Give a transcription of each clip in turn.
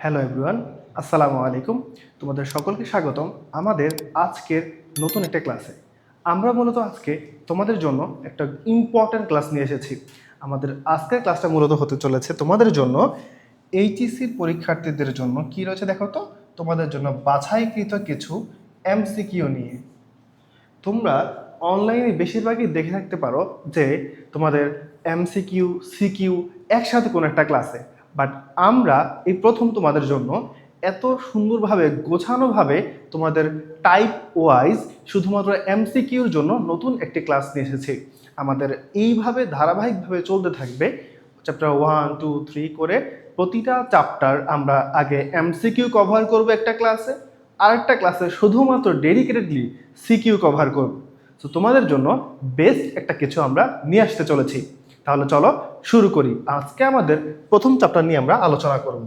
Hello everyone, আসসালামু আলাইকুম। তোমাদের সকলকে স্বাগতম আমাদের আজকের নতুন একটা ক্লাসে। আমরা মূলত আজকে তোমাদের জন্য একটা ইম্পর্ট্যান্ট ক্লাস নিয়ে এসেছি। আমাদের আজকের ক্লাসটা মূলত হতে চলেছে তোমাদের জন্য এইচএসসি পরীক্ষার্থীদের জন্য কি রয়েছে দেখো তো, তোমাদের জন্য বাছাইকৃত কিছু এমসিকিউ নিয়ে। তোমরা অনলাইনে বেশিরভাগই দেখে থাকতে পারো যে তোমাদের এমসিকিউ সিকিউ একসাথে কোনো একটা ক্লাসে, বাট আমরা এই প্রথম তোমাদের জন্য এত সুন্দরভাবে গোছানোভাবে তোমাদের টাইপ ওয়াইজ শুধুমাত্র এমসিকিউর জন্য নতুন একটি ক্লাস নিয়ে এসেছি। আমাদের এইভাবে ধারাবাহিকভাবে চলতে থাকবে, চ্যাপ্টার 1, 2, 3 করে প্রতিটা চ্যাপ্টার আমরা আগে এমসিকিউ কভার করব একটা ক্লাসে, আরেকটা ক্লাসে শুধুমাত্র ডেডিকেটেডলি সিকিউ কভার করব। তো তোমাদের জন্য বেস্ট একটা কিছু আমরা নিয়ে আসতে চলেছি। তাহলে চলো শুরু করি। আজকে আমাদের প্রথম চ্যাপ্টার নিয়ে আমরা আলোচনা করব।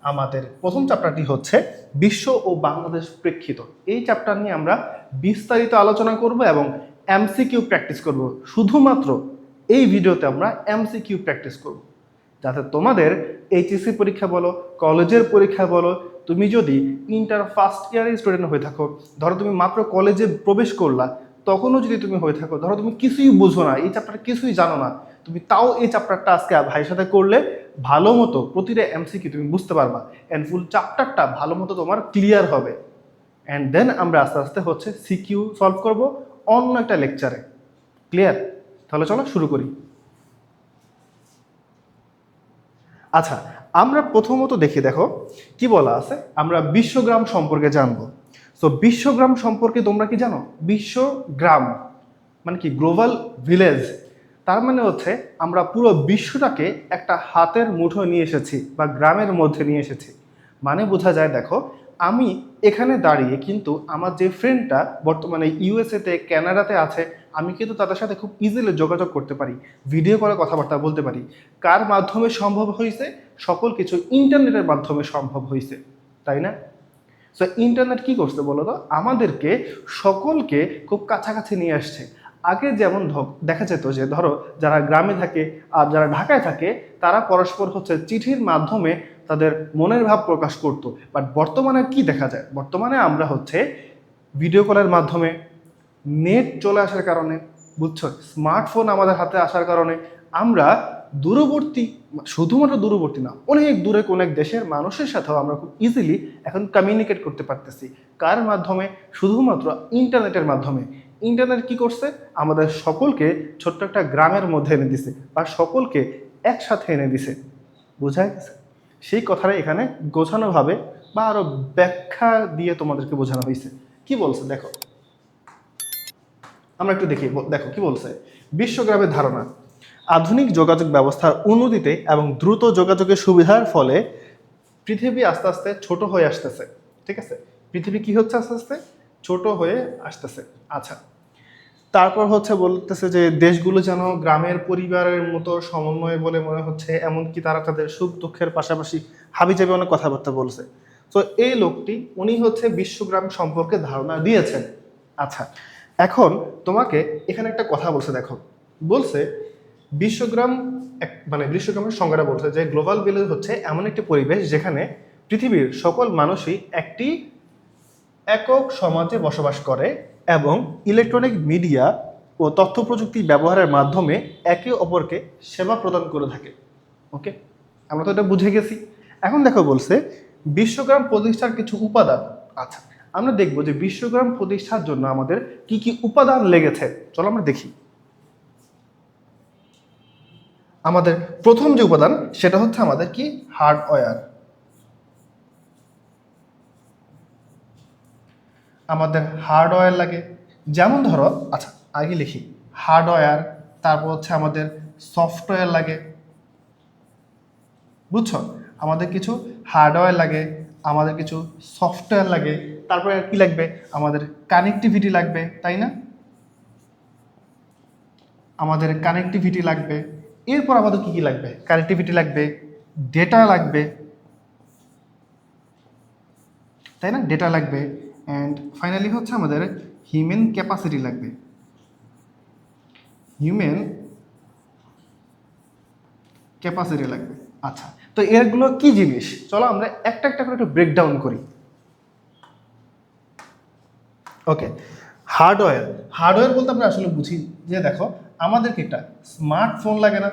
আমাদের প্রথম চ্যাপ্টারটি হচ্ছে বিশ্ব ও বাংলাদেশ প্রেক্ষিত। এই চ্যাপ্টার নিয়ে আমরা বিস্তারিত আলোচনা করব এবং এমসিকিউ প্র্যাকটিস করব। শুধুমাত্র এই ভিডিওতে আমরা এমসিকিউ প্র্যাকটিস করব, যাতে তোমাদের এইচএসসি পরীক্ষা বলো, কলেজের পরীক্ষা বলো, তুমি যদি ইন্টার ফার্স্ট ইয়ারের স্টুডেন্ট হয়ে থাকো, ধরো তুমি মাত্র কলেজে প্রবেশ করলা, তখনও যদি তুমি হয়ে থাকো, ধরো তুমি কিছুই বুঝো না, এই চ্যাপ্টার কিছুই জানো না, তুমি তাও এই চ্যাপ্টারটা আজকে ভাইয়ের সাথে করলে ভালো মতো প্রতিটা এমসিকিউ তুমি বুঝতে পারবা অ্যান্ড ফুল চ্যাপ্টারটা ভালো মতো তোমার ক্লিয়ার হবে। অ্যান্ড দেন আমরা আস্তে আস্তে হচ্ছে সিকিউ সলভ করব অন্য একটা লেকচারে। ক্লিয়ার? তাহলে চলো শুরু করি। আচ্ছা, আমরা প্রথমত দেখি, দেখো কি বলা আছে। আমরা বিশ্বগ্রাম সম্পর্কে জানবো। সো বিশ্বগ্রাম সম্পর্কে তোমরা কি জানো? বিশ্বগ্রাম মানে কি? Global village. তার মানে হচ্ছে আমরা পুরো বিশ্বটাকে একটা হাতের মুঠোয় নিয়ে এসেছি বা গ্রামের মধ্যে নিয়ে এসেছি। মানে বোঝা যায়, দেখো আমি এখানে দাঁড়িয়ে কিন্তু আমার যে ফ্রেন্ডটা বর্তমানে ইউএসএতে কানাডাতে আছে, আমি কিন্তু তাদের সাথে খুব ইজিলি যোগাযোগ করতে পারি, ভিডিও কলে কথাবার্তা বলতে পারি। কার মাধ্যমে সম্ভব হয়েছে? সকল কিছু ইন্টারনেটের মাধ্যমে সম্ভব হয়েছে, তাই না? সো ইন্টারনেট কি করছে বলো তো? আমাদেরকে সকলকে খুব কাছাকাছি নিয়ে আসছে। আগে যেমন দেখা যেত যে ধরো যারা গ্রামে থাকে আর যারা ঢাকায় থাকে, তারা পরস্পর হচ্ছে চিঠির মাধ্যমে তাদের মনের ভাব প্রকাশ করত। বাট বর্তমানে কি দেখা যায়? বর্তমানে আমরা হচ্ছে ভিডিও কলের মাধ্যমে, নেট চলে আসার কারণে, বুঝছো, স্মার্টফোন আমাদের হাতে আসার কারণে আমরা দূরবর্তী, শুধুমাত্র দূরবর্তী না, অনেক দূরে কোনো এক দেশের মানুষের সাথেও আমরা খুব ইজিলি এখন কমিউনিকেট করতে পারতেছি। কার মাধ্যমে? শুধুমাত্র ইন্টারনেটের মাধ্যমে। ইন্টারনেট কি করছে? আমাদের সকলকে ছোট্ট একটা গ্রামের মধ্যে এনে দিছে বা সকলকে একসাথে এনে দিছে। বোঝায় গেছে? সেই কথাটা এখানে গোছানোভাবে বা আরো ব্যাখ্যা দিয়ে তোমাদেরকে বোঝানো হয়েছে। কি বলছে দেখো, আমরা একটু দেখি। দেখো কি বলছে। বিশ্বগ্রামের ধারণা: আধুনিক যোগাযোগ ব্যবস্থার উন্নতিতে এবং দ্রুত যোগাযোগের সুবিধার ফলে পৃথিবী আস্তে আস্তে ছোট হয়ে আসতেছে। ঠিক আছে, পৃথিবী কি হচ্ছে? আস্তে আস্তে ছোট হয়ে আসতেছে। আচ্ছা, তারপর হচ্ছে বলতেছে যে দেশগুলো যেন গ্রামের পরিবারের মতো সমন্বয় বলে মনে হচ্ছে, এমনকি তারা তাদের সুখ দুঃখের পাশাপাশি হাবিজাবি অনেক কথাবার্তা বলছে। তো এই লোকটি, উনি হচ্ছে বিশ্বগ্রাম সম্পর্কে ধারণা দিয়েছেন। আচ্ছা, এখন তোমাকে এখানে একটা কথা বলছে, দেখো বলছে বিশ্বগ্রাম মানে বিশ্বগ্রামের সংজ্ঞাটা বলছে যে গ্লোবাল ভিলেজ হচ্ছে এমন একটি পরিবেশ যেখানে পৃথিবীর সকল মানুষই একটি একক সমাজে বসবাস করে এবং ইলেকট্রনিক মিডিয়া ও তথ্য প্রযুক্তি ব্যবহারের মাধ্যমে একে অপরকে সেবা প্রদান করে থাকে। ওকে, আমরা তো এটা বুঝে গেছি। এখন দেখো বলছে বিশ্বগ্রাম প্রতিষ্ঠার কিছু উপাদান। আচ্ছা, আমরা দেখবো যে বিশ্বগ্রাম প্রতিষ্ঠার জন্য আমাদের কি কি উপাদান লেগেছে। চলো আমরা দেখি। আমাদের প্রথম যে উপাদান সেটা হচ্ছে আমাদের কি? হার্ডওয়্যার। আমাদের হার্ডওয়্যার লাগে। যেমন ধরো, আচ্ছা আগে লিখি হার্ডওয়্যার, তারপর হচ্ছে আমাদের সফটওয়্যার লাগে। বুঝছো? আমাদের কিছু হার্ডওয়্যার লাগে, আমাদের কিছু সফটওয়্যার লাগে, তারপরে কি লাগবে? আমাদের কানেক্টিভিটি লাগবে, তাই না? আমাদের কানেক্টিভিটি লাগবে। এরপর আমাদের কি কি লাগবে? কানেক্টিভিটি লাগবে, ডেটা লাগবে, তাই না? ডেটা লাগবে। অ্যান্ড ফাইনালি হচ্ছে আমাদের হিউম্যান ক্যাপাসিটি লাগবে। হিউম্যান ক্যাপাসিটি লাগবে। আচ্ছা, তো এগুলো কি জিনিস, চলো আমরা একটা একটা করে একটু ব্রেকডাউন করি। ওকে, হার্ডওয়্যার। হার্ডওয়্যার বলতে আমরা আসলে বুঝি যে দেখো আমাদেরকে একটা স্মার্টফোন লাগে না?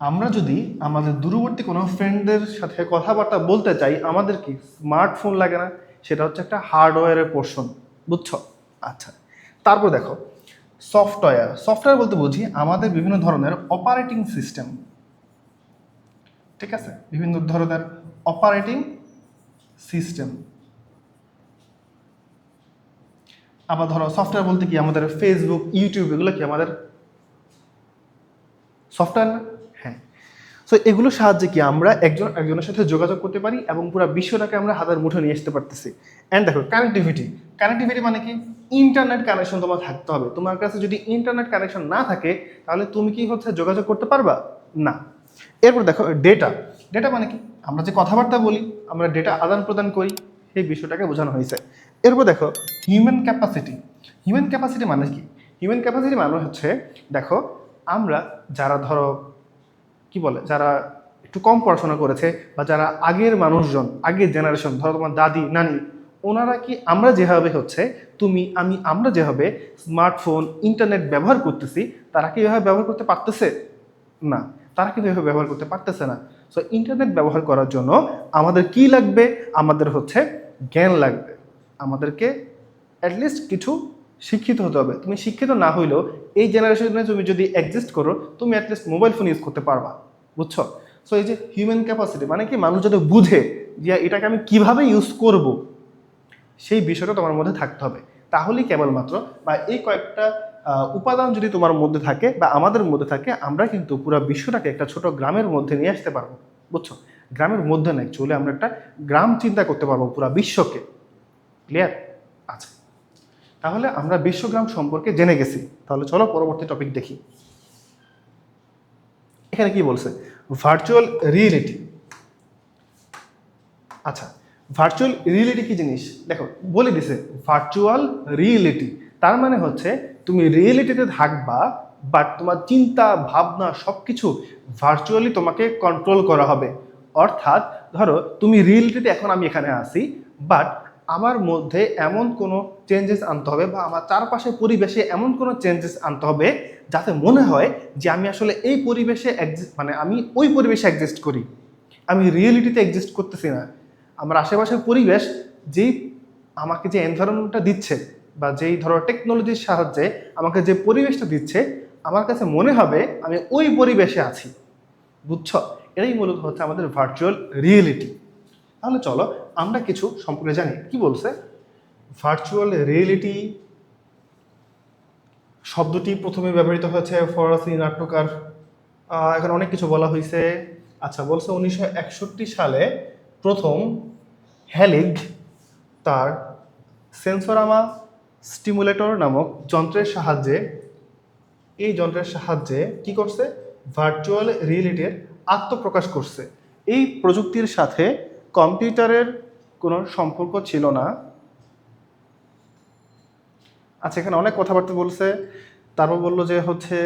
আমরা যদি আমাদের দূরবর্তী কোনো ফ্রেন্ডদের সাথে কথাবার্তা বলতে চাই, আমাদের কি স্মার্টফোন লাগে না? সেটা হচ্ছে একটা হার্ডওয়্যারের পোর্শন, বুঝছো? আচ্ছা, তারপর দেখো সফটওয়্যার। সফটওয়্যার বলতে বুঝি আমাদের বিভিন্ন ধরনের অপারেটিং সিস্টেম, ঠিক আছে, বিভিন্ন ধরনের অপারেটিং সিস্টেম। আবার ধরো সফটওয়্যার বলতে কি আমাদের ফেসবুক, ইউটিউব, এগুলো কি আমাদের সফটওয়্যার না? হ্যাঁ। সো এগুলোর সাহায্যে কি আমরা একজন একজনের সাথে যোগাযোগ করতে পারি এবং পুরো বিশ্বটাকে আমরা হাতের মুঠো নিয়ে আসতে পারতেছি। অ্যান্ড দেখো কানেক্টিভিটি। কানেক্টিভিটি মানে কি? ইন্টারনেট কানেকশন তোমার থাকতে হবে। তোমার কাছে যদি ইন্টারনেট কানেকশন না থাকে তাহলে তুমি কি হচ্ছে যোগাযোগ করতে পারবা না। এরপর দেখো ডেটা। ডেটা মানে কি? আমরা যে কথাবার্তা বলি, আমরা ডেটা আদান প্রদান করি, সেই বিষয়টাকে বোঝানো হয়েছে। এরপর দেখো হিউম্যান ক্যাপাসিটি। হিউম্যান ক্যাপাসিটি মানে কি? হিউম্যান ক্যাপাসিটি মানে হচ্ছে দেখো আমরা যারা ধরো কি বলে, যারা একটু কম পড়াশোনা করেছে বা যারা আগের মানুষজন, আগের জেনারেশন, ধরো তোমার দাদি নানি, ওনারা কি আমরা যেভাবে হচ্ছে তুমি আমি আমরা যেভাবে স্মার্টফোন ইন্টারনেট ব্যবহার করতেছি, তারা কি এভাবে ব্যবহার করতে পারতেছে না? তারা কিন্তু এভাবে ব্যবহার করতে পারতেছে না। সো ইন্টারনেট ব্যবহার করার জন্য আমাদের কি লাগবে? আমাদের হচ্ছে জ্ঞান লাগবে, আমাদেরকে অ্যাটলিস্ট কিছু শিক্ষিত হতে হবে। তুমি শিক্ষিত না হইলেও এই জেনারেশনে তুমি যদি এক্সিস্ট করো, তুমি অ্যাটলিস্ট মোবাইল ফোন ইউজ করতে পারবা, বুঝছো? সো এই যে হিউম্যান ক্যাপাসিটি মানে কি, মানুষ যাতে বুঝে যে এটাকে আমি কিভাবে ইউজ করব, সেই বিষয়টা তোমার মধ্যে থাকতে হবে। তাহলেই কেবলমাত্র বা এই কয়েকটা উপাদান যদি তোমার মধ্যে থাকে বা আমাদের মধ্যে থাকে, আমরা কিন্তু পুরো বিশ্বটাকে একটা ছোট গ্রামের মধ্যে নিয়ে আসতে পারবো, বুঝছো? গ্রামের মধ্যে নাই, চলে আমরা একটা গ্রাম চিন্তা করতে পারবো পুরো বিশ্বকে। ক্লিয়ার? আচ্ছা, তাহলে আমরা বিশ্বগ্রাম সম্পর্কে জেনে গেছি। তাহলে চলো পরবর্তী টপিক দেখি। এখানে কি বলছে? Virtual reality. আচ্ছা, ভার্চুয়াল রিয়েলিটি কি জিনিস দেখো বলে দিছে। ভার্চুয়াল রিয়েলিটি তার মানে হচ্ছে তুমি রিয়েলিটিতে থাকবা, বাট তোমার চিন্তা ভাবনা সব কিছু ভার্চুয়ালি তোমাকে কন্ট্রোল করা হবে। অর্থাৎ ধরো তুমি রিয়েলিটিতে এখন আমি এখানে আসি, বাট আমার মধ্যে এমন কোনো চেঞ্জেস আনতে হবে বা আমার চারপাশে পরিবেশে এমন কোনো চেঞ্জেস আনতে হবে যাতে মনে হয় যে আমি আসলে এই পরিবেশে মানে আমি ওই পরিবেশে এক্সিস্ট করি, আমি রিয়েলিটিতে এক্সিস্ট করতেছি না। আমার আশেপাশের পরিবেশ যেই আমাকে যে এনভায়রনমেন্টটা দিচ্ছে বা যেই ধরো টেকনোলজির সাহায্যে আমাকে যে পরিবেশটা দিচ্ছে, আমার কাছে মনে হবে আমি ওই পরিবেশে আছি, বুঝছো? এটাই মূলত হচ্ছে আমাদের ভার্চুয়াল রিয়েলিটি। তাহলে চলো আমরা কিছু সম্পর্কে জানি। কি বলছে? ভার্চুয়াল রিয়েলিটি শব্দটি প্রথমে ব্যবহৃত হয়েছে ফরাসি নাট্যকার, এখানে অনেক কিছু বলা হয়েছে। আচ্ছা, বলছে 1961 সালে প্রথম হ্যালিগ তার সেন্সোরামা স্টিমুলেটর নামক যন্ত্রের সাহায্যে, এই যন্ত্রের সাহায্যে কি করছে? ভার্চুয়াল রিয়েলিটির আত্মপ্রকাশ করছে। এই প্রযুক্তির সাথে কম্পিউটারের কোনো সম্পর্ক ছিল না। আচ্ছা, এখানে অনেক কথাবার্তা বলছে। তারপর বললো যে হচ্ছে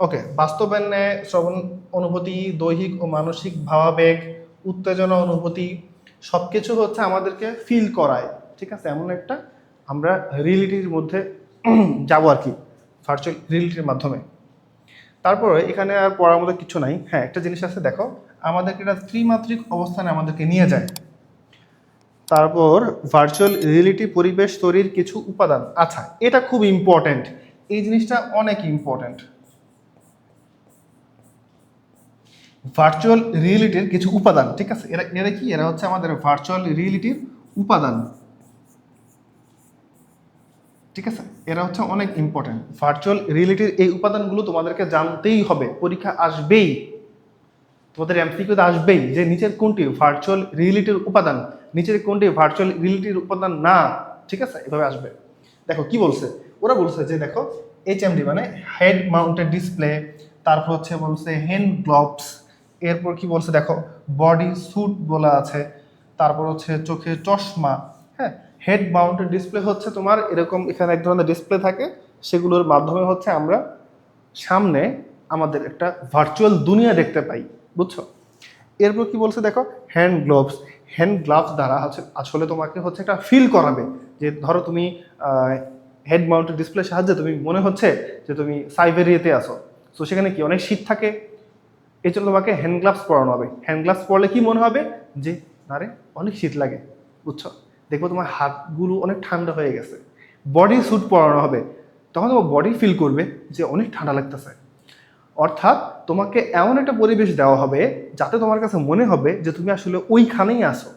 ওকে, বাস্তবায়নে শ্রবণ অনুভূতি, দৈহিক ও মানসিক ভাবাবেগ, উত্তেজনা অনুভূতি সব কিছু হচ্ছে আমাদেরকে ফিল করায়, ঠিক আছে? এমন একটা আমরা রিয়েলিটির মধ্যে যাবো আর কি, ভার্চুয়াল রিয়েলিটির মাধ্যমে। তারপরে এখানে আর পড়ার মতো কিছু নাই। হ্যাঁ, একটা জিনিস আছে দেখো, আমাদেরকে এটা ত্রিমাত্রিক অবস্থানে আমাদেরকে নিয়ে যায়। তারপর ভার্চুয়াল রিয়েলিটি পরিবেশ তৈরির কিছু উপাদান। আচ্ছা, এটা খুব ইম্পর্ট্যান্ট, এই জিনিসটা অনেক ইম্পর্ট্যান্ট। ভার্চুয়াল রিয়েলিটির কিছু উপাদান, ঠিক আছে? এরা এরা কি? এরা হচ্ছে আমাদের ভার্চুয়াল রিয়েলিটির উপাদান, ঠিক আছে? এরা হচ্ছে অনেক ইম্পর্ট্যান্ট। ভার্চুয়াল রিয়েলিটির এই উপাদানগুলো তোমাদেরকে জানতেই হবে, পরীক্ষা আসবেই, তোমাদের এমসিকিউতে আসবেই যে নিচের কোনটি ভার্চুয়াল রিয়েলিটির উপাদান, নিচের কোনটি ভার্চুয়াল রিয়েলিটির উপাদান না, ঠিক আছে? এভাবে আসবে। দেখো কি বলছে, ওরা বলছে যে দেখো এইচএমডি মানে হেড মাউন্টেড ডিসপ্লে, তারপর হচ্ছে বলছে হ্যান্ড গ্লোভস, এরপর কি বলছে দেখো বডি স্যুট বলা আছে, তারপর হচ্ছে চোখে চশমা। হ্যাঁ, হেড মাউন্টেড ডিসপ্লে হচ্ছে তোমার এরকম এখানে এক ধরনের ডিসপ্লে থাকে, সেগুলোর মাধ্যমে হচ্ছে আমরা সামনে আমাদের একটা ভার্চুয়াল দুনিয়া দেখতে পাই, বুঝছো? এরপর কি বলছে দেখো, হ্যান্ড গ্লোভস। হ্যান্ড গ্লাভস দ্বারা হচ্ছে আসলে তোমাকে হচ্ছে একটা ফিল করাবে যে ধরো তুমি হেড মাউন্টেড ডিসপ্লের সাহায্যে তুমি মনে হচ্ছে যে তুমি সাইবেরিয়াতে আসো। সো সেখানে কি অনেক শীত থাকে, এই জন্য তোমাকে হ্যান্ড গ্লাভস পরানো হবে। হ্যান্ড গ্লাভস পরলে কি মনে হবে যে আরে অনেক শীত লাগে, বুঝছো? দেখবো তোমার হাতগুলো অনেক ঠান্ডা হয়ে গেছে। বডি স্যুট পরানো হবে, তখন তোমার বডি ফিল করবে যে অনেক ঠান্ডা লাগতেছে। অর্থাৎ তোমাকে এমন একটা পরিবেশ দেওয়া হবে যাতে তোমার কাছে মনে হবে যে তুমি আসলে ওইখানেই আসো,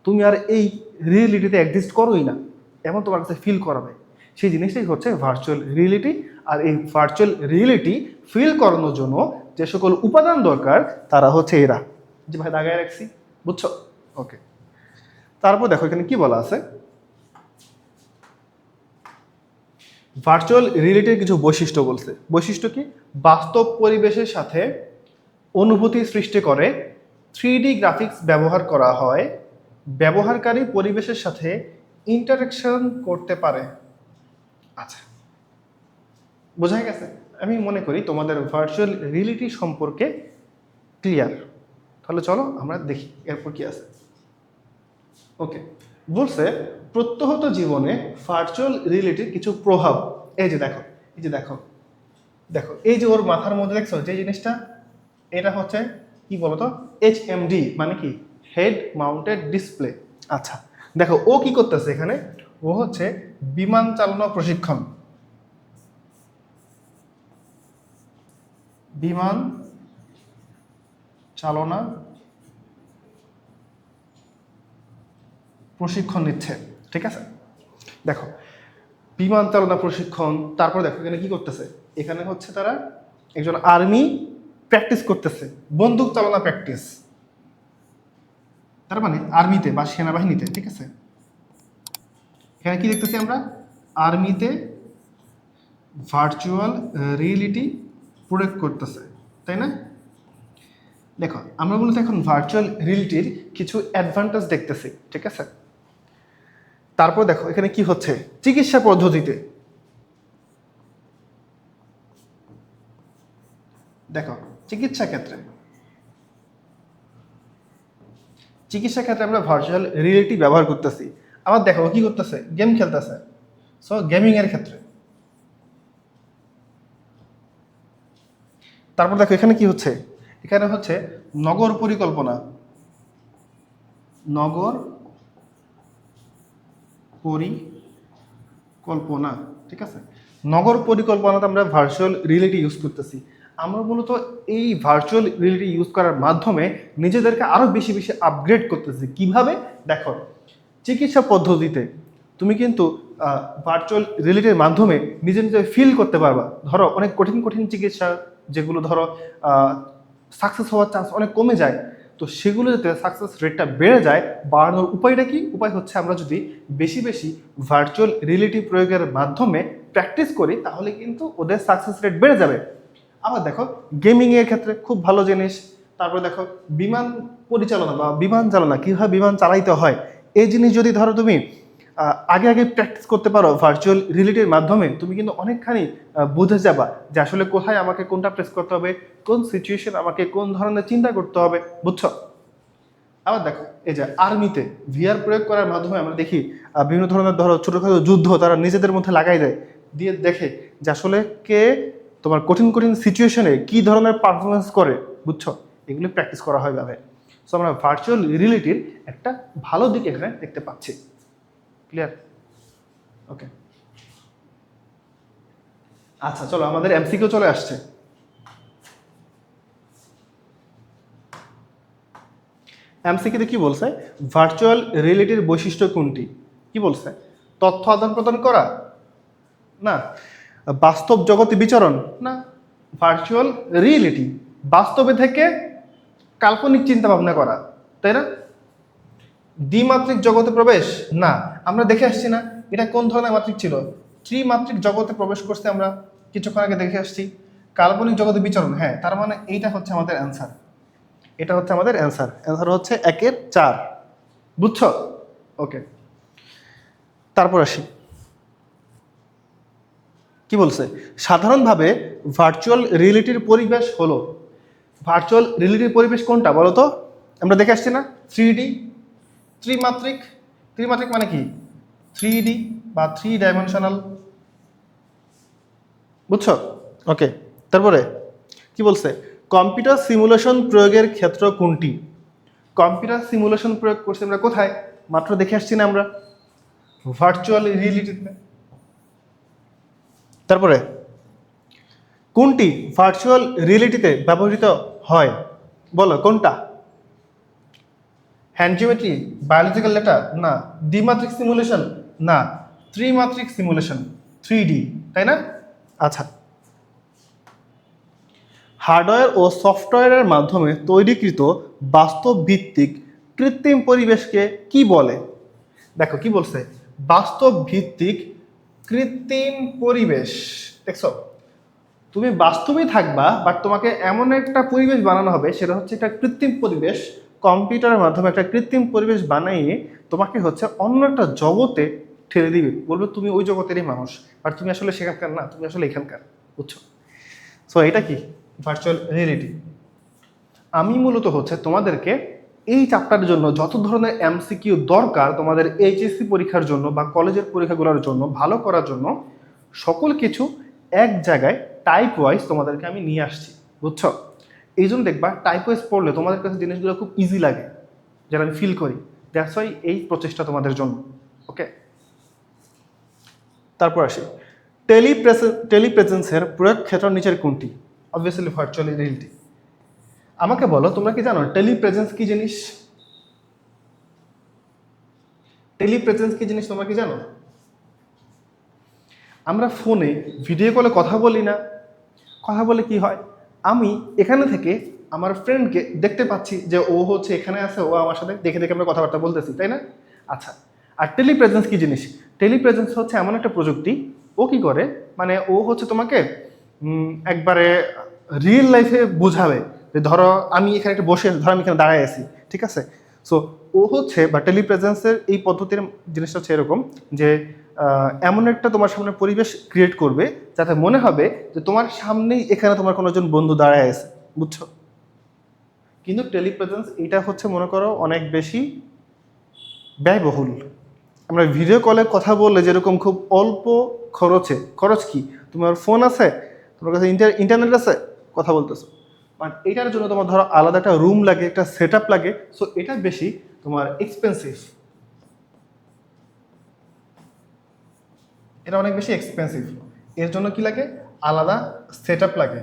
তুমি আর এই রিয়েলিটিতে এক্সিস্ট করোই না, এমন তোমার কাছে ফিল করাবে। সেই জিনিসটাই হচ্ছে ভার্চুয়াল রিয়েলিটি। আর এই ভার্চুয়াল রিয়েলিটি ফিল করানোর জন্য যে সকল উপাদান দরকার তারা হচ্ছে এরা, যে ভাই দাগায় রাখছি, বুঝছো? ওকে, তারপর দেখো এখানে কি বলা আছে, ভার্চুয়াল রিয়েলিটির কিছু বৈশিষ্ট্য বলছে। বৈশিষ্ট্য কি? বাস্তব পরিবেশের সাথে অনুভূতি সৃষ্টি করে, 3D গ্রাফিক্স ব্যবহার করা হয়, ব্যবহারকারী পরিবেশের সাথে ইন্টারেকশন করতে পারে। আচ্ছা, বোঝা গেছে? আমি মনে করি তোমাদের ভার্চুয়াল রিয়েলিটি সম্পর্কে ক্লিয়ার। তাহলে চলো আমরা দেখি এরপর কি আছে। ওকে, বলছে প্রত্যহত জীবনে ভার্চুয়াল রিয়েলিটির কিছু প্রভাব। এই যে দেখো, এই যে দেখো, দেখো এই যে ওর মাথার মধ্যে দেখছো যে জিনিসটা, এটা হচ্ছে কি বলতো, HMD মানে কি, হেড মাউন্টেড ডিসপ্লে। আচ্ছা, দেখো ও কি করতেছে এখানে, ও হচ্ছে বিমান চালানো প্রশিক্ষণ, বিমান চালনা প্রশিক্ষণ নিচ্ছে, ঠিক আছে? দেখো বিমান চালনা প্রশিক্ষণ, তারপর দেখো এখানে কি করতেছে, এখানে হচ্ছে তারা একজন আর্মি প্র্যাকটিস করতেছে, বন্দুক চালনা প্র্যাকটিস, তার মানে আর্মিতে বা সেনাবাহিনীতে, ঠিক আছে? এখানে কি দেখতেছি আমরা, আর্মিতে ভার্চুয়াল রিয়েলিটি প্রয়োগ করতেছে, তাই না? দেখো আমরা বলতে এখন ভার্চুয়াল রিয়েলিটির কিছু অ্যাডভান্টেজ দেখতেছি, ঠিক আছে? তারপর দেখো এখানে কি হচ্ছে, চিকিৎসা পদ্ধতিতে দেখো, চিকিৎসা ক্ষেত্রে আমরা ভার্চুয়াল রিয়েলিটি ব্যবহার করতেছি। আবার দেখো কি করতেছে, গেম খেলতেছে, সো গেমিং এর ক্ষেত্রে। তারপর দেখো এখানে কি হচ্ছে, এখানে হচ্ছে নগর পরিকল্পনা, নগর পরিকল্পনা, ঠিক আছে? নগর পরিকল্পনাতে আমরা ভার্চুয়াল রিয়েলিটি ইউজ করতেছি। আমরা মূলত এই ভার্চুয়াল রিয়েলিটি ইউজ করার মাধ্যমে নিজেদেরকে আরো বেশি বেশি আপগ্রেড করতেছি। কিভাবে? দেখো চিকিৎসা পদ্ধতিতে তুমি কিন্তু ভার্চুয়াল রিয়েলিটির মাধ্যমে নিজে নিজে ফিল করতে পারবা। ধরো অনেক কঠিন কঠিন চিকিৎসা যেগুলো ধরো সাকসেস হওয়ার চান্স অনেক কমে যায়, তো সেগুলো যাতে সাকসেস রেটটা বেড়ে যায়, বাড়ানোর উপায়টা কি? উপায় হচ্ছে আমরা যদি বেশি বেশি ভার্চুয়াল রিয়েলিটি প্রয়োগের মাধ্যমে প্র্যাকটিস করি তাহলে কিন্তু ওদের সাকসেস রেট বেড়ে যাবে। আবার দেখো গেমিংয়ের ক্ষেত্রে খুব ভালো জিনিস। তারপরে দেখো বিমান পরিচালনা বা বিমান চালনা, কীভাবে বিমান চালাইতে হয়, এই জিনিস যদি ধরো তুমি আগে আগে প্র্যাকটিস করতে পারো ভার্চুয়াল রিয়েলিটির মাধ্যমে, তুমি কিন্তু অনেকখানি বুঝে যাবা যে আসলে কোথায় আমাকে কোনটা প্রেস করতে হবে, কোন সিচুয়েশন আমাকে কোন ধরনের চিন্তা করতে হবে, বুঝছো? আবার দেখো এই যে আর্মিতে VR প্রয়োগ করার মাধ্যমে আমরা দেখি বিভিন্ন ধরনের ধরো ছোটোখাটো যুদ্ধ তারা নিজেদের মধ্যে লাগাই দেয়, দিয়ে দেখে যে আসলে কে তোমার কঠিন কঠিন সিচুয়েশনে কি ধরনের পারফরমেন্স করে, বুঝছো? এগুলো প্র্যাকটিস করা হয় ভাবে। সো আমরা ভার্চুয়াল রিয়েলিটির একটা ভালো দিক এখানে দেখতে পাচ্ছি। ক্লিয়ার? ওকে, আচ্ছা চলো আমাদের MCQ চলে আসছে। MCQতে কি বলছে, ভার্চুয়াল রিয়েলিটির বৈশিষ্ট্য কোনটি? কি বলছে, তথ্য আদান প্রদান করা না, বাস্তব জগতে বিচরণ না, ভার্চুয়াল রিয়েলিটি বাস্তবে থেকে কাল্পনিক চিন্তা ভাবনা করা, তাই না? দ্বিমাত্রিক জগতে প্রবেশ না, আমরা দেখে আসছি না এটা কোন ধরনের মাত্রিক ছিল, ত্রিমাত্রিক জগতে প্রবেশ করতে আমরা কিছুক্ষণ আগে দেখে আসছি। কাল্পনিক জগতে বিচরণ, হ্যাঁ, তার মানে এইটা হচ্ছে আমাদের অ্যান্সার, এটা হচ্ছে আমাদের অ্যান্সার। অ্যান্সার হচ্ছে 1-এর 4, বুঝছো? ওকে, তারপর আসি কি বলছে? সাধারণভাবে ভার্চুয়াল রিয়েলিটির পরিবেশ হলো, ভার্চুয়াল রিয়েলিটির পরিবেশ কোনটা বলো তো? আমরা দেখে আসছি না, 3D, ত্রিমাত্রিক। ত্রিমাত্রিক মানে কি? 3D বা 3 ডাইমেনশনাল, বুঝছো? ওকে, তারপরে কি বলছে? কম্পিউটার সিমুলেশন প্রয়োগের ক্ষেত্র কোনটি? কম্পিউটার সিমুলেশন প্রয়োগ করছি আমরা কোথায়? মাত্র দেখে আসছি না আমরা, ভার্চুয়াল রিয়েলিটিতে। তারপরে কোনটি ভার্চুয়াল রিয়েলিটিতে ব্যবহৃত হয় বলো, কোনটা? হ্যান্ড জিওমেট্রি, বায়োলজিক্যাল ডেটা না, দ্বিমাত্রিক সিমুলেশন না, ত্রিমাত্রিক সিমুলেশন, 3D, তাই না? আচ্ছা, হার্ডওয়্যার ও সফটওয়্যারের মাধ্যমে তৈরিকৃত বাস্তব ভিত্তিক কৃত্রিম পরিবেশকে কি বলে? দেখো কি বলছে, বাস্তব ভিত্তিক কৃত্রিম পরিবেশ। দেখছো, তুমি বাস্তবেই থাকবা, বাট তোমাকে এমন একটা পরিবেশ বানানো হবে, সেটা হচ্ছে একটা কৃত্রিম পরিবেশ। কম্পিউটারের মাধ্যমে একটা কৃত্রিম পরিবেশ বানিয়ে তোমাকে হচ্ছে অন্য একটা জগতে ঠেলে দিবে, বলবে তুমি ওই জগতেরই মানুষ, বাট তুমি আসলে সেখানকার না, তুমি আসলে এখানকার, বুঝছো? সো এটা কি? Virtual reality. আমি মূলত হচ্ছে তোমাদেরকে এই চ্যাপ্টারের জন্য যত ধরনের MCQ দরকার তোমাদের HSC পরীক্ষার জন্য বা কলেজের পরীক্ষাগুলোর জন্য ভালো করার জন্য, সকল কিছু এক জায়গায় টাইপ ওয়াইজ তোমাদেরকে আমি নিয়ে আসছি, বুঝছো? এই জন্য দেখবা টাইপ ওয়াইজ পড়লে তোমাদের কাছে জিনিসগুলো খুব ইজি লাগে, যেটা আমি ফিল করি। দ্যাটস ওয়াই এই প্রচেষ্টা তোমাদের জন্য। ওকে, তারপর আসি, টেলিপ্রেজেন্সের প্রয়োগ ক্ষেত্র নিচের কোনটি? Obviously virtual reality. আমাকে বলো, তোমরা কি জানো টেলিপ্রেজেন্স কি জিনিস? টেলিপ্রেজেন্স কি জিনিস তোমরা কি জানো? আমরা ফোনে ভিডিও কলে কথা বলি না, কথা বলে কি হয়, আমি এখানে থেকে আমার ফ্রেন্ডকে দেখতে পাচ্ছি যে ও হচ্ছে এখানে আছে, ও আমার সাথে দেখে দেখে আমরা কথাবার্তা বলতেছি, তাই না? আচ্ছা, আর টেলিপ্রেজেন্স কি জিনিস? টেলিপ্রেজেন্স হচ্ছে এমন একটা প্রযুক্তি, ও কি করে, মানে ও হচ্ছে তোমাকে একবারে রিয়েল লাইফে বোঝাবে যে ধরো আমি এখানে একটা বসে, ধরো আমি এখানে দাঁড়ায় আছি, ঠিক আছে? সো ও হচ্ছে, বা টেলিপ্রেজেন্সের এই পদ্ধতির জিনিসটা হচ্ছে এরকম যে এমন একটা তোমার সামনে পরিবেশ ক্রিয়েট করবে যাতে মনে হবে যে তোমার সামনেই এখানে তোমার কোনো একজন বন্ধু দাঁড়ায় আছে, বুঝছো? কিন্তু টেলিপ্রেজেন্স এটা হচ্ছে মনে করো অনেক বেশি ব্যয়বহুল। আমরা ভিডিও কলে কথা বললে যেরকম খুব অল্প খরচে, খরচ কি, তোমার ফোন আছে, তোমার কাছে ইন্টারনেট আছে, কথা বলতেছো, বাট এটার জন্য তোমার ধরো আলাদা একটা রুম লাগে, একটা সেট আপ লাগে, সো এটা বেশি তোমার এক্সপেন্সিভ, এটা অনেক বেশি এক্সপেন্সিভ। এর জন্য কি লাগে? আলাদা সেট আপ লাগে,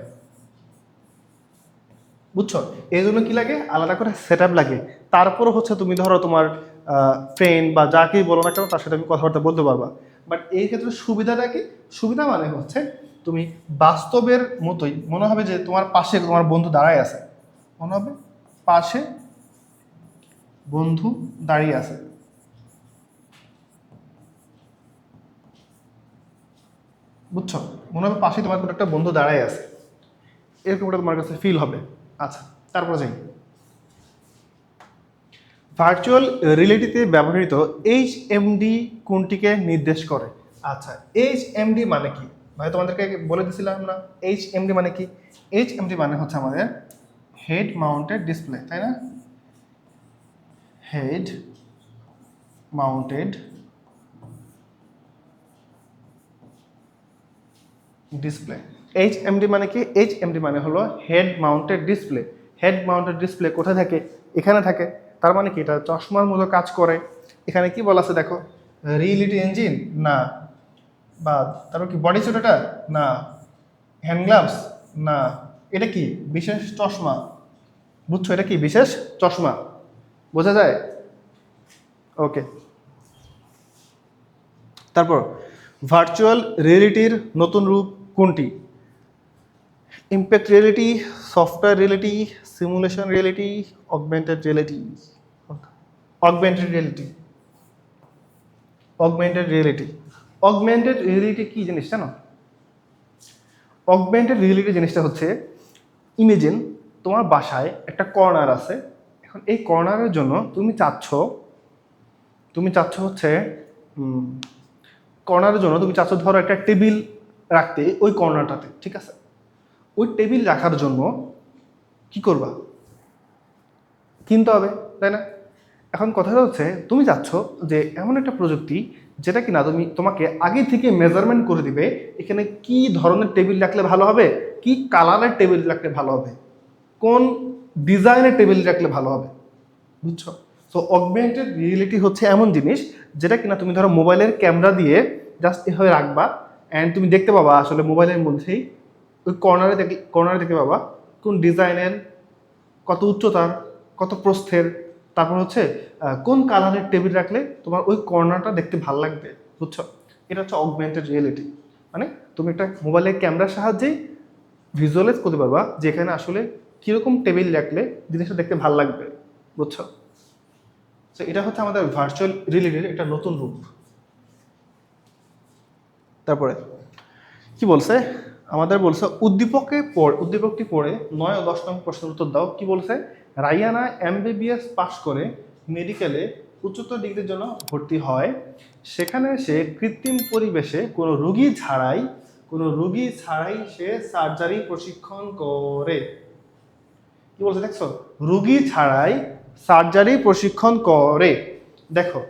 বুঝছো? এই জন্য কি লাগে? আলাদা করে সেট আপ লাগে। তারপরও হচ্ছে তুমি ধরো তোমার ফ্রেন্ড বা যাকেই বলো না কেন তার সাথে তুমি কথাবার্তা বলতে পারবা। বাট এই ক্ষেত্রে সুবিধাটা কি? সুবিধা মানে হচ্ছে তুমি বাস্তবের মতোই মনে হবে যে তোমার পাশে তোমার বন্ধু দাঁড়ায় আছে, মনে হবে পাশে বন্ধু দাঁড়িয়ে আছে, বুঝছো? মনে হবে পাশে তোমার কোনো একটা বন্ধু দাঁড়ায় আছে, এরকম একটা তোমার কাছে ফিল হবে। আচ্ছা, তারপরে যাই, ভার্চুয়াল রিয়েলিটিতে ব্যবহৃত HMD কোনটিকে নির্দেশ করে? আচ্ছা, HMD মানে কি ভাই? তোমাদেরকে বলে দিছিলাম না HMD মানে কি? HMD মানে হচ্ছে আমাদের হেড মাউন্টেড ডিসপ্লে, তাই না? Head mounted display. HMD মানে কি? HMD মানে হলো head mounted display. Head mounted display কোথায় থাকে? এখানে থাকে। তার মানে কি এটা চশমার মতো কাজ করে। এখানে কি বলা আছে দেখো, রিয়েলিটি ইঞ্জিন না, বা তারপর কি বডি স্যুট, এটা না, হ্যান্ড গ্লাভস না, এটা কি? বিশেষ চশমা, বুঝছো? এটা কি? বিশেষ চশমা, বোঝা যায়? ওকে, তারপর ভার্চুয়াল রিয়েলিটির নতুন রূপ কোনটি? Impact reality, software reality, simulation reality, augmented reality. Augmented reality, augmented reality. Augmented reality কি জিনিস জানো? অগমেন্টেড রিয়েলিটি জিনিসটা হচ্ছে, ইমেজিন তোমার বাসায় একটা কর্নার আছে, এখন এই কর্নারের জন্য তুমি চাচ্ছ হচ্ছে কর্নারের জন্য তুমি চাচ্ছ ধরো একটা টেবিল রাখতে ওই কর্নারটাতে, ঠিক আছে? ওই টেবিল রাখার জন্য কি করবা? কিনতে হবে, তাই না? এখন কথাটা হচ্ছে তুমি চাচ্ছ যে এমন একটা প্রযুক্তি যেটা কিনা তোমাকে আগে থেকে মেজারমেন্ট করে দিবে এখানে কি ধরনের টেবিল রাখলে ভালো হবে, কি কালারের টেবিল রাখলে ভালো হবে, কোন ডিজাইনের টেবিল রাখলে ভালো হবে, বুঝছো? সো অগমেন্টেড রিয়েলিটি হচ্ছে এমন জিনিস যেটা কিনা তুমি ধরো মোবাইলের ক্যামেরা দিয়ে জাস্ট এভাবে রাখবা অ্যান্ড তুমি দেখতে পাবা আসলে মোবাইলের মধ্যেই ওই কর্নারে দেখতে পাবা কোন ডিজাইনের, কত উচ্চতার, কত প্রস্থের, তারপর হচ্ছে কোন কালারের টেবিল রাখলে তোমার ওই কর্নারটা দেখতে ভালো লাগবে, বুঝছো? এটা হচ্ছে অগমেন্টেড রিয়েলিটি। মানে তুমি একটা মোবাইলের ক্যামেরার সাহায্যেই ভিজুয়ালাইজ করতে পারবা যেখানে আসলে কীরকম টেবিল রাখলে জিনিসটা দেখতে ভালো লাগবে, বুঝছো? তো এটা হচ্ছে আমাদের ভার্চুয়াল রিয়েলিটির একটা নতুন রূপ। তারপরে কি বলছে আমাদের, বলছে উদ্দীপকটি পড়ে 9 ও 10 নং প্রশ্নের উত্তর দাও। কি বলছে? রাইয়ানা MBBS পাশ করে মেডিকেলে উচ্চতর ডিগ্রির জন্য ভর্তি হয়। সেখানে সে কৃত্রিম পরিবেশে কোনো রোগী ছাড়াই সে সার্জারি প্রশিক্ষণ করে। কি বলছে দেখছো? রোগী ছাড়াই সার্জারি প্রশিক্ষণ করে। দেখো,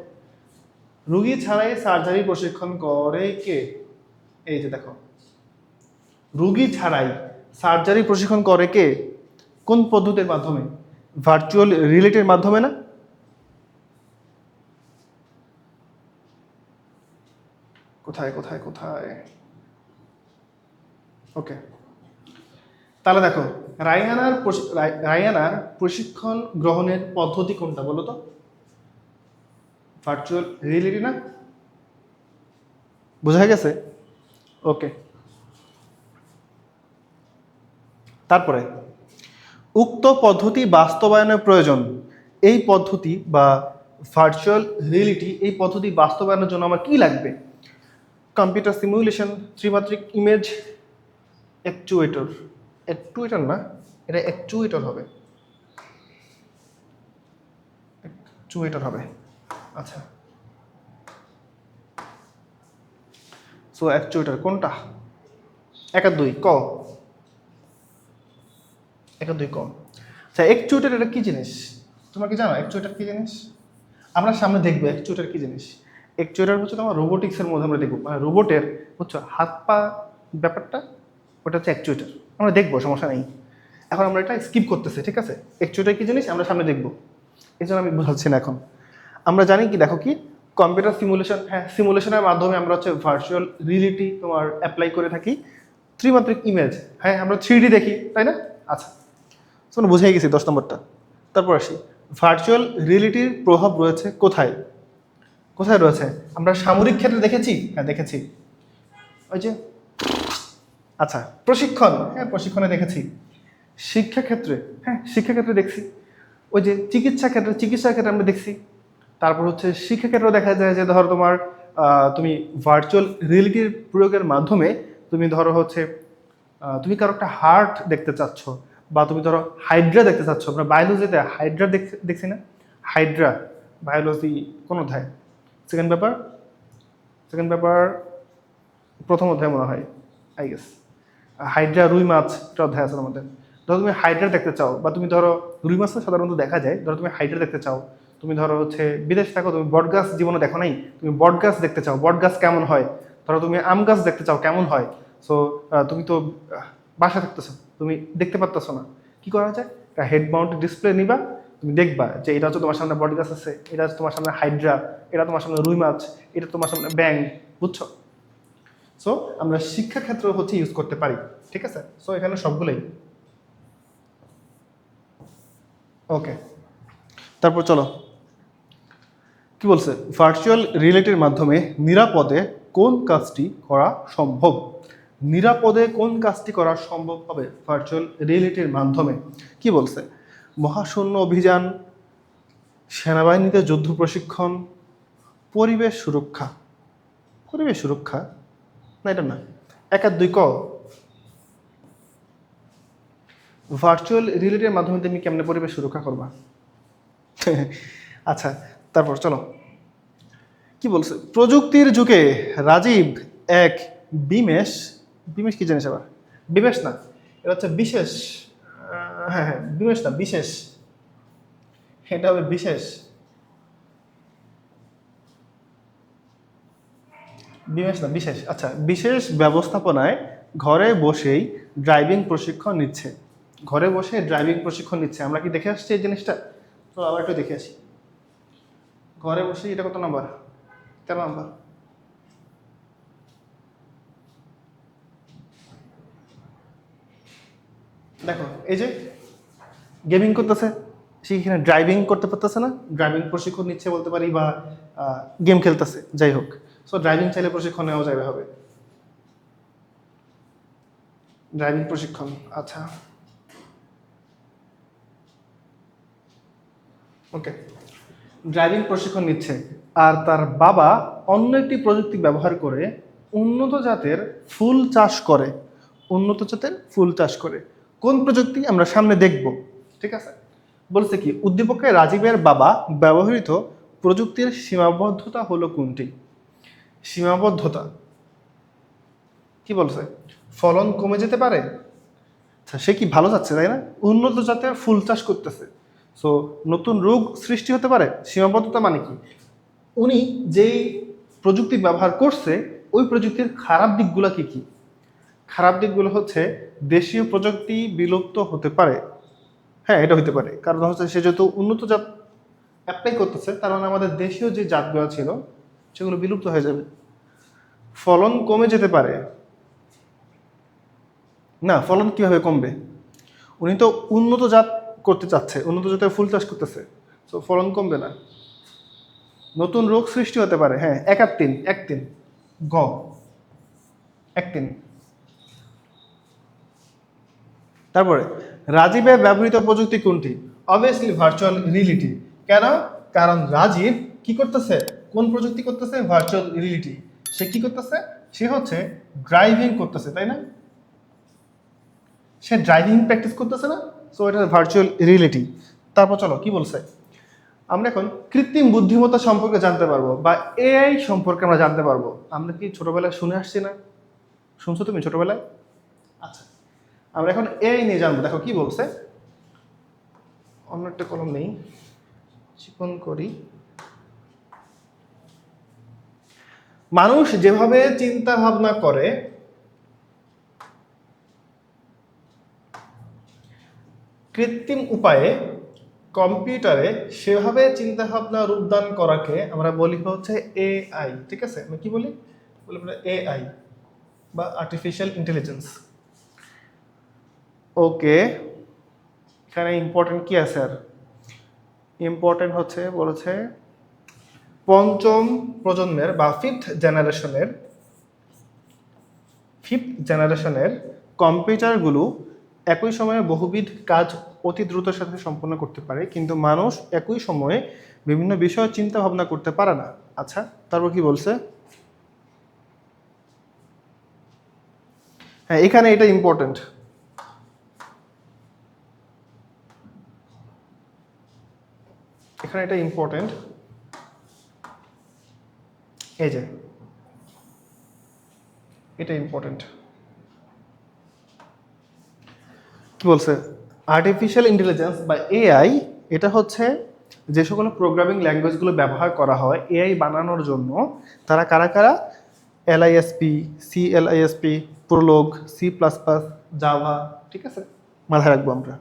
রোগী ছাড়াই সার্জারি প্রশিক্ষণ করে কে? এই যে দেখো, রোগী ছাড়াই সার্জারি প্রশিক্ষণ করে কে? কোন পদ্ধতির মাধ্যমে? ভার্চুয়াল রিয়েলিটির মাধ্যমে না? কোথায় কোথায় কোথায়? ওকে, তাহলে দেখো, রায়ানার প্রশিক্ষণ গ্রহণের পদ্ধতি কোনটা বলো তো? ভার্চুয়াল রিয়েলিটি না? বোঝা গেছে? ওকে, তারপরে উক্ত পদ্ধতি বাস্তবায়নের প্রয়োজন। এই পদ্ধতি বা ভার্চুয়াল রিয়েলিটি, এই পদ্ধতি বাস্তবায়নের জন্য আমার কি লাগবে? কম্পিউটার সিমুলেশন, ত্রিমাত্রিক ইমেজ, অ্যাকচুয়েটর না, এটা অ্যাকচুয়েটর হবে, আচ্ছা। সো অ্যাকচুয়েটর কোনটা? 1 আর 2 ক, 1 আর 2 ক। আচ্ছা, অ্যাকচুয়েটর এটা কি জিনিস তোমরা কি জানো? অ্যাকচুয়েটর কি জিনিস আমরা সামনে দেখবো। অ্যাকচুয়েটর কি জিনিস? অ্যাকচুয়েটর হচ্ছে তোমার রোবোটিক্সের মধ্যে আমরা দেখবো, মানে রোবটের বুঝছো হাত পা ব্যাপারটা, ওটা হচ্ছে অ্যাকচুয়েটর। আমরা দেখবো, সমস্যা নেই। এখন আমরা এটা স্কিপ করতেছি, ঠিক আছে? অ্যাকচুয়েটর কি জিনিস আমরা সামনে দেখবো, এই জন্য আমি বোঝাচ্ছি না এখন। আমরা জানি কি, দেখো কি, কম্পিউটার সিমুলেশন, হ্যাঁ, সিমুলেশনের মাধ্যমে আমরা হচ্ছে ভার্চুয়াল রিয়েলিটি তোমার অ্যাপ্লাই করে থাকি। ত্রিমাত্রিক ইমেজ, হ্যাঁ, আমরা 3D দেখি, তাই না? আচ্ছা, শোনো, বুঝাই গেছি 10 নম্বরটা। তারপর আসি, ভার্চুয়াল রিয়েলিটির প্রভাব রয়েছে কোথায়? কোথায় রয়েছে? আমরা সামরিক ক্ষেত্রে দেখেছি, হ্যাঁ দেখেছি। ওই যে, আচ্ছা, প্রশিক্ষণ, হ্যাঁ প্রশিক্ষণে দেখেছি। শিক্ষাক্ষেত্রে, হ্যাঁ শিক্ষাক্ষেত্রে দেখছি। ওই যে চিকিৎসার ক্ষেত্রে আমরা দেখছি। তারপর হচ্ছে শিক্ষাক্ষেত্রেও দেখা যায় যে ধরো তোমার তুমি ভার্চুয়াল রিয়েলিটির প্রয়োগের মাধ্যমে তুমি ধরো হচ্ছে তুমি কারো একটা হার্ট দেখতে চাচ্ছ, বা তুমি ধরো হাইড্রা দেখতে চাচ্ছ। আমরা বায়োলজিতে হাইড্রা দেখছি না? হাইড্রা বায়োলজি কোন অধ্যায়? সেকেন্ড পেপার প্রথম অধ্যায় মনে হয়, আই গেস। হাইড্রা, রুই মাছ, একটা অধ্যায় আছে আমাদের। ধরো তুমি হাইড্রা দেখতে চাও, বা তুমি ধরো রুই মাছ সাধারণত দেখা যায়, ধরো তুমি হাইড্রা দেখতে চাও, তুমি ধরো হচ্ছে বিদেশ থাকো, তুমি বট গাছ জীবনে দেখো নাই, তুমি বট গাছ দেখতে চাও, বট গাছ কেমন হয়। ধরো তুমি আম গাছ দেখতে চাও কেমন হয়। সো তুমি তো বাসা থাকতেছো, তুমি দেখতে পারতেছো না। কি করা যায়? একটা হেড মাউন্ট ডিসপ্লে নিবা, তুমি দেখবা যে এটা হচ্ছে তোমার সামনে বট গাছ আছে, এটা হচ্ছে তোমার সামনে হাইড্রা, এটা তোমার সামনে রুই মাছ, এটা তোমার সামনে ব্যাং, বুঝছো? সো আমরা শিক্ষাক্ষেত্র হচ্ছে ইউজ করতে পারি, ঠিক আছে? সো এখানে সবগুলোই ওকে। তারপর চলো, কি বলছে? ভার্চুয়াল রিয়েলিটির মাধ্যমে নিরাপদে কোন কাজটি করা সম্ভব? নিরাপদে কোন কাজটি করা সম্ভব হবে ভার্চুয়াল রিয়েলিটির মাধ্যমে? কি বলছে? মহাশূন্য অভিযান, সেনাবাহিনীতে যুদ্ধ প্রশিক্ষণ, পরিবেশ সুরক্ষা। না, এটা না। 1 আর 2 ক। ভার্চুয়াল রিয়েলিটির মাধ্যমে তুমি কেমনে পরিবেশ সুরক্ষা করবা? আচ্ছা, তারপর চলো, কি বলছে? প্রযুক্তির যুগে রাজীব এক বিমেশ বিমেশ কি জানিস আবার? বিমেশ না, এটা হচ্ছে বিশেষ। হ্যাঁ হ্যাঁ, বিমেশ না, বিশেষ। এটা হবে বিশেষ। বিমেশ না, বিশেষ। আচ্ছা, বিশেষ ব্যবস্থাপনায় ঘরে বসেই ড্রাইভিং প্রশিক্ষণ নিচ্ছে। ঘরে বসে ড্রাইভিং প্রশিক্ষণ নিচ্ছে, আমরা কি দেখে আসছি এই জিনিসটা? তো আবার একটু দেখে আসি। ঘরে বসে, এটা কত নাম্বার? 13 নাম্বার। দেখো এই যে গেমিং করতেছে, সেখানে ড্রাইভিং করতে পারতেছে না, ড্রাইভিং প্রশিক্ষণ নিচ্ছে বলতে পারি, বা গেম খেলতেছে, যাই হোক। সো ড্রাইভিং চাইলে প্রশিক্ষণ নেওয়া যাবে, হবে ড্রাইভিং প্রশিক্ষণ। আচ্ছা ওকে, ড্রাইভিং প্রশিক্ষণ নিচ্ছে, আর তার বাবা অন্য একটি প্রযুক্তি ব্যবহার করে উন্নত জাতের ফুল চাষ করে। উন্নত জাতের ফুল চাষ করে, কোন প্রযুক্তি আমরা সামনে দেখব, ঠিক আছে? বলছে কি, উদ্দীপকে রাজীবের বাবা ব্যবহৃত প্রযুক্তির সীমাবদ্ধতা হলো কোনটি? সীমাবদ্ধতা কি বলছে? ফলন কমে যেতে পারে। আচ্ছা, সে কি ভালো যাচ্ছে, তাই না? উন্নত জাতের ফুল চাষ করতেছে, সো নতুন রোগ সৃষ্টি হতে পারে। সীমাবদ্ধতা মানে কি? উনি যেই প্রযুক্তি ব্যবহার করছে, ওই প্রযুক্তির খারাপ দিকগুলো কি কি? খারাপ দিকগুলো হচ্ছে দেশীয় প্রযুক্তি বিলুপ্ত হতে পারে। হ্যাঁ, এটা হতে পারে, কারণ হচ্ছে সে যেহেতু উন্নত জাত অ্যাপ্লাই করতেছে, তার মানে আমাদের দেশীয় যে জাতগুলো ছিল সেগুলো বিলুপ্ত হয়ে যাবে। ফলন কমে যেতে পারে না, ফলন কিভাবে কমবে? উনি তো উন্নত জাত করতে চাচ্ছে, উন্নত জাতের ফুল চাষ করতেছে, তো ফলন কমবে না। নতুন রোগ সৃষ্টি হতে পারে, হ্যাঁ, এক আর তিন, এক তিন, গ, এক তিন। তারপরে রাজীবের ব্যবহৃত প্রযুক্তি কোনটি? Obviously virtual reality. কেন? কারণ রাজীব কি করতেছে? কোন প্রযুক্তি করতেছে? Virtual reality. সে কি করতেছে? সে হচ্ছে ড্রাইভিং করতেছে, তাই না? সে ড্রাইভিং প্র্যাকটিস করতেছে না, সো এটা ভার্চুয়াল রিয়েলিটি। তারপর চলো কি বলছে, আমরা এখন কৃত্রিম বুদ্ধিমত্তা সম্পর্কে জানতে পারবো, বা এআই সম্পর্কে আমরা জানতে পারবো। আমরা কি ছোটবেলায় শুনে আসছি না? শুনছো তুমি ছোটবেলায়? আচ্ছা, আমরা এখন এআই নিয়ে জানবো। দেখো কি বলছে, অন্য একটা কলম নেই, চিকন করি। মানুষ যেভাবে চিন্তা ভাবনা করে, কৃত্রিম উপায়ে কম্পিউটারে সেভাবে চিন্তা ভাবনা রূপদান করাকে আমরা বলি হচ্ছে এআই, ঠিক আছে? আমি কি বলি? বলি এআই বা আর্টিফিশিয়াল ইন্টেলিজেন্স। ওকে, এখানে ইম্পর্টেন্ট কি আছে? আর ইম্পর্টেন্ট হচ্ছে, বলেছে পঞ্চম প্রজন্মের বা ফিফথ জেনারেশনের কম্পিউটারগুলো একই সময়ে বহুবিধ কাজ অতি দ্রুতের সাথে সম্পন্ন করতে পারে, কিন্তু মানুষ একই সময়ে বিভিন্ন বিষয় চিন্তা ভাবনা করতে পারে না। আচ্ছা, তারপর কি বলছে? হ্যাঁ, এখানে এটা ইম্পর্টেন্ট। এখানে এটা ইম্পর্টেন্ট, এই যে এটা ইম্পর্টেন্ট। কি বলছে? আর্টিফিশিয়াল ইন্টেলিজেন্স বা এআই, এটা হচ্ছে যে সকল প্রোগ্রামিং ল্যাঙ্গুয়েজগুলো ব্যবহার করা হয় এআই বানানোর জন্য, তারা কারা কারা? এলআইএসপি, সিএলআইএসপি, প্রোলগ, C++, জাভা, ঠিক আছে? মাথায় রাখবো আমরা।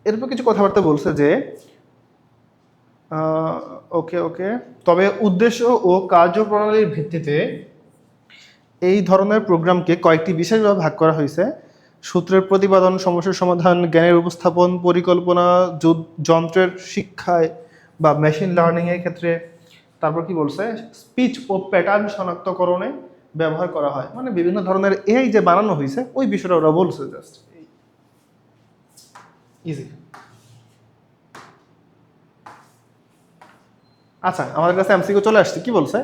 এরপর কিছু কথাবার্তা বলছে যে ওকে ওকে, তবে উদ্দেশ্য ও কার্যপ্রণালীর ভিত্তিতে এই ধরনের প্রোগ্রামকে কয়েকটি বিশেষভাবে ভাগ করা হয়েছে: সূত্রের প্রতিপাদন, সমস্যার সমাধান, জ্ঞানের উপস্থাপন, পরিকল্পনা, যন্ত্রের শিক্ষায় বা মেশিন লার্নিংয়ের ক্ষেত্রে। তারপর কি বলছে? স্পিচ ও প্যাটার্ন শনাক্তকরণে ব্যবহার করা হয়। মানে বিভিন্ন ধরনের এআই যে বানানো হয়েছে ওই বিষয়টা ওরা বলছে, জাস্ট ইজি। আচ্ছা, আমাদের কাছে এমসিকিউ চলে আসছে। কি বলছে?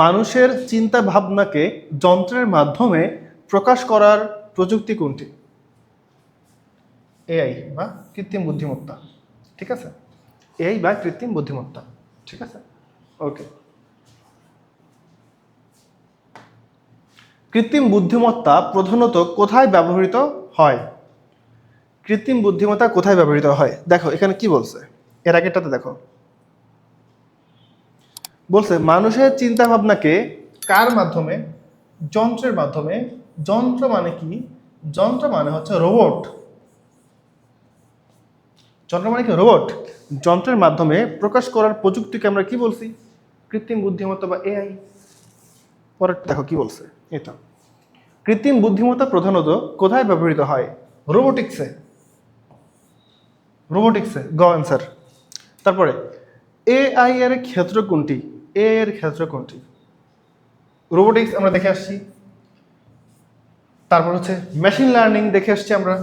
মানুষের চিন্তা ভাবনাকে যন্ত্রের মাধ্যমে প্রকাশ করার প্রযুক্তি কোনটি? এআই বা কৃত্রিম বুদ্ধিমত্তা, ঠিক আছে? এআই বা কৃত্রিম বুদ্ধিমত্তা, ঠিক আছে? ওকে, কৃত্রিম বুদ্ধিমত্তা প্রধানত কোথায় ব্যবহৃত হয়? কৃত্রিম বুদ্ধিমত্তা কোথায় ব্যবহৃত হয়? দেখো এখানে কি বলছে, এর আগেরটাতে দেখো বলছে মানুষের চিন্তা ভাবনাকে কার মাধ্যমে? যন্ত্রের মাধ্যমে। যন্ত্র মানে কি? যন্ত্র মানে হচ্ছে রোবট। যন্ত্র মানে কি? রোবট। যন্ত্রের মাধ্যমে প্রকাশ করার প্রযুক্তিকে আমরা কি বলছি? কৃত্রিম বুদ্ধিমত্তা বা এআই। পরের দেখো কি বলছে, এটা কৃত্রিম বুদ্ধিমত্তা প্রধানত কোথায় ব্যবহৃত হয়? রোবোটিক্সে। রোবোটিক্সে, গ অ্যান্সার। তারপরে এআই এর ক্ষেত্র কোনটি? এ এর ক্ষেত্র কোনটি? রোবোটিক্স আমরা দেখে আসছি। তারপর হচ্ছে মেশিন লার্নিং দেখে আসছি আমরা।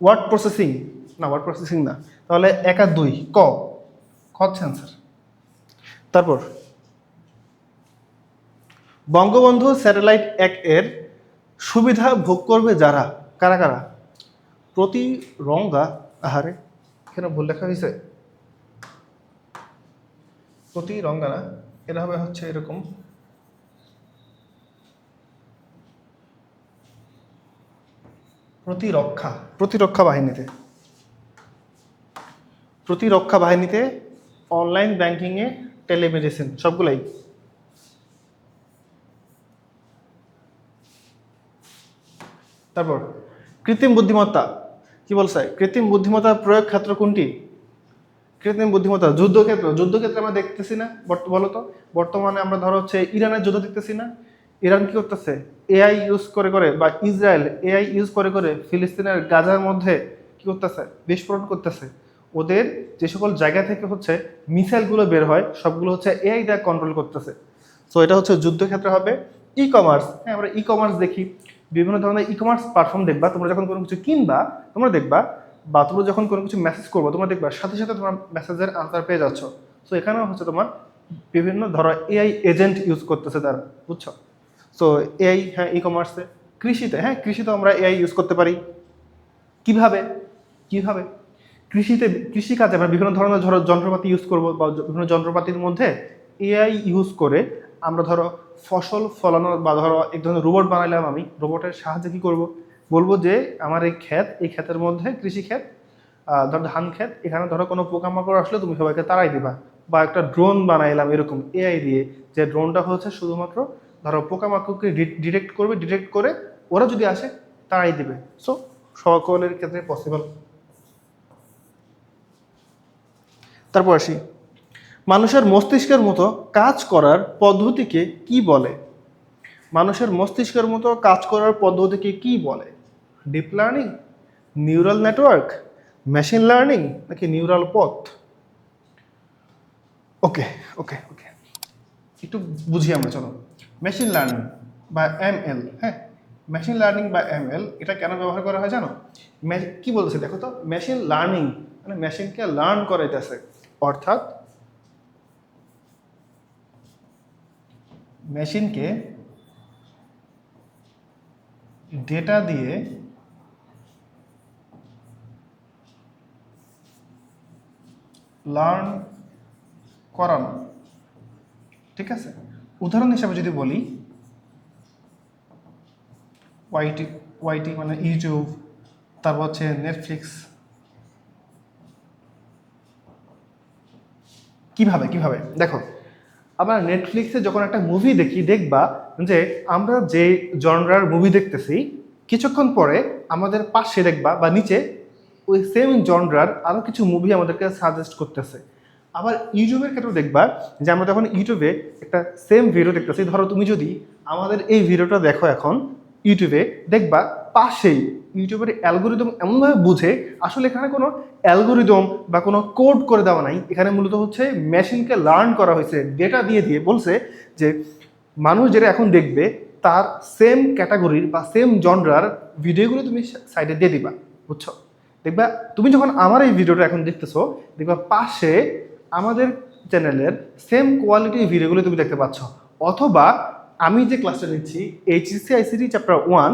ওয়ার্ড প্রসেসিং, না ওয়ার্ড প্রসেসিং না, তাহলে 1 আর 2 ক, ক হচ্ছে অ্যান্সার। তারপর বঙ্গবন্ধু স্যাটেলাইট 1 এর সুবিধা ভোগ করবে যারা, কারা কারা? প্রতি রঙ্গা, আহারে এখানে ভুল লেখা হয়েছে, প্রতি রঙ্গা না, এটা হবে হচ্ছে এরকম, প্রতিরক্ষা, প্রতিরক্ষা বাহিনীতে, প্রতিরক্ষা বাহিনীতে, অনলাইন ব্যাংকিংয়ে, টেলিমেডিসিন, সবগুলাই। তারপর কৃত্রিম বুদ্ধিমত্তা কি বলছে? কৃত্রিম বুদ্ধিমত্তার প্রয়োগ ক্ষেত্র কোনটি? কৃত্রিম বুদ্ধিমত্তা যুদ্ধক্ষেত্র। যুদ্ধক্ষেত্রে আমরা দেখতেছি না বলতো, বর্তমানে আমরা ধরো হচ্ছে ইরানের যুদ্ধ দেখতেছি না? ইরান কি করতেছে? এআই ইউজ করে করে, বা ইসরায়েল এআই ইউজ করে করে ফিলিস্তিনের গাজার মধ্যে কি করতেছে? বিস্ফোরণ করতেছে। ওদের যে সকল জায়গা থেকে হচ্ছে মিসাইলগুলো বের হয় সবগুলো হচ্ছে এআই দিয়ে কন্ট্রোল করতেছে। সো এটা হচ্ছে যুদ্ধক্ষেত্রে হবে। ই কমার্স, হ্যাঁ আমরা ই কমার্স দেখি, বিভিন্ন ধরনের ই কমার্স প্ল্যাটফর্ম দেখবা, তোমরা যখন কোনো কিছু কিনবা তোমরা দেখবা, বা তোমরা যখন কোনো কিছু মেসেজ করবো তোমরা দেখবা সাথে সাথে তোমার মেসেজের আনসার পেয়ে যাচ্ছ। সো এখানেও হচ্ছে তোমার বিভিন্ন ধরো এআই এজেন্ট ইউজ করতেছে তারা, বুঝছো? সো এআই, হ্যাঁ ই কমার্সে। কৃষিতে, হ্যাঁ কৃষিতে আমরা এআই ইউজ করতে পারি। কিভাবে? কিভাবে? কৃষিতে, কৃষিকাজে আমরা বিভিন্ন ধরনের ধরো যন্ত্রপাতি ইউজ করবো, বা বিভিন্ন যন্ত্রপাতির মধ্যে এআই ইউজ করে আমরা ধরো ফসল ফলানোর, বা ধরো এক ধরনের রোবট বানাইলাম, আমি রোবটের সাহায্যে কি করব? বলবো যে আমার এই ক্ষেত, এই ক্ষেতের মধ্যে কৃষি ক্ষেত, ধরো ধান ক্ষেত, এখানে ধরো কোনো পোকামাকড় আসলে তুমি সবাইকে তাড়াই দিবা। বা একটা ড্রোন বানাইলাম এরকম এআই দিয়ে, যে ড্রোনটা হচ্ছে শুধুমাত্র ধরো পোকামাকড়কে ডিটেক্ট করবে, ডিটেক্ট করে ওরা যদি আসে তাড়াই দিবে। সো সকলের ক্ষেত্রে পসিবল। তারপর আসি, মানুষের মস্তিষ্কের মতো কাজ করার পদ্ধতিকে কি বলে? মানুষের মস্তিষ্কের মতো কাজ করার পদ্ধতিকে কি বলে? Deep learning, neural network, machine learning, নাকি নিউরাল পথ? ওকে ওকে ওকে, একটু বুঝি আমরা, চলো। মেশিন লার্নিং বা এমএল, হ্যাঁ মেশিন লার্নিং বা এমএল এটা কেন ব্যবহার করা হয় জানো? কি বলছে দেখো তো, মেশিন লার্নিং মানে মেশিনকে লার্ন করাইতেছে, অর্থাৎ মেশিনকে ডেটা দিয়ে লার্ন করানো, ঠিক আছে? উদাহরণ হিসাবে যদি বলি, ওয়াইটি, ওয়াইটি মানে ইউটিউব, তারপর হচ্ছে নেটফ্লিক্স। কিভাবে? কিভাবে দেখো, আমরা নেটফ্লিক্সে যখন একটা মুভি দেখি, দেখবা যে আমরা যে জনরার মুভি দেখতেছি কিছুক্ষণ পরে আমাদের পাশে দেখবা বা নিচে ওই সেম জনরার আরও কিছু মুভি আমাদেরকে সাজেস্ট করতেছে। আবার ইউটিউবের ক্ষেত্রে দেখবা যে আমরা যখন ইউটিউবে একটা সেম ভিডিও দেখতেছি, ধরো তুমি যদি আমাদের এই ভিডিওটা দেখো এখন ইউটিউবে, দেখবা পাশেই ইউটিউবের অ্যালগোরিদম এমনভাবে বুঝে, আসলে এখানে কোনো অ্যালগোরিদম বা কোনো কোড করে দেওয়া নাই, এখানে মূলত হচ্ছে মেশিনকে লার্ন করা হয়েছে, ডেটা দিয়ে দিয়ে বলছে যে মানুষ যেটা এখন দেখবে তার সেম ক্যাটাগরির বা সেম জনরার ভিডিওগুলো তুমি সাইডে দিয়ে দিবা, বুঝছো? দেখবা তুমি যখন আমার এই ভিডিওটা এখন দেখতেছো, দেখবা পাশে আমাদের চ্যানেলের সেম কোয়ালিটির ভিডিওগুলো তুমি দেখতে পাচ্ছ। অথবা আমি যে ক্লাসটা নিচ্ছি এইচএসসি আইসিটি চ্যাপ্টার 1,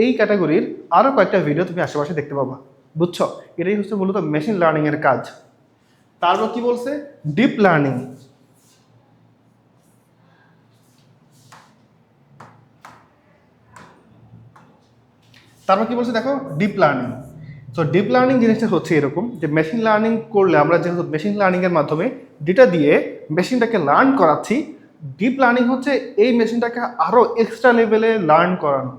এই ক্যাটাগরির আরও কয়েকটা ভিডিও তুমি আশেপাশে দেখতে পাবা, বুঝছো? এটাই হচ্ছে মূলত মেশিন লার্নিং এর কাজ। তারপর কি বলছে? Deep learning. তারপর কি বলছে দেখো, ডিপ লার্নিং। তো ডিপ লার্নিং জিনিসটা হচ্ছে এরকম যে মেশিন লার্নিং করলে আমরা যেহেতু মেশিন লার্নিংয়ের মাধ্যমে ডেটা দিয়ে মেশিনটাকে লার্ন করাচ্ছি, ডিপ লার্নিং হচ্ছে এই মেশিনটাকে আরও এক্সট্রা লেভেলে লার্ন করানো।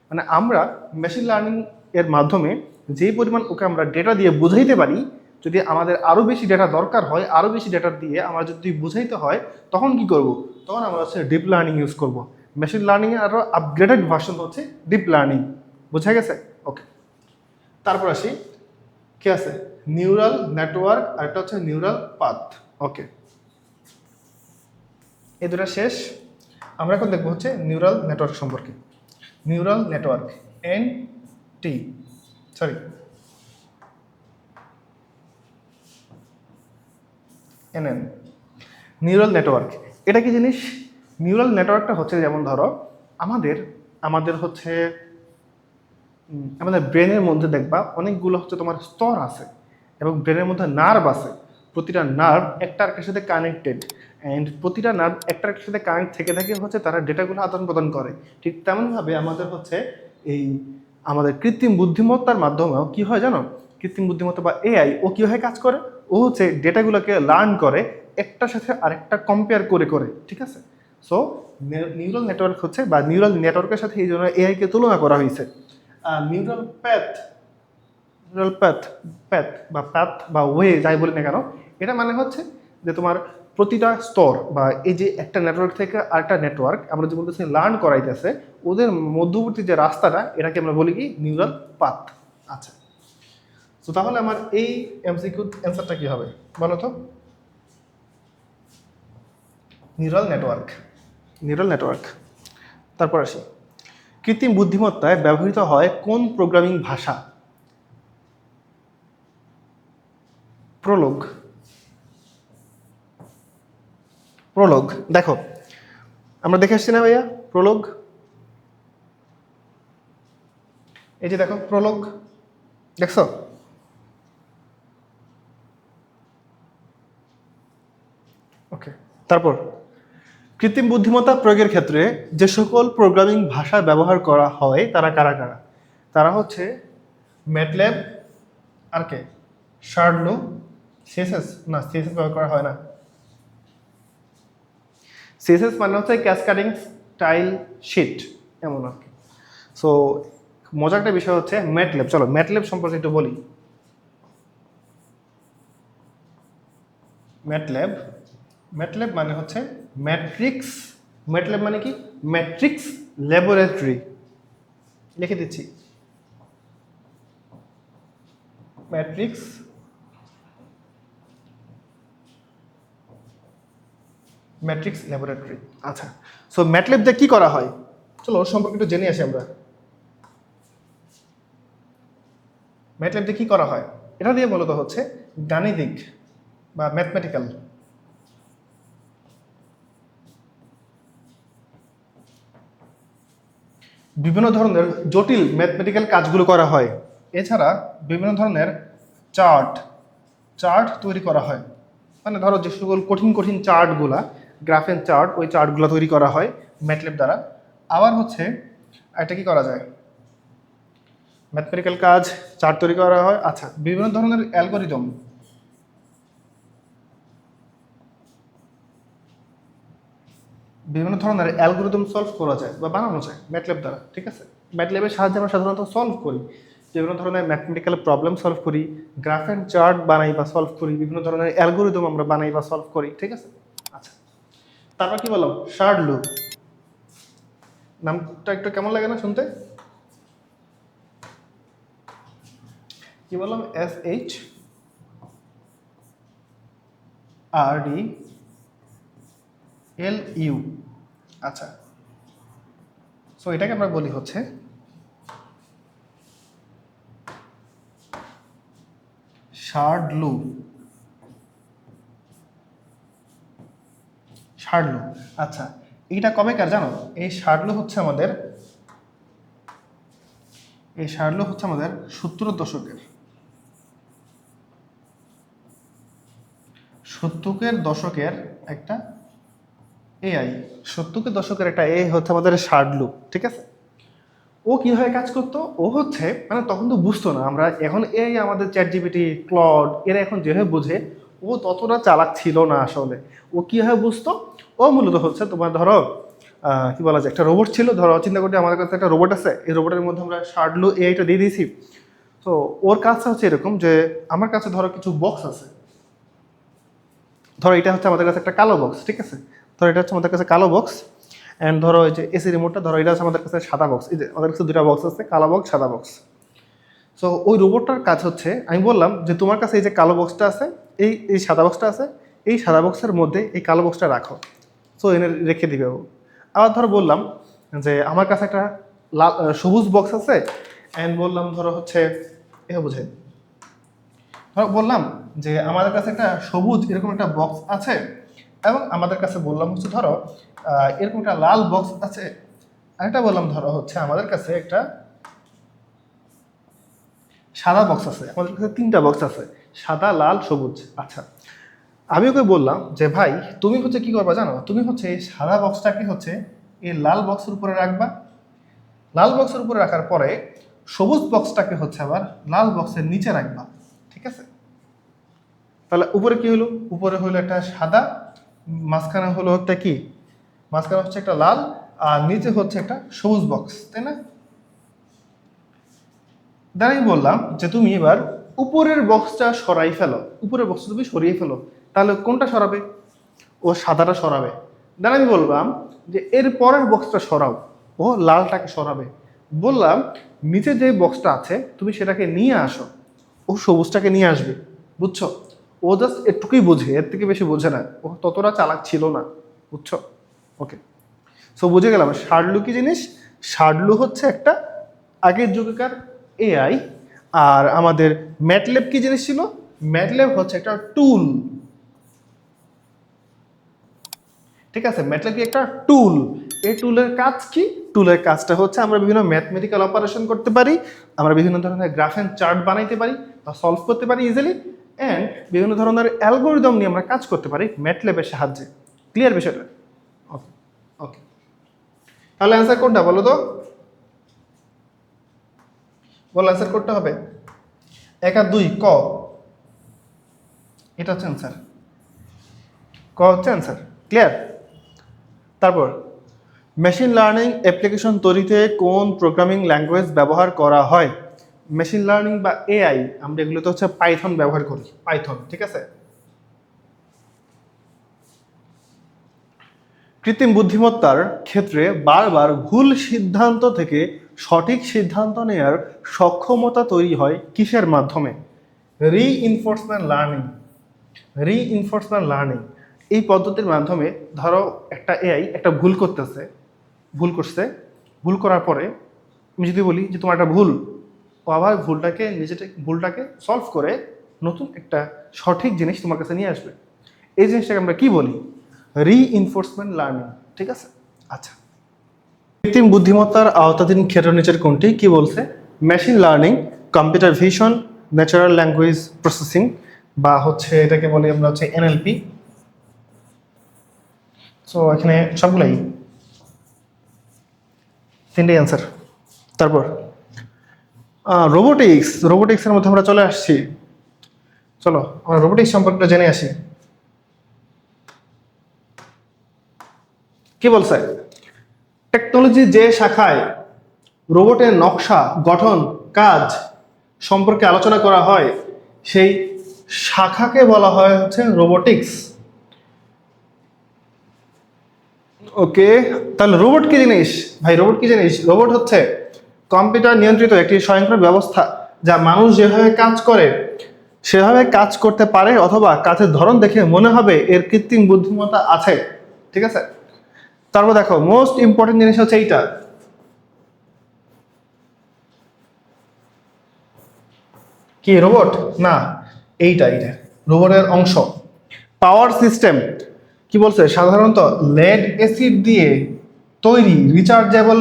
মানে আমরা মেশিন লার্নিং এর মাধ্যমে যেই পরিমাণ ওকে আমরা ডেটা দিয়ে বুঝাইতে পারি, যদি আমাদের আরও বেশি ডেটা দরকার হয়, আরও বেশি ডেটা দিয়ে আমরা যদি বুঝাইতে হয়, তখন কি করব? তখন আমরা হচ্ছে ডিপ লার্নিং ইউজ করব। মেশিন লার্নিংয়ের আরও আপগ্রেডেড ভার্সন হচ্ছে ডিপ লার্নিং। বোঝা গেছে? ওকে, তারপর আসি কি আছে, নিউরাল নেটওয়ার্ক আর একটা হচ্ছে নিউরাল পাথ। ওকে, এই দুটা শেষ। আমরা এখন দেখবো হচ্ছে নিউরাল নেটওয়ার্ক সম্পর্কে। Neural network, N T sorry NN, neural network. এটা কি জিনিস? নিউরাল নেটওয়ার্কটা হচ্ছে যেমন ধরো আমাদের আমাদের হচ্ছে আমাদের ব্রেনের মধ্যে দেখবা অনেকগুলো হচ্ছে তোমার স্তর আছে এবং ব্রেনের মধ্যে নার্ভ আছে। প্রতিটা নার্ভ একটা আরেকটার সাথে কানেক্টেড, অ্যান্ড প্রতিটা নার্ভ একটা আরেকটার সাথে কানেক্ট থেকে থেকে হচ্ছে তারা ডেটাগুলো আদান প্রদান করে। ঠিক তেমনভাবে আমাদের হচ্ছে এই আমাদের কৃত্রিম বুদ্ধিমত্তার মাধ্যমেও কি হয় জানো? কৃত্রিম বুদ্ধিমত্তা বা এআই ও কীভাবে কাজ করে? ও হচ্ছে ডেটাগুলোকে লার্ন করে একটার সাথে আরেকটা কম্পেয়ার করে করে, ঠিক আছে? সো নিউরাল নেটওয়ার্ক হচ্ছে বা নিউরাল নেটওয়ার্কের সাথে এই জন্য এআইকে তুলনা করা হয়েছে। Neural path, neural path path বা প্যাথ বা ওয়ে যাই বলি না কেন, এটা মানে হচ্ছে যে তোমার প্রতিটা স্তর বা এই যে একটা নেটওয়ার্ক থেকে আরেকটা নেটওয়ার্ক আমরা যে বলতেছি লার্ন করাইতেছে, ওদের মধ্যবর্তী যে রাস্তাটা এটাকে আমরা বলি কি নিউরাল পাথ। আচ্ছা, তো তাহলে আমার এই এমসিকিউ অ্যান্সারটা কি হবে বলো তো? Neural network, neural network. তারপর আসি, কৃত্রিম বুদ্ধিমত্তায় ব্যবহৃত হয় কোন প্রোগ্রামিং ভাষা? Prolog, Prolog. দেখো আমরা দেখে আসছি না ভাইয়া প্রোলগ? এই যে দেখো প্রোলগ, দেখছো? ওকে, তারপর কৃত্রিম বুদ্ধিমত্তা প্রয়োগের ক্ষেত্রে যে সকল প্রোগ্রামিং ভাষা ব্যবহার করা হয় তারা কারা কারা? তারা হচ্ছে ম্যাটল্যাব, আর কে? শার্ডলো, সিএসএস না, সিএসএস ব্যবহার করা হয় না। সিএসএস মানে হচ্ছে ক্যাসকাডিং স্টাইল শিট, এমন আর কি। সো মজার একটা বিষয় হচ্ছে ম্যাটল্যাব। চলো ম্যাটল্যাব সম্পর্কে একটু বলি। ম্যাটল্যাব, ম্যাটল্যাব মানে হচ্ছে ম্যাট্রিক্স। ম্যাটল্যাব মানে কি? Matrix laboratory. লিখে দিচ্ছি, ম্যাট্রিক্স ম্যাট্রিক্স ল্যাবরেটরি। আচ্ছা, সো ম্যাটল্যাব দিয়ে কি করা হয়? চলো ওর সম্পর্কে একটু জেনে আসি আমরা। ম্যাটল্যাব দিয়ে কি করা হয়? এটা দিয়ে মূলত হচ্ছে গাণিতিক বা ম্যাথমেটিক্যাল বিভিন্ন ধরনের জটিল ম্যাথমেটিক্যাল কাজগুলো করা হয়। এছাড়া বিভিন্ন ধরনের চার্ট চার্ট তৈরি করা হয়। মানে ধরো যে সকল কঠিন কঠিন চার্টগুলা, গ্রাফের চার্ট, ওই চার্টগুলো তৈরি করা হয় ম্যাটল্যাব দ্বারা। আবার হচ্ছে এটা কি করা যায়? ম্যাথমেটিক্যাল কাজ, চার্ট তৈরি করা হয়। আচ্ছা, বিভিন্ন ধরনের অ্যালগোরিদম, বিভিন্ন ধরনের অ্যালগোরিদম সলভ করা যায় বা বানানো যায় ম্যাটল্যাব দ্বারা, ঠিক আছে? ম্যাটল্যাবের সাহায্যে আমরা সাধারণত সলভ করি, বিভিন্ন ধরনের ম্যাথমেটিক্যাল প্রবলেম সলভ করি, গ্রাফ অ্যান্ড চার্ট বানাই বা সলভ করি, বিভিন্ন ধরনের অ্যালগোরিদম আমরা বানাই বা সলভ করি, ঠিক আছে? আচ্ছা, তারপর কি বললাম? শার্ডলু, নামটা একটু কেমন লাগে না শুনতে? কি বললাম? SHRDLU। আচ্ছা, সো এটাকে আমরা বলি হচ্ছে শার্ডলু। শার্ডলু, আচ্ছা, এইটা কবেকার জানো? এই শার্ডলু হচ্ছে আমাদের 70-এর দশকের, 70-এর দশকের একটা এআই, 70-এর দশকের একটা এআই হচ্ছে আমাদের শার্ডলু, ঠিক আছে? ও কিভাবে কাজ করতো, ও হচ্ছে মানে তখন তো বুঝতো না, আমরা এখন এই আমাদের চ্যাট জিপিটি, ক্লড এরা এখন যেভাবে বুঝে, ও ততটা চালাক ছিল না আসলে। ও কিভাবে বুঝতো, ও মূলত হচ্ছে তোমার ধরো কি বলা যায়, একটা রোবট ছিল, ধরো চিন্তা করতে আমাদের কাছে একটা রোবট আছে, এই রোবটের মধ্যে আমরা শার্ডলু এআইটা দিয়ে দিয়েছি। তো ওর কাজটা হচ্ছে এরকম যে আমার কাছে ধরো কিছু বক্স আছে, ধরো এটা হচ্ছে আমাদের কাছে একটা কালো বক্স, ঠিক আছে, ধরো এটা হচ্ছে আমাদের কাছে কালো বক্স, অ্যান্ড ধরো এই যে এসি রিমোটটা ধরো এটা হচ্ছে আমাদের কাছে সাদা বক্স, এই যে আমাদের কাছে দুটা বক্স আছে, কালো বক্স সাদা বক্স। সো ওই রোবটটার কাজ হচ্ছে, আমি বললাম যে তোমার কাছে এই যে কালো বক্সটা আছে, এই এই সাদা বক্সটা আছে, এই সাদা বক্সের মধ্যে এই কালো বক্সটা রাখো। সো এনে রেখে দিবে ও। আবার ধরো বললাম যে আমার কাছে একটা লাল সবুজ বক্স আছে, অ্যান্ড বললাম ধরো হচ্ছে এ বুঝে, ধরো বললাম যে আমাদের কাছে একটা সবুজ এরকম একটা বক্স আছে, এবং আমাদের কাছে বললাম হচ্ছে ধরো এরকম একটা লাল বক্স আছে, আরেকটা বললাম ধরো হচ্ছে আমাদের কাছে একটা সাদা বক্স আছে, আমাদের কাছে তিনটা বক্স আছে, সাদা লাল সবুজ। আচ্ছা, আমি ওকে বললাম যে ভাই তুমি হচ্ছে কি করবা জানো, তুমি হচ্ছে এই সাদা বক্সটাকে হচ্ছে এই লাল বক্সের উপরে রাখবা, লাল বক্সের উপরে রাখার পরে সবুজ বক্সটাকে হচ্ছে আবার লাল বক্সের নিচে রাখবা, ঠিক আছে। তাহলে উপরে কি হলো, উপরে হলো একটা সাদা, মাঝখানে হলো একটা কি, মাঝখানে হচ্ছে একটা লাল, আর নিচে হচ্ছে একটা সবুজ বক্স, তাই না। আমি বললাম যে তুমি এবার উপরের বক্সটা সরাই ফেলো, উপরের বক্সটা তুমি সরিয়ে ফেলো, তাহলে কোনটা সরাবে, ও সাদাটা সরাবে। দেন আমি বললাম যে এর পরের বক্সটা সরাও, ও লালটাকে সরাবে। বললাম নিচে যে বক্সটা আছে তুমি সেটাকে নিয়ে আসো, ও সবুজটাকে নিয়ে আসবে, বুঝছো। ও জাস্ট একটুকুই বোঝে, এর থেকে বেশি বোঝে না, ও ততটা চালাক ছিল না, বুঝছো। ওকে, সো বুঝে গেলাম শার্ডলু কি জিনিস। শার্ডলু হচ্ছে একটা আগের যুগেকার এআই। আর আমাদের ম্যাটল্যাব কি জিনিস ছিল, ম্যাটল্যাব হচ্ছে একটা টুল, ঠিক আছে। ম্যাটল্যাব কি একটা টুল, এই টুলের কাজ কি, টুলের কাজটা হচ্ছে আমরা বিভিন্ন ম্যাথমেটিক্যাল অপারেশন করতে পারি, আমরা বিভিন্ন ধরনের গ্রাফেন চার্ট বানাইতে পারি বা সলভ করতে পারি ইজিলি, অ্যান্ড বিভিন্ন ধরনের অ্যালগোরিদম নিয়ে আমরা কাজ করতে পারি ম্যাটল্যাবের সাহায্যে। ক্লিয়ার বিষয়টা? ওকে ওকে, তাহলে অ্যান্সার কোনটা বলো তো, বলো অ্যান্সার করতে হবে। 1 আর 2 ক, এটা হচ্ছে অ্যান্সার, ক হচ্ছে অ্যান্সার। ক্লিয়ার? তারপর মেশিন লার্নিং অ্যাপ্লিকেশন তৈরিতে কোন প্রোগ্রামিং ল্যাঙ্গুয়েজ ব্যবহার করা হয়। মেশিন লার্নিং বা এআই আমরা এগুলোতে হচ্ছে পাইথন ব্যবহার করি, পাইথন, ঠিক আছে। কৃত্রিম বুদ্ধিমত্তার ক্ষেত্রে বারবার ভুল সিদ্ধান্ত থেকে সঠিক সিদ্ধান্ত নেওয়ার সক্ষমতা তৈরি হয় কিসের মাধ্যমে। রিইনফোর্সমেন্ট লার্নিং, রিইনফোর্সমেন্ট লার্নিং এই পদ্ধতির মাধ্যমে, ধরো একটা এআই একটা ভুল করতেছে, ভুল করছে, ভুল করার পরে আমি যদি বলি যে তোমার একটা ভুল, ও আবার ভুলটাকে সলভ করে নতুন একটা সঠিক জিনিস তোমার কাছে নিয়ে আসবে। এই জিনিসটাকে আমরা কি বলি, রিইনফোর্সমেন্ট লার্নিং, ঠিক আছে। আচ্ছা, কৃত্রিম বুদ্ধিমত্তার আওতাধীন ক্ষেত্র নিচের কোনটি, কি বলছে, machine learning, computer vision, natural language processing, বা হচ্ছে এটাকে বলি আমরা হচ্ছে এনএলপি। সো এখানে সবগুলাই তিনটেই অ্যান্সার। তারপর রোবোটিক্স, রোবোটিক্সের মধ্যে আমরা চলে আসছি, চলো আমরা রোবোটিক্স সম্পর্কে জেনে আসি। কি বলছে, টেকনোলজি যে শাখায় রোবটের নকশা, গঠন, কাজ সম্পর্কে আলোচনা করা হয় সেই শাখাকে বলা হয় হচ্ছে রোবোটিক্স। ওকে, তাহলে রোবট কি জিনিস ভাই, রোবট কি জিনিস, রোবট হচ্ছে কম্পিউটার নিয়ন্ত্রিত একটি স্বয়ংক্রিয় ব্যবস্থা যা মানুষ যেভাবে কাজ করে সেভাবে কাজ করতে পারে, অথবা কাজের ধরন দেখে মনে হবে এর কৃত্রিম বুদ্ধিমত্তা আছে, ঠিক আছে। তারপর দেখো মোস্ট ইম্পর্টেন্ট জিনিস হচ্ছে এইটা, কি রোবট না, এইটা রোবটের অংশ। পাওয়ার সিস্টেম কি বলছে, সাধারণত লেড অ্যাসিড দিয়ে তৈরি রিচার্জেবল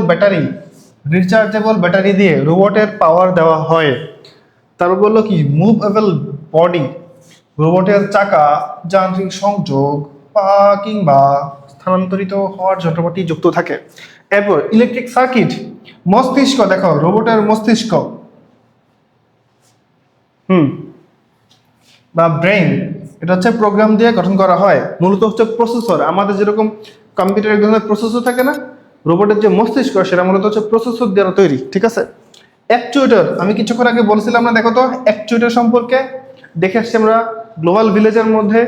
ব্যাটারি দিয়ে রোবটের পাওয়ার দেওয়া হয়। তারপর বললো কি মুভেবল বডি, রোবটের চাকা, যান্ত্রিক সংযোগ, পা কিংবা স্থানান্তরিত হওয়ার যন্ত্রপাতি যুক্ত থাকে। এরপর ইলেকট্রিক সার্কিট, মস্তিষ্ক, দেখো রোবটের মস্তিষ্ক বা ব্রেন, এটা হচ্ছে প্রোগ্রাম দিয়ে গঠন করা হয়, মূলত হচ্ছে প্রসেসর। আমাদের যেরকম কম্পিউটার এক ধরনের প্রসেসর থাকে না, রোবটের যে মস্তিষ্ক সেটা মূলত হচ্ছে প্রসেসর দ্বারা তৈরি, ঠিক আছে। অ্যাকচুয়েটর, আমি কিছুক্ষণ আগে বলছিলাম না, দেখো তো অ্যাকচুয়েটর সম্পর্কে দেখে আসছি আমরা গ্লোবাল ভিলেজের মধ্যে।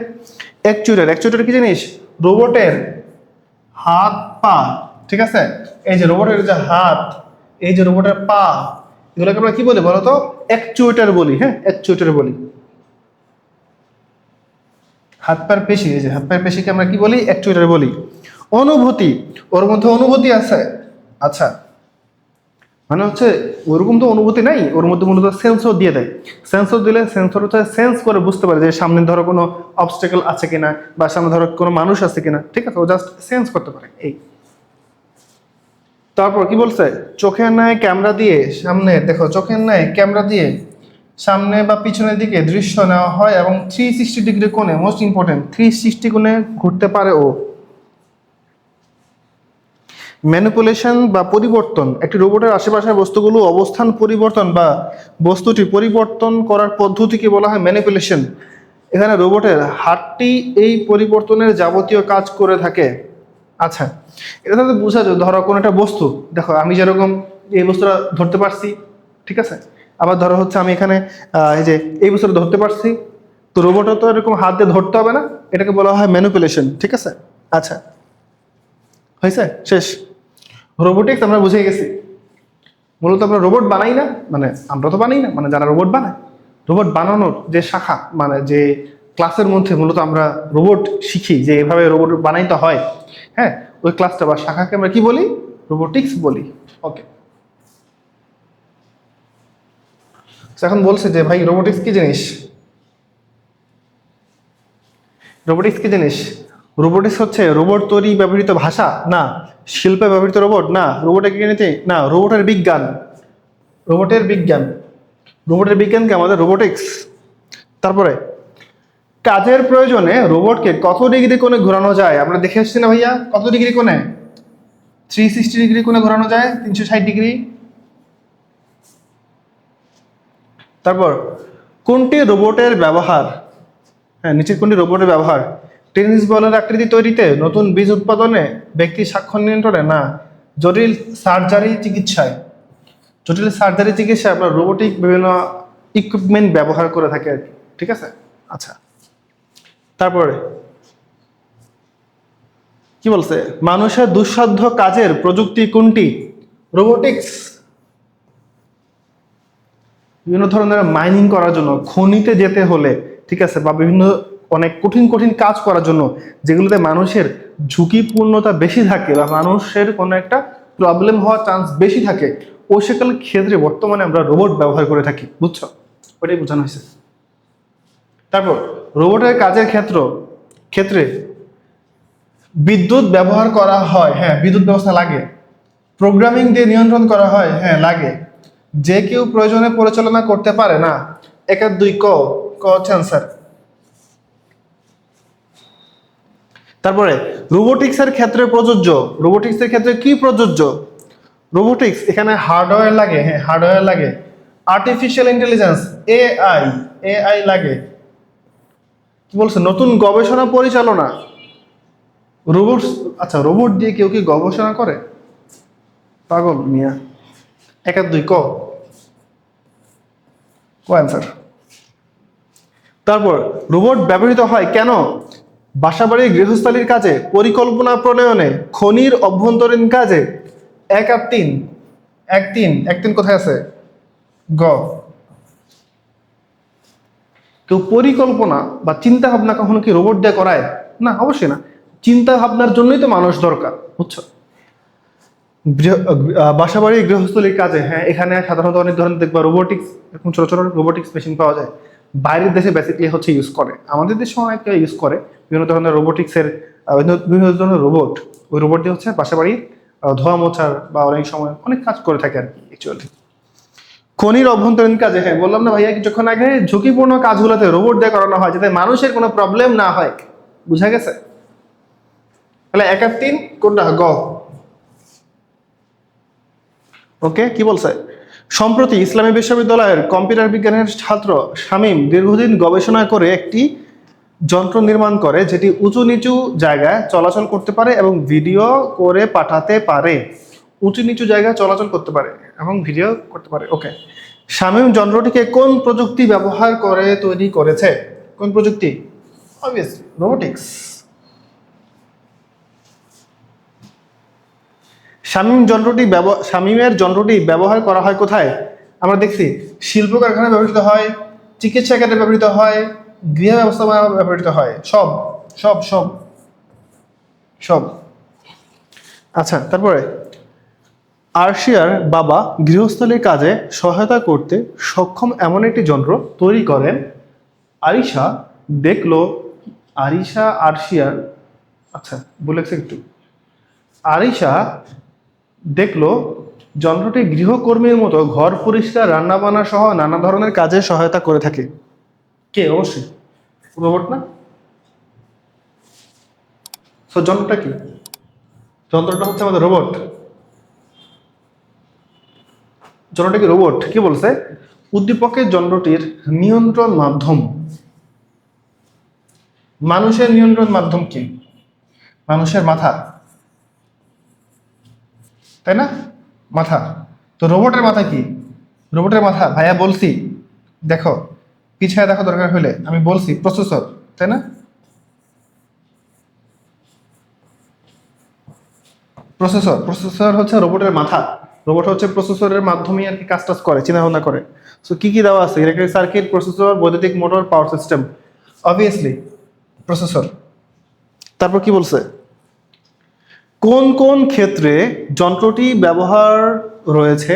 অ্যাকচুয়েটর কি জিনিস? রোবটের হাত পা, ঠিক আছে, এই যে রোবটের যে হাত, এই যে রোবটের পা, এগুলোকে আমরা কি বলি বলো তো? অ্যাকচুয়েটর বলি। হ্যাঁ, অ্যাকচুয়েটর বলি। হাত পায়ের পেশি, এই যে হাত পায়ের পেশিকে আমরা কি বলি? অ্যাকচুয়েটর বলি। অনুভূতি, ওর মধ্যে অনুভূতি আছে। আচ্ছা, মানে হচ্ছে ওরকম তো অনুভূতি নাই, ওর মধ্যে মূলত সেন্সর দিয়ে দেয়। সেন্সর দিলে সেন্সর হচ্ছে সেন্স করে বুঝতে পারে যে সামনে ধরো কোনো অবস্টেকল আছে কিনা, বা সামনে ধরো কোনো মানুষ আছে কিনা, ঠিক আছে, ও জাস্ট সেন্স করতে পারে এই। তারপর কি বলছে? চোখের ন্যায় ক্যামেরা দিয়ে সামনে, দেখো চোখের ন্যায় ক্যামেরা দিয়ে সামনে বা পিছনের দিকে দৃশ্য নেওয়া হয় এবং 360 ডিগ্রি কোণে, মোস্ট ইম্পর্টেন্ট, 360 কোণে ঘুরতে পারে ও। ম্যানিপুলেশন বা পরিবর্তন, একটি রোবটের আশেপাশের বস্তুগুলো অবস্থান পরিবর্তন বা বস্তুটি পরিবর্তন করার পদ্ধতিকে বলা হয় ম্যানিপুলেশন। এখানে রোবটের হাতটি এই পরিবর্তনের যাবতীয় কাজ করে থাকে। আচ্ছা, এটা তাহলে বোঝা যায়, ধরো কোনো একটা বস্তু, দেখো আমি যেরকম এই বস্তুটা ধরতে পারছি, ঠিক আছে, আবার ধরো হচ্ছে আমি এখানে এই যে এই বস্তুটা ধরতে পারছি, তো রোবটও তো এরকম হাত দিয়ে ধরতে হবে না, এটাকে বলা হয় ম্যানিপুলেশন, ঠিক আছে। আচ্ছা, হয়েছে, শেষ। রোবোটিক্স আমরা বুঝে গেছি। মূলত আমরা রোবট বানাই না, মানে আমরা তো বানাই না, মানে যারা রোবট বানায়, রোবট বানানোর যে শাখা, মানে যে ক্লাসের মধ্যে মূলত আমরা রোবট শিখি যে এভাবে রোবট বানাইতে হয়, হ্যাঁ, ওই ক্লাসটা বা শাখাকে আমরা কি বলি? রোবোটিক্স বলি। ওকে, এখন বলছে যে ভাই রোবোটিক্স কি জিনিস? রোবোটিক্স কি জিনিস? রোবোটিক্স হচ্ছে রোবট তৈরি ব্যবহৃত ভাষা না, শিল্পে ব্যবহৃত রোবট না, রোবটের নীতি না, রোবটের বিজ্ঞান। রোবটের বিজ্ঞান, রোবটের বিজ্ঞানকে আমাদের রোবোটিক্স। তারপরে কাজের প্রয়োজনে রোবটকে কত ডিগ্রি কোণে ঘোরানো যায়? আমরা দেখে আসছি না ভাইয়া, কত ডিগ্রি কোণে? 360 ডিগ্রি কোণে ঘোরানো যায়, 360 ডিগ্রি। তারপর কোনটি রোবটের ব্যবহার? হ্যাঁ, নিচের কোনটি রোবটের ব্যবহার? টেনিস বলের আকৃতি তৈরিতে, নতুন বীজ উৎপাদনে, ব্যক্তি স্বাক্ষর নিয়ন্ত্রণে, না জটিল সার্জারি চিকিৎসায়? জটিল সার্জারি চিকিৎসায় আমরা রোবোটিক বিভিন্ন ইকুইপমেন্ট ব্যবহার করে থাকি আর কি, ঠিক আছে। আচ্ছা, তারপরে কি বলছে? মানুষের দুঃসাধ্য কাজের প্রযুক্তি কোনটি? রোবোটিক্স। বিভিন্ন ধরনের মাইনিং করার জন্য, খনিতে যেতে হলে, ঠিক আছে, বা বিভিন্ন অনেক কঠিন কঠিন কাজ করার জন্য, যেগুলোতে মানুষের ঝুঁকিপূর্ণতা বেশি থাকে বা মানুষের কোনো একটা প্রবলেম হওয়ার চান্স বেশি থাকে, ওই সকল ক্ষেত্রে বর্তমানে আমরা রোবট ব্যবহার করে থাকি, বুঝছো? ওটাই বোঝানো হয়েছে। তারপর রোবটের কাজের ক্ষেত্রে বিদ্যুৎ ব্যবহার করা হয়, হ্যাঁ, বিদ্যুৎ ব্যবস্থা লাগে। প্রোগ্রামিং দিয়ে নিয়ন্ত্রণ করা হয়, হ্যাঁ লাগে। যে কেউ প্রয়োজনে পরিচালনা করতে পারে না। 1 আর 2 ক হচ্ছে আনসার। তারপরে রোবোটিক্সের ক্ষেত্রে প্রযোজ্য, রোবোটিক্সের ক্ষেত্রে কি প্রযোজ্য? রোবোটিক্স এখানে হার্ডওয়্যার লাগে, হ্যাঁ হার্ডওয়্যার লাগে। আর্টিফিশিয়াল ইন্টেলিজেন্স, এআই, এআই লাগে। কি বলছে? নতুন গবেষণা পরিচালনা, রোবট। আচ্ছা, রোবট দিয়ে কেউ কি গবেষণা করে? পাগল মিয়া। 1 আর 2 ক অ্যান্সার। তারপর রোবট ব্যবহৃত হয় কেন? বাসাবাড়ির গৃহস্থালির কাজে, পরিকল্পনা প্রণয়নে, খনির অভ্যন্তরীণ কাজে। 1 আর 3, 1 3 কোথায় আছে? গ। কেউ পরিকল্পনা বা চিন্তা ভাবনা কখনো কি রোবট দিয়ে করায়? না, অবশ্যই না। চিন্তা ভাবনার জন্যই তো মানুষ দরকার, বুঝছো? বাসাবাড়ির গৃহস্থলীর কাজে, হ্যাঁ, এখানে সাধারণত অনেক ধরনের দেখবা রোবোটিক্স, এরকম ছোট ছোট রোবোটিক্স মেশিন পাওয়া যায়। বাইরের দেশে বেসিক্যালি হচ্ছে ইউজ করে, আমাদের দেশে অনেকে ইউজ করে বিভিন্ন ধরনের রোবোটিক্সের, বিভিন্ন ধরনের রোবট। ওই রোবট দিয়ে হচ্ছে বাসাবাড়ির ধোয়া মোছার বা অনেক সময় অনেক কাজ করে থাকে আর কি অ্যাকচুয়ালি। খনির অভ্যন্তরীণ কাজে, হ্যাঁ বললাম না ভাইয়া কিছুক্ষণ আগে, ঝুঁকিপূর্ণ কাজগুলোতে রোবট দিয়ে করানো হয় যাতে মানুষের কোনো প্রবলেম না হয়। বুঝা গেছে? তাহলে 1 আর 3 কোনটা? গ। ওকে, কি বলছে? সম্প্রতি ইসলামী বিশ্ববিদ্যালয়ের কম্পিউটার বিজ্ঞানের ছাত্র শামীম দীর্ঘদিন গবেষণা করে একটি যন্ত্র নির্মাণ করে যেটি উঁচু নিচু জায়গায় চলাচল করতে পারে এবং ভিডিও করে পাঠাতে পারে। উঁচু নিচু জায়গায় চলাচল করতে পারে এবং ভিডিও করতে পারে। ওকে, শামীম যন্ত্রটিকে কোন প্রযুক্তি ব্যবহার করে তৈরি করেছে? কোন প্রযুক্তি? Obviously robotics. শামীমের যন্ত্রটি ব্যবহার করা হয় কোথায়? আমরা দেখছি শিল্প কারখানায় ব্যবহৃত হয়, চিকিৎসা ক্ষেত্রে ব্যবহৃত হয়, গৃহ ব্যবস্থাপনায় ব্যবহৃত হয়, সব সব সব সব। আচ্ছা, তারপরে আরশিয়ার বাবা গৃহস্থলীর কাজে সহায়তা করতে সক্ষম এমন একটি যন্ত্র তৈরি করেন। আরিশা দেখলো আরশিয়ার, আচ্ছা বলেছে একটু, আরিশা দেখলো যন্ত্রটি গৃহকর্মীর মতো ঘর পরিষ্কার, রান্নাবান্না সহ নানা ধরনের কাজে সহায়তা করে থাকে। কে? অবশ্যই রোবট না? তো যন্ত্রটা কি? যন্ত্রটা হচ্ছে আমাদের রোবট। যন্ত্রটা কি রোবট? কি বলছে? উদ্দীপকের যন্ত্রটির নিয়ন্ত্রণ মাধ্যম। মানুষের নিয়ন্ত্রণ মাধ্যম কি? মানুষের মাথা, তাই না? মাথা। তো রোবটের মাথা কি? রোবটের মাথা ভাইয়া বলছি, দেখো পিছায় দেখো দরকার হলে, আমি বলছি প্রসেসর, তাই না? প্রসেসর হচ্ছে রোবটের মাথা। রোবট হচ্ছে প্রসেসরের মাধ্যমে আর কি কাজ টাজ করে, চিন্তা ভাবনা করে। সো কি কি দেওয়া আছে? ইলেকট্রিক সার্কিট, প্রসেসর, বৈদ্যুতিক motor, power system. Obviously processor. তারপর কি বলছে? কোন কোন ক্ষেত্রে যন্ত্রটি ব্যবহার রয়েছে?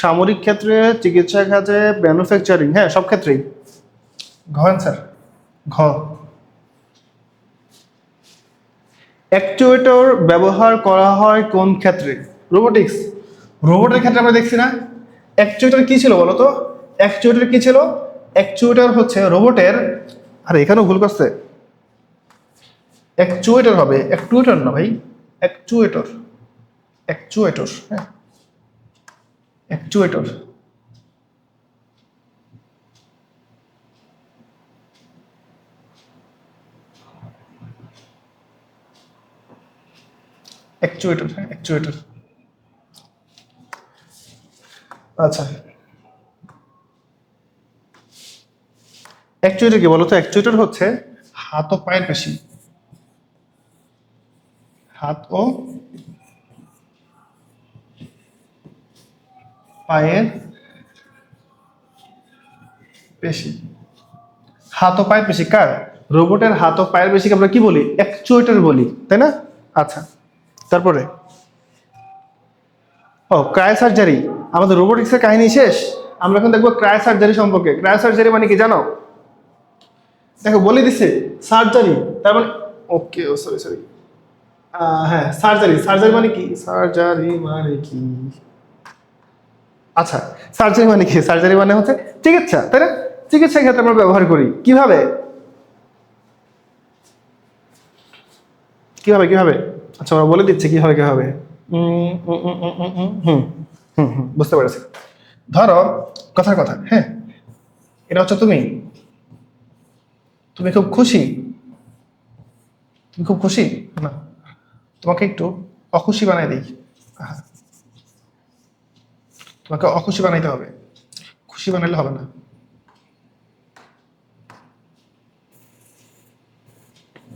সামরিক ক্ষেত্রে, চিকিৎসা ক্ষেত্রে, ম্যানুফ্যাকচারিং, হ্যাঁ সব ক্ষেত্রেই। ঘ অ্যান্সার, ঘ। অ্যাকচুয়েটর ব্যবহার করা হয় কোন ক্ষেত্রে? রোবোটিক্স। রোবটের ক্ষেত্রে আমরা দেখছি না। অ্যাকচুয়েটর কি ছিল বলো তো? অ্যাকচুয়েটর কি ছিল? অ্যাকচুয়েটর হচ্ছে রোবটের, আরে এখানেও ভুল করছে, অ্যাকচুয়েটর হবে, অ্যাকচুয়েটর না ভাই, অ্যাকচুয়েটর। অ্যাকচুয়েটর, হ্যাঁ অ্যাকচুয়েটর। অ্যাকচুয়েটর, হ্যাঁ অ্যাকচুয়েটর। আচ্ছা, অ্যাকচুয়েটর কি বলতো? অ্যাকচুয়েটর হচ্ছে হাত ও পায়ের পেশি, হাত ও পায়ের পেশি। হাত ও পায়ের পেশি কার? রোবটের হাত ও পায়ের পেশিকে আমরা কি বলি? অ্যাকচুয়েটর বলি, তাই না? আচ্ছা, তারপরে ও ক্রায়ো সার্জারি। আমাদের রোবোটিক্সের কাহিনী শেষ, আমরা এখন দেখবো ক্রায়ো সার্জারি সম্পর্কে। ক্রায়ো সার্জারি মানে কি জানো? দেখো বলে দিছে সার্জারি, তার মানে, ওকে ও সরি সরি, হ্যাঁ সার্জারি। সার্জারি মানে কি? সার্জারি মানে কি? আচ্ছা, সার্জারি মানে কি? সার্জারি মানে হচ্ছে চিকিৎসা, তাই না? চিকিৎসা ক্ষেত্রে আমরা ব্যবহার করি কিভাবে? কিভাবে কিভাবে? আচ্ছা আমরা বলে দিচ্ছি কিভাবে কিভাবে। উম, উম, উম, উম, উম, উম, হুম হুম হুম, বুঝতে পেরেছি। ধরো কথার কথা, হ্যাঁ, এটা হচ্ছে তুমি, তুমি খুব খুশি, তুমি খুব খুশি না, তোমাকে একটু অখুশি বানাই দিই। আহা, তোমাকে অখুশি বানাইতে হবে, খুশি বানাইলে হবে না।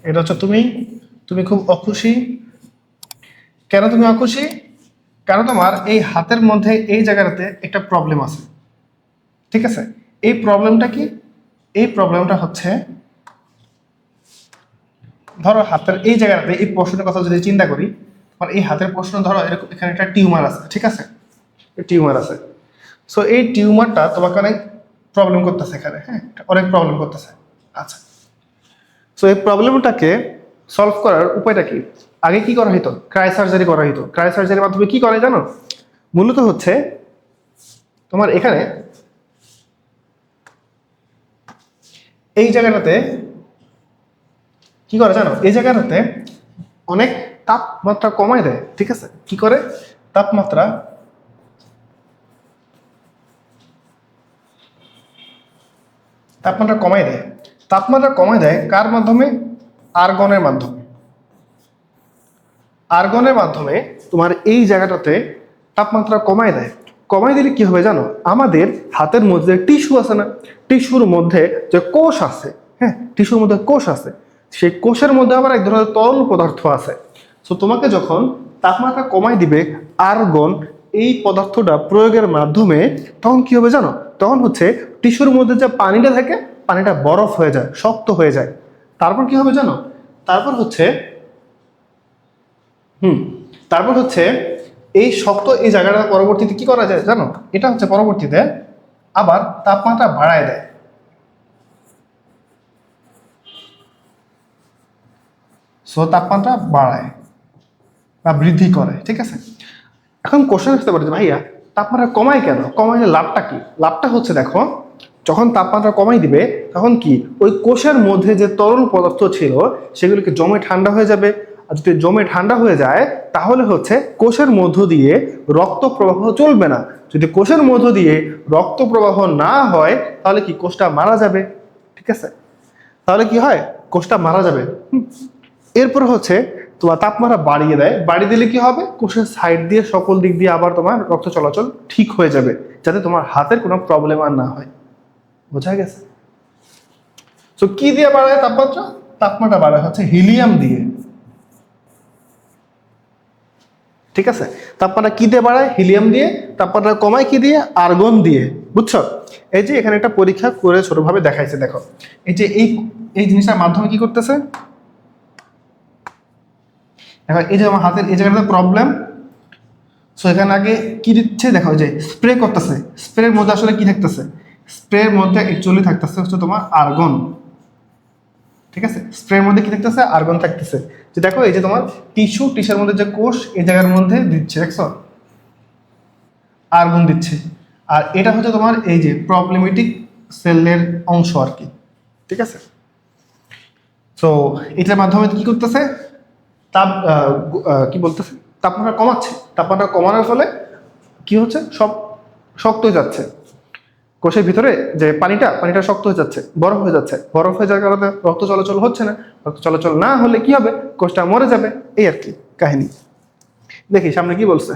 এটা হচ্ছে তুমি, তুমি খুব অখুশি। কেন তুমি অখুশি? কারণ তোমার এই হাতের মধ্যে এই জায়গাটাতে একটা প্রবলেম আছে, ঠিক আছে? এই প্রবলেমটা কি? এই প্রবলেমটা হচ্ছে, ধরো হাতের এই জায়গাটাতে এই প্রশ্নের কথা যদি চিন্তা করি, তোমার এই হাতের প্রশ্ন, ধরো এরকম এখানে একটা টিউমার আছে, ঠিক আছে? টিউমার আছে। সো এই টিউমারটা তোমাকে অনেক প্রবলেম করতেছে এখানে, হ্যাঁ অনেক প্রবলেম করতেছে। আচ্ছা, সো এই প্রবলেমটাকে সলভ করার উপায়টা কি? আগে কি করা হতো? ক্রায়ো সার্জারি করা হতো। ক্রায়ো সার্জারির মাধ্যমে কি করে জানো? মূলত হচ্ছে তোমার এখানে এই জায়গাটাতে কি করে জানো? এই জায়গাটাতে অনেক তাপমাত্রা কমায় দেয়, ঠিক আছে? কি করে? তাপমাত্রা তাপমাত্রা কমাই দেয়। তাপমাত্রা কমাই দেয় কার মাধ্যমে? আর্গনের মাধ্যমে। আর্গনের মাধ্যমে তোমার এই জায়গাটাতে তাপমাত্রা কমাই দেয়। কমাই দিলে কি হবে জানো? আমাদের হাতের মধ্যে টিস্যু আছে না, টিস্যুর মধ্যে যে কোষ আছে, হ্যাঁ, টিস্যুর মধ্যে কোষ আছে, সেই কোষের মধ্যে আবার এক ধরনের তরল পদার্থ আছে। সো তোমাকে যখন তাপমাত্রা কমাই দিবে আর্গন এই পদার্থটা প্রয়োগের মাধ্যমে, তখন কি হবে জানো? তখন হচ্ছে টিস্যুর মধ্যে যে পানিটা থাকে, পানিটা বরফ হয়ে যায়, শক্ত হয়ে যায়। তারপর কি হবে জানো? তারপর হচ্ছে তারপর হচ্ছে এই শক্ত এই জায়গাটা পরবর্তীতে কি করা যায় জানো? এটা হচ্ছে পরবর্তীতে আবার তাপমাত্রা বাড়ায় দেয়। সো তাপমাত্রা বাড়ায় বা বৃদ্ধি করে, ঠিক আছে? এখন কোশ্চেন আসতে পারে যে ভাইয়া তাপমাত্রা কমায় কেন? কমাইলে লাভটা কি? লাভটা হচ্ছে দেখো, যখন তাপমাত্রা কমাই দিবে তখন কি ওই কোষের মধ্যে যে তরল পদার্থ ছিল সেগুলোকে জমে ঠান্ডা হয়ে যাবে। আর যদি জমে ঠান্ডা হয়ে যায় তাহলে হচ্ছে কোষের মধ্য দিয়ে রক্ত প্রবাহ চলবে না। যদি কোষের মধ্য দিয়ে রক্ত প্রবাহ না হয় তাহলে কি কোষটা মারা যাবে, ঠিক আছে? তাহলে কি হয়? কোষটা মারা যাবে। এরপর হচ্ছে তোমার তাপমাত্রা বাড়িয়ে দেয়। বাড়িয়ে দিলে কি হবে? কোষের সাইড দিয়ে সকল দিক দিয়ে আবার তোমার রক্ত চলাচল ঠিক হয়ে যাবে, যাতে তোমার হাতের কোনো প্রবলেম আর না হয়। বোঝা গেছে? তো কি দিয়ে বাড়ায় তাপমাত্রা? তাপমাত্রা বাড়ায় হচ্ছে হিলিয়াম দিয়ে, ঠিক আছে? তাপমাত্রা কি দিয়ে বাড়ায়? হিলিয়াম দিয়ে। তাপমাত্রা কমায় কি দিয়ে? আর্গন দিয়ে। বুঝছো? এই যে এখানে একটা পরীক্ষা করে ছোটভাবে দেখাইছে, দেখো এই যে এই জিনিসটার মাধ্যমে কি করতেছে। এখন এই যে আমার হাতের এই জায়গাটাতে প্রবলেম, সো এখানে আগে কি দিচ্ছে দেখো, যে স্প্রে করতেছে, স্প্রের মধ্যে আসলে কি থাকতেছে? স্প্রের মধ্যে অ্যাকচুয়ালি থাকতেছে হচ্ছে তোমার আর্গন, ঠিক আছে? স্প্রের মধ্যে কি থাকতেছে? আর্গন থাকতেছে। যে দেখো এই যে তোমার টিস্যুর মধ্যে যে কোষ এই জায়গার মধ্যে দিচ্ছে, দেখছো আর্গন দিচ্ছে। আর এটা হচ্ছে তোমার এই যে প্রবলেমেটিক সেলের অংশ আর কি, ঠিক আছে? সো এটার মাধ্যমে কি করতেছে? তাপ কি বলতেছে? তাপমাত্রা কমাচ্ছে। তাপমাত্রা কমানোর ফলে কি হচ্ছে? সব শক্ত হয়ে যাচ্ছে। কোষের ভিতরে যে পানিটা শক্ত হয়ে যাচ্ছে, বরফ হয়ে যাচ্ছে। বরফ হয়ে যাওয়ার কারণে রক্ত চলাচল হচ্ছে না। রক্ত চলাচল না হলে কি হবে? কোষটা মরে যাবে। এই আর কি কাহিনী। দেখি সামনে কি বলছে।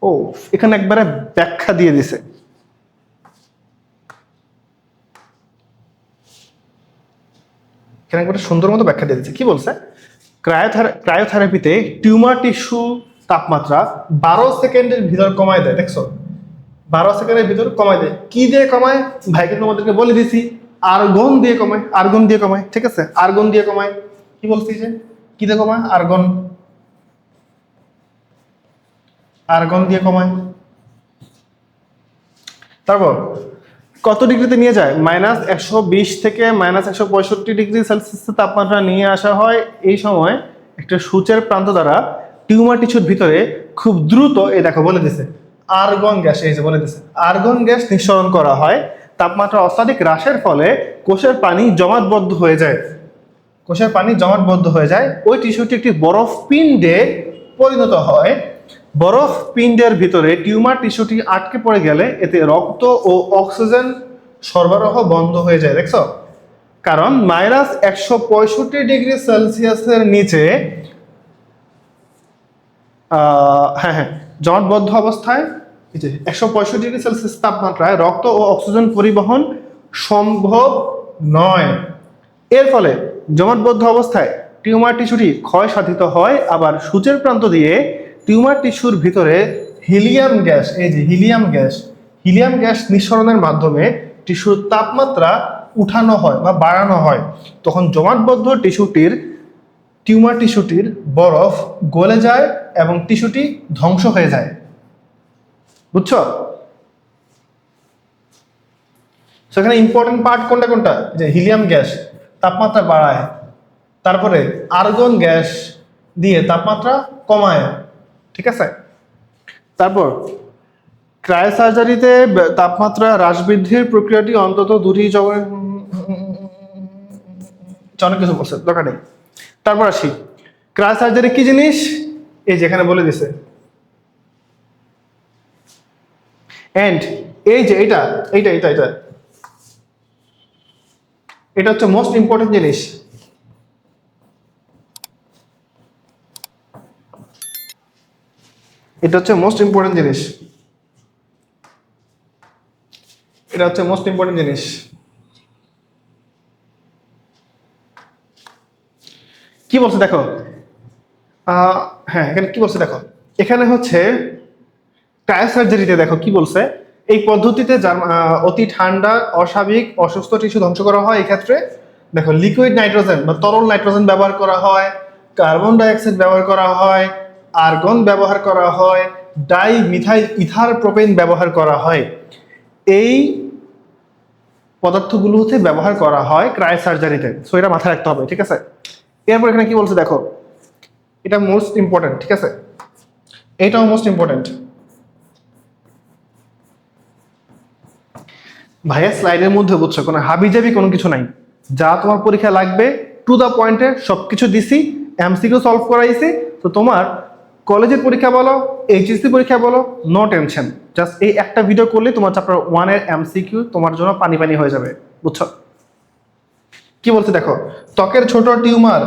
ও, এখানে একবারে ব্যাখ্যা দিয়ে দিছে। এখানে একবারে সুন্দর মতো ব্যাখ্যা দিয়ে দিচ্ছে। কি বলছে? ক্রায়োথেরাপিতে টিউমার টিস্যু তাপমাত্রা 12 সেকেন্ডের ভিতর কমায় দেয়। দেখছো, 12 সেকেন্ডের ভিতর কমায় দেয়। কি দিয়ে কমায়? ভাই কিন্তু তোমাদেরকে বলে দিছি, আর্গন দিয়ে কমায়। আর্গন দিয়ে কমায়, ঠিক আছে? আর্গন দিয়ে কমায়। কি বলছি যে কি দিয়ে কমায়? আর্গন, আর্গন দিয়ে কমায়। তারপর কত ডিগ্রিতে নিয়ে যায়? -120 থেকে -165 ডিগ্রি সেলসিয়াস তাপমাত্রা নিয়ে আসা হয়। এই সময় একটা সূচের প্রান্ত দ্বারা টিউমার টিস্যুর ভিতরে খুব দ্রুত, এই দেখো বলে দিছে, আর্গন গ্যাস, এই যে বলে দিছে, আর্গন গ্যাস নিঃসরণ করা হয়। তাপমাত্রা অত্যাধিক হ্রাসের ফলে কোষের পানি জমাটবদ্ধ হয়ে যায়। কোষের পানি জমাটবদ্ধ হয়ে যায়। ওই টিস্যুটি একটি বরফ পিণ্ডে পরিণত হয়। বরফ পিণ্ডের ভিতরে টিউমার টিস্যুটি আটকে পড়ে গেলে এতে রক্ত ও অক্সিজেন সরবরাহ বন্ধ হয়ে যায়। দেখছো? কারণ -165 ডিগ্রি সেলসিয়াসের নিচে হ্যাঁ, জমাটবদ্ধ অবস্থায় এই যে 165 ডিগ্রি সেলসিয়াস তাপমাত্রায় রক্ত ও অক্সিজেন পরিবহন সম্ভব নয়। এর ফলে জমাটবদ্ধ অবস্থায় টিউমার টিস্যুটি ক্ষয় সাধিত হয়। আবার সূচের প্রান্ত দিয়ে টিউমার টিস্যুর ভিতরে হিলিয়াম গ্যাস, এই যে হিলিয়াম গ্যাস নিঃসরণের মাধ্যমে টিস্যুর তাপমাত্রা উঠানো হয় বা বাড়ানো হয়। তখন জমাটবদ্ধ টিউমার টিস্যুটির বরফ গলে যায় এবং টিস্যুটি ধ্বংস হয়ে যায়। বুঝছো? সেখানে ইম্পর্টেন্ট পার্ট কোনটা কোনটা? যে হিলিয়াম গ্যাস তাপমাত্রা বাড়ায়, তারপরে আর্গন গ্যাস দিয়ে তাপমাত্রা কমায়, ঠিক আছে? তারপর ক্রায়োসার্জারিতে তাপমাত্রা হ্রাস বৃদ্ধির প্রক্রিয়াটি অন্তত দুটি অনেক কিছু বলছে, দরকার নেই। তারপর আসি, ক্রায়োসার্জারি কি জিনিস? এই যেখানে বলে দিছে। এন্ড এই যে এটা এটা হচ্ছে মোস্ট ইম্পর্টেন্ট জিনিস। এটা হচ্ছে মোস্ট ইম্পর্টেন্ট জিনিস। এটা হচ্ছে মোস্ট ইম্পর্টেন্ট জিনিস। কি বলছে দেখো, হ্যাঁ এখানে কি বলছে দেখো, এখানে হচ্ছে ক্রায়োসার্জারিতে দেখো কি বলছে, এই পদ্ধতিতে অতি ঠান্ডা অস্বাভাবিক অসুস্থ টিস্যু ধ্বংস করা হয়। এই ক্ষেত্রে দেখো লিকুইড নাইট্রোজেন বা তরল নাইট্রোজেন ব্যবহার করা হয়, কার্বন ডাইঅক্সাইড ব্যবহার করা হয়, আর্গন ব্যবহার করা হয়, ডাই মিথাইল ইথার প্রোপেন ব্যবহার করা হয়। এই পদার্থগুলো হচ্ছে ব্যবহার করা হয় ক্রায়োসার্জারিতে। সো এটা মাথায় রাখতে হবে, ঠিক আছে। এরপর এখানে কি বলছে দেখো, এটা মোস্ট ইম্পর্টেন্ট, ঠিক আছে, এইটাও মোস্ট ইম্পর্টেন্ট। ভাইয়া স্লাইডের মধ্যে বুঝছো কোনো হাবিজাবি কোনো কিছু নাই, যা তোমার পরীক্ষা লাগবে টু দা পয়েন্টে সবকিছু দিছি, এমসিকিউ সলভ করাইছি। তো তোমার কলেজের পরীক্ষা বলো, এইচএসসি পরীক্ষা বলো, নো টেনশন, জাস্ট এই একটা ভিডিও করলে তোমার চ্যাপ্টার 1 এর এমসিকিউ তোমার জন্য পানি পানি হয়ে যাবে, বুঝছো। কি বলছে দেখো, ত্বকের ছোট টিউমার,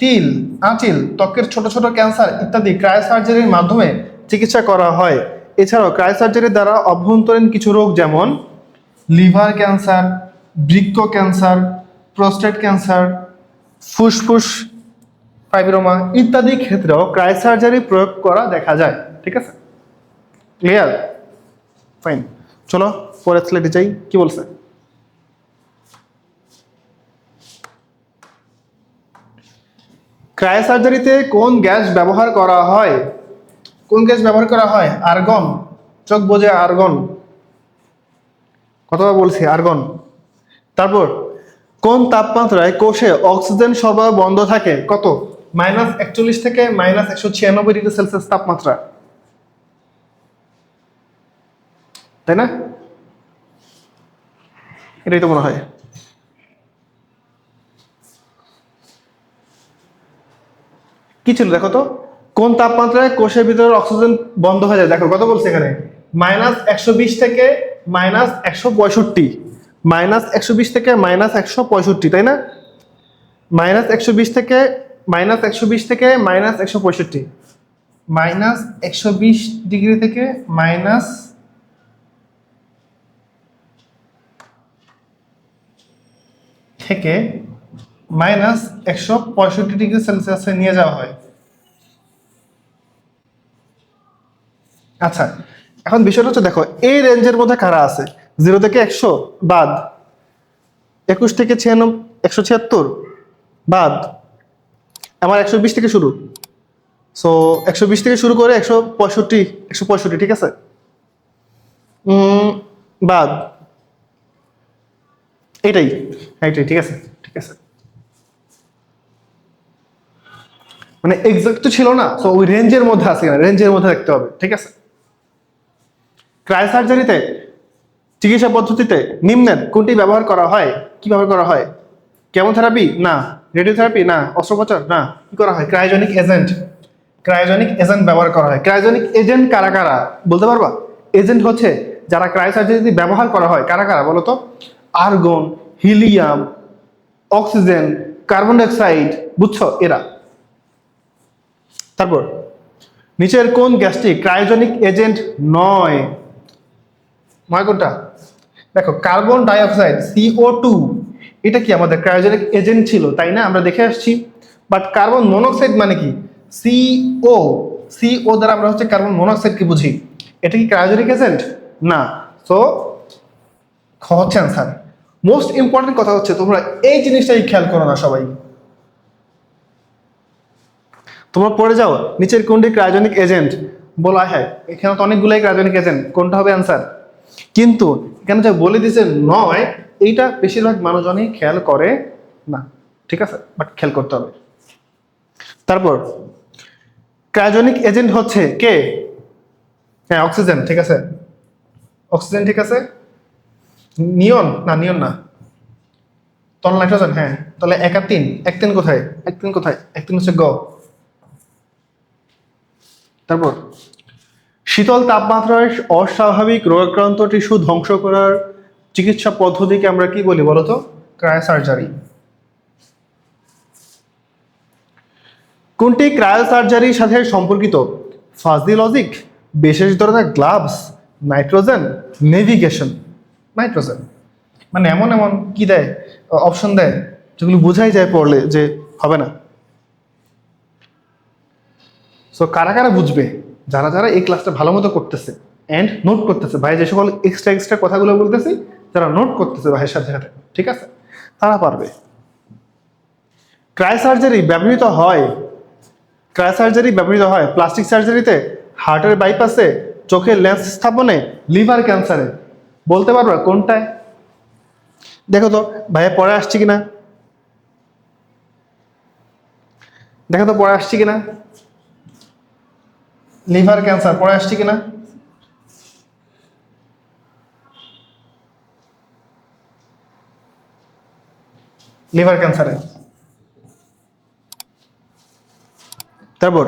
তিল, আঁচিল, ত্বকের ছোট ছোট ক্যান্সার ইত্যাদি ক্রায়োসার্জারির মাধ্যমে চিকিৎসা করা হয়। এছাড়াও ক্রায়োসার্জারির দ্বারা অভ্যন্তরীণ কিছু রোগ যেমন লিভার ক্যান্সার, বৃক্ক ক্যান্সার, প্রস্টেট ক্যান্সার, ফুসফুস ফাইব্রোমা ইত্যাদি ক্ষেত্রেও ক্রায়োসার্জারি প্রয়োগ করা দেখা যায়, ঠিক আছে, ক্লিয়ার, ফাইন। চলো পরের স্লাইডে যাই, কি বলছে। ক্রায়োসার্জারিতে কোন গ্যাস ব্যবহার করা হয়? কোন গ্যাস ব্যবহার করা হয়? আর্গন, চোখ বোঝে আর্গন, কতবার বলছি আর্গন। তারপর কোন তাপমাত্রায় কোষে অক্সিজেন সরবরাহ বন্ধ থাকে? কত? -41 থেকে -196 ডিগ্রি সেলসিয়াস তাপমাত্রা, তাই না? এটাই তো মনে হয়। কি ছিল দেখো তো, কোন তাপমাত্রায় কোষের ভিতরে অক্সিজেন বন্ধ হয়ে যায়? দেখো কত বলছে এখানে, -120 থেকে -165, -120 থেকে -165, তাই না? -120 থেকে -165, -120 ডিগ্রি থেকে -165 ডিগ্রি সেলসিয়াসে নিয়ে যাওয়া হয়। আচ্ছা, এখন বিষয়টা হচ্ছে দেখো, এই রেঞ্জের মধ্যে কারা আছে? 0 থেকে 100 বাদ, 21 থেকে 176 বাদ, আমার 120 থেকে শুরু। সো 120 থেকে শুরু করে 165, ঠিক আছে, বাদ, এইটাই, ঠিক আছে, ঠিক আছে, মানে এক্সাক্ট তো ছিল না, তো ওই রেঞ্জের মধ্যে আছে কিনা, রেঞ্জের মধ্যে দেখতে হবে, ঠিক আছে। ক্রায়োসার্জারিতে চিকিৎসা পদ্ধতিতে নিম্নের কোনটি ব্যবহার করা হয়? কি ব্যবহার করা হয়? কেমোথেরাপি না, রেডিওথেরাপি না, অস্ত্রোপচার না, কি করা হয়? ক্রায়োজেনিক এজেন্ট, ক্রায়োজেনিক এজেন্ট ব্যবহার করা হয়। ক্রায়োজেনিক এজেন্ট কারা কারা বলতে পারবা? এজেন্ট হচ্ছে যারা ক্রায়োসার্জারিতে ব্যবহার করা হয়, কারা কারা বলো তো? Argon, helium, oxygen, carbon dioxide, বুঝছো, এরা। তারপর নিচের কোন গ্যাসটি ক্রায়োজেনিক এজেন্ট নয়? কোনটা? দেখো কার্বন ডাইঅক্সাইড CO2, এটা কি আমাদের ক্রায়োজেনিক এজেন্ট ছিল, তাই না? আমরা দেখে আসছি। বাট কার্বন মনোক্সাইড মানে কি? CO দ্বারা আমরা হচ্ছে কার্বন মনোক্সাইড কি বুঝি, এটা কি ক্রায়োজেনিক এজেন্ট না। সো খ হচ্ছে অ্যান্সার। মোস্ট ইম্পর্টেন্ট কথা হচ্ছে তোমরা এই জিনিসটাই খেয়াল করো না সবাই, তোমরা পড়ে যাও নিচের কোনটি ক্রায়োজেনিক এজেন্ট বলা হয়, এখানে তো অনেকগুলাই ক্রায়োজেনিক এজেন্ট, কোনটা হবে অ্যান্সার? কিন্তু এখানে যে বলে দিছে নয়, এইটা বেশিরভাগ মানুষজনই খেয়াল করে না, ঠিক আছে, বাট খেয়াল করতে হবে। তারপর ক্রায়োজেনিক এজেন্ট হচ্ছে কে? হ্যাঁ অক্সিজেন, ঠিক আছে, অক্সিজেন, ঠিক আছে। নিয়ন না, নিয়ন না, তরল নাইট্রোজেন, হ্যাঁ। তাহলে 1 আর 3, 1 3 কোথায়? 1 3 কোথায়? 1 3 হচ্ছে গ। তারপর শীতল তাপমাত্রায় অস্বাভাবিক রোগাক্রান্ত টিস্যু ধ্বংস করার চিকিৎসা পদ্ধতিকে আমরা কি বলি বলতো? ক্রায়োসার্জারি। কোনটি ক্রায়োসার্জারির সাথে সম্পর্কিত? ফাজি লজিক, বিশেষ ধরনের গ্লাভস, নাইট্রোজেন, নেভিগেশন। নাইট্রোজেন মানে এমন এমন কি দেয়, অপশন দেয় যেগুলো বোঝাই যায় পড়লে যে হবে না। সো কারা কারা বুঝবে? যারা যারা এই ক্লাসটা ভালো মতো করতেছে অ্যান্ড নোট করতেছে, ভাই যে সকল এক্সট্রা এক্সট্রা কথাগুলো বলতেছি, যারা নোট করতেছে ভাইয়ের সাথে সাথে, ঠিক আছে, তারা পারবে। ক্রায়োসার্জারি ব্যবহৃত হয়, ক্রায়োসার্জারি ব্যবহৃত হয় প্লাস্টিক সার্জারিতে, হার্টের বাইপাসে, চোখের লেন্স স্থাপনে, লিভার ক্যান্সারে। বলতে পারবা কোনটায়? দেখো তো ভাইয়া পরে আসছে কিনা, দেখো তো পরে আসছে কিনা, লিভার ক্যান্সার পরে আসছে কিনা? লিভার ক্যান্সারে। তারপর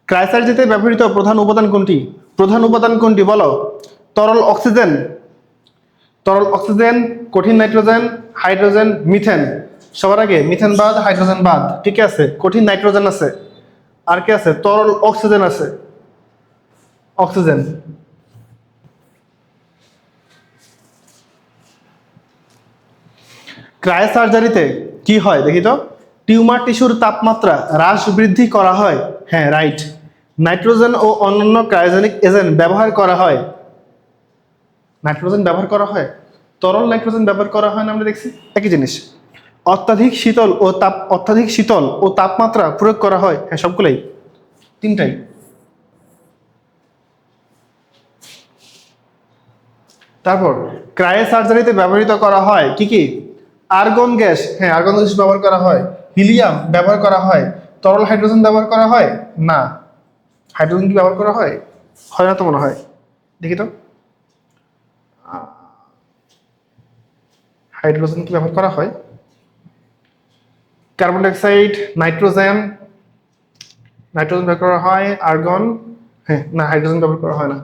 ক্রায়োসার্জারিতে ব্যবহৃত প্রধান উপাদান কোনটি? প্রধান উপাদান কোনটি বলো? তরল অক্সিজেন, তরল অক্সিজেন, কঠিন নাইট্রোজেন, হাইড্রোজেন, মিথেন। সবার আগে মিথেন বাদ, হাইড্রোজেন বাদ, ঠিক আছে। কঠিন নাইট্রোজেন আছে, আর কি আছে? তরল অক্সিজেন আছে, অক্সিজেন। ক্রায়োসার্জারিতে কি হয় দেখি তো? টিউমার টিস্যুর তাপমাত্রা হ্রাস বৃদ্ধি করা হয়। হ্যাঁ, রাইট। নাইট্রোজেন ও অন্যান্য ক্রায়োজেনিক এজেন্ট ব্যবহার করা হয়। নাইট্রোজেন ব্যবহার করা হয়, তরল নাইট্রোজেন ব্যবহার করা হয় না, আমরা দেখছি একই জিনিস। অত্যাধিক শীতল ও অত্যাধিক শীতল ও তাপমাত্রা প্রয়োগ করা হয়। হ্যাঁ, সবগুলোই, তিনটাই। তারপর ক্রায়োসার্জারিতে ব্যবহৃত করা হয় কি কি? আর্গন গ্যাস, হ্যাঁ আর্গন গ্যাস ব্যবহার করা হয়। হিলিয়াম ব্যবহার করা হয়। তরল হাইড্রোজেন ব্যবহার করা হয় না। হাইড্রোজেন কি ব্যবহার করা হয়? হয় না তো মনে হয়, দেখি তো। হাইড্রোজেন কি ব্যবহার করা হয়? কার্বন ডাইঅক্সাইড, নাইট্রোজেন, নাইট্রোজেন ব্যবহার করা হয়। আর্গন, হ্যাঁ না, হাইড্রোজেন ব্যবহার করা হয় না।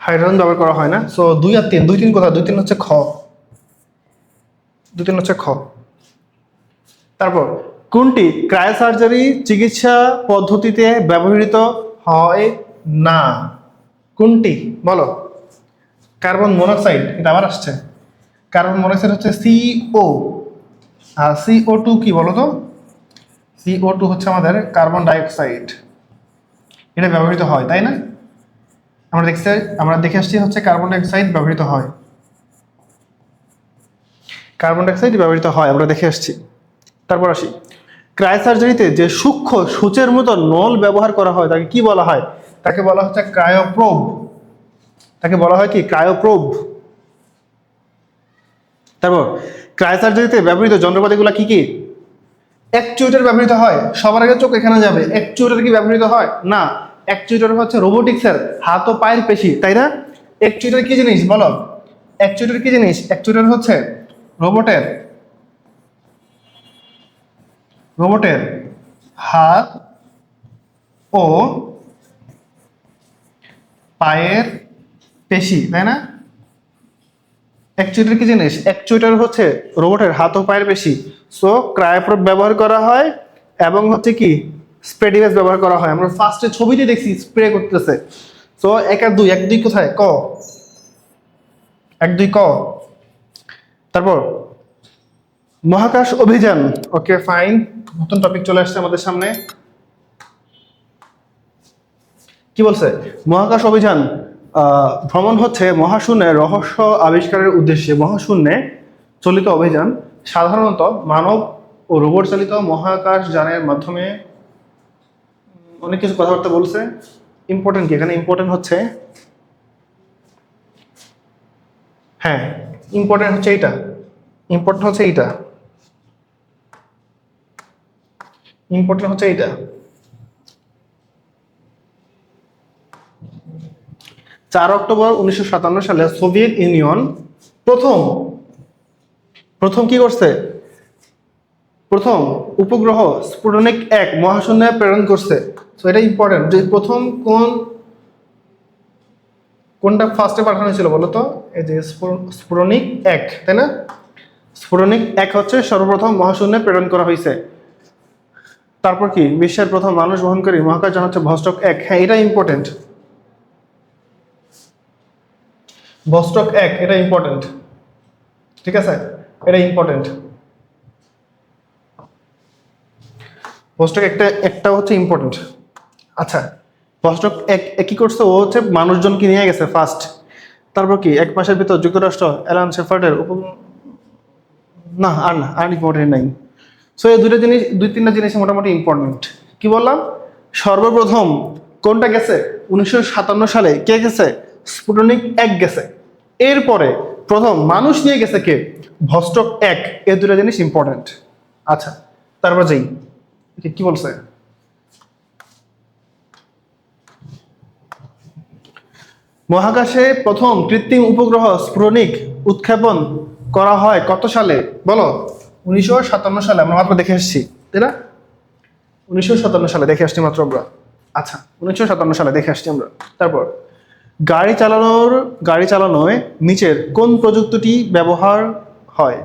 হাইড্রোজেন ব্যবহার করা হয় না। সো 2 আর 3, 2 3 কোথায়? 2 3 হচ্ছে খ, 2 3 হচ্ছে খ। তারপর কোনটি ক্রায়োসার্জারি চিকিৎসা পদ্ধতিতে ব্যবহৃত হয় না? কোনটি বলো? কার্বন মনোক্সাইড, এটা আবার আসছে। কার্বন মনোক্সাইড হচ্ছে CO, আর CO2 কি বলো তো? CO2 হচ্ছে আমাদের কার্বন ডাইঅক্সাইড, এটা ব্যবহৃত হয়, তাই না? আমরা দেখে আসছি হচ্ছে কার্বন ডাইঅক্সাইড ব্যবহৃত হয়, কার্বন ডাইঅক্সাইড ব্যবহৃত হয়, আমরা দেখে আসছি। তারপর আসি, ক্রায়োসার্জারিতে যে সূক্ষ্ম সূচের মতো নল ব্যবহার করা হয় তাকে কি বলা হয়? তাকে বলা হচ্ছে ক্রায়োপ্রোব। তাকে বলা হয় কি? ক্রায়োপ্রোব। তারপর ক্রায়োসার্জারিতে ব্যবহৃত যন্ত্রপাতিগুলো কি কি? অ্যাকচুয়েটর ব্যবহৃত হয়। সবার আগে চোখ এখানে যাবে, অ্যাকচুয়েটর কি ব্যবহৃত হয় না? অ্যাকচুয়েটর হচ্ছে রোবোটিক্সের হাত ও পায়ের পেশি, তাই না? অ্যাকচুয়েটর কি জিনিস বলো? অ্যাকচুয়েটর কি জিনিস? অ্যাকচুয়েটর হচ্ছে রোবটের রোবটের হাত ও পায়ের পেশি, তাই না? অ্যাকচুয়েটর কি জিনিস? অ্যাকচুয়েটর হচ্ছে রোবটের হাত ও পায়ের পেশি। সো ক্রায়োপ্রোব ব্যবহার করা হয় এবং হচ্ছে কি স্প্রে ডিভাইস ব্যবহার করা হয়। আমরা ফার্স্টে ছবিতে দেখছি স্প্রে করতেছে। সো 1 আর 2, 1 2 কোথায়? ক, 1 2 ক। তারপর মহাকাশ অভিযান, ওকে ফাইন, নতুন টপিক চলে আসছে আমাদের সামনে। কি বলছে? মহাকাশ অভিযান ভ্রমণ হচ্ছে মহাশূন্যে রহস্য আবিষ্কারের উদ্দেশ্যে মহাশূন্যে চলিত অভিযান, সাধারণত মানব ও রোবট চালিত মহাকাশ যানের মাধ্যমে। অনেক কিছু কথাবার্তা বলছে। ইম্পর্টেন্ট কি এখানে? ইম্পর্টেন্ট হচ্ছে, হ্যাঁ ইম্পর্টেন্ট হচ্ছে এইটা, ইম্পর্টেন্ট হচ্ছে এইটা, ইম্পর্টেন্ট হচ্ছে এইটা। 4 অক্টোবর 1957 সালে সোভিয়েত ইউনিয়ন প্রথম প্রথম কি করছে? প্রথম উপগ্রহ স্পুটনিক 1 মহাশূন্যে প্রেরণ করছে। সো এটা ইম্পর্টেন্ট যে প্রথম কোন কোনটা ফার্স্টে পাঠানো হয়েছিল বলো তো? এই যে স্ফুরণিক 1, তাই না? স্ফুরণিক 1 হচ্ছে সর্বপ্রথম মহাশূন্যে প্রেরণ করা হয়েছে। তারপর কি বিশ্বের প্রথম মানুষ বহনকারী মহাকাশযান হচ্ছে ভস্টক 1। হ্যাঁ, এটা ইম্পর্টেন্ট। ভস্টক 1 এটা ইম্পর্টেন্ট, ঠিক আছে, এটা ইম্পর্টেন্ট। ভস্টক একটা হচ্ছে ইম্পর্টেন্ট। আচ্ছা, ভস্টক 1 কি করছে? ও হচ্ছে মানুষজনকে নিয়ে গেছে ফার্স্ট। তারপর কি 1 মাসের ভিতর যুক্তরাষ্ট্র অ্যালান শেফার্ডের না আর ইম্পর্টেন্ট নাই। সো এই দুই তিনটা জিনিস মোটামুটি ইম্পর্টেন্ট। কি বললাম? সর্বপ্রথম কোনটা গেছে? 1957 সালে কে গেছে? স্পুটনিক 1 গেছে। এরপরে প্রথম মানুষ নিয়ে গেছে কে? ভস্টক 1। এই দুটো জিনিস ইম্পর্টেন্ট। আচ্ছা, তারপর যাই, কি বলছে? মহাকাশে প্রথম কৃত্রিম উপগ্রহ স্ফুরণিক উৎক্ষেপণ করা হয় কত সালে? বলো। 1957 সালে। আমরা মাত্র দেখে আসছি, তাই না? 1957 সালে দেখে আসছি মাত্র আমরা। আচ্ছা, 1957 সালে দেখে আসছি আমরা। তারপর গাড়ি চালানোয় নিচের কোন প্রযুক্তিটি ব্যবহার হয়?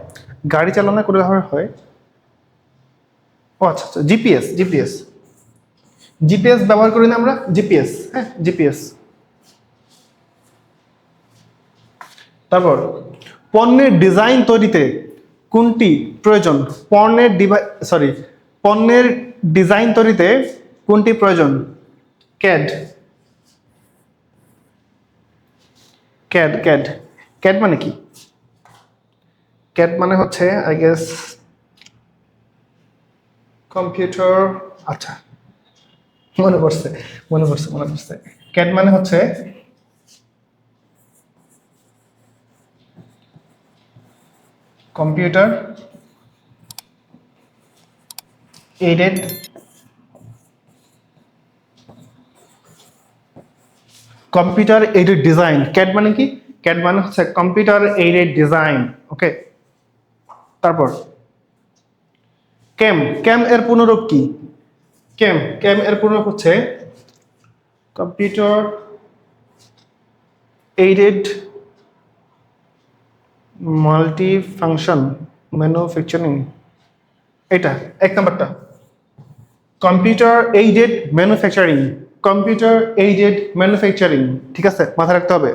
গাড়ি চালানোয় কোন ব্যবহার হয়? ও আচ্ছা, জিপিএস। জিপিএস ব্যবহার করি না আমরা? জিপিএস, হ্যাঁ, জিপিএস। তারপর পণ্যের ডিজাইন তৈরিতে কোনটি প্রয়োজন? পণ্যের ডিজাইন তৈরিতে কোনটি প্রয়োজন? ক্যাড। ক্যাড মানে কি? ক্যাড মানে হচ্ছে আই গেস কম্পিউটার। আচ্ছা, মনে পড়ছে। ক্যাড মানে হচ্ছে কম্পিউটার এইডেড ডিজাইন। ক্যাড মানে কি? ক্যাড মানে হচ্ছে কম্পিউটার এইডেড ডিজাইন। ওকে। তারপর ক্যাম এর পুনরূপ কি? ক্যাম এর পুনরূপ হচ্ছে computer aided multi function manufacturing. এটা 1 নাম্বারটা, কম্পিউটার এইডেড ম্যানুফ্যাকচারিং। ঠিক আছে, মাথায় রাখতে হবে।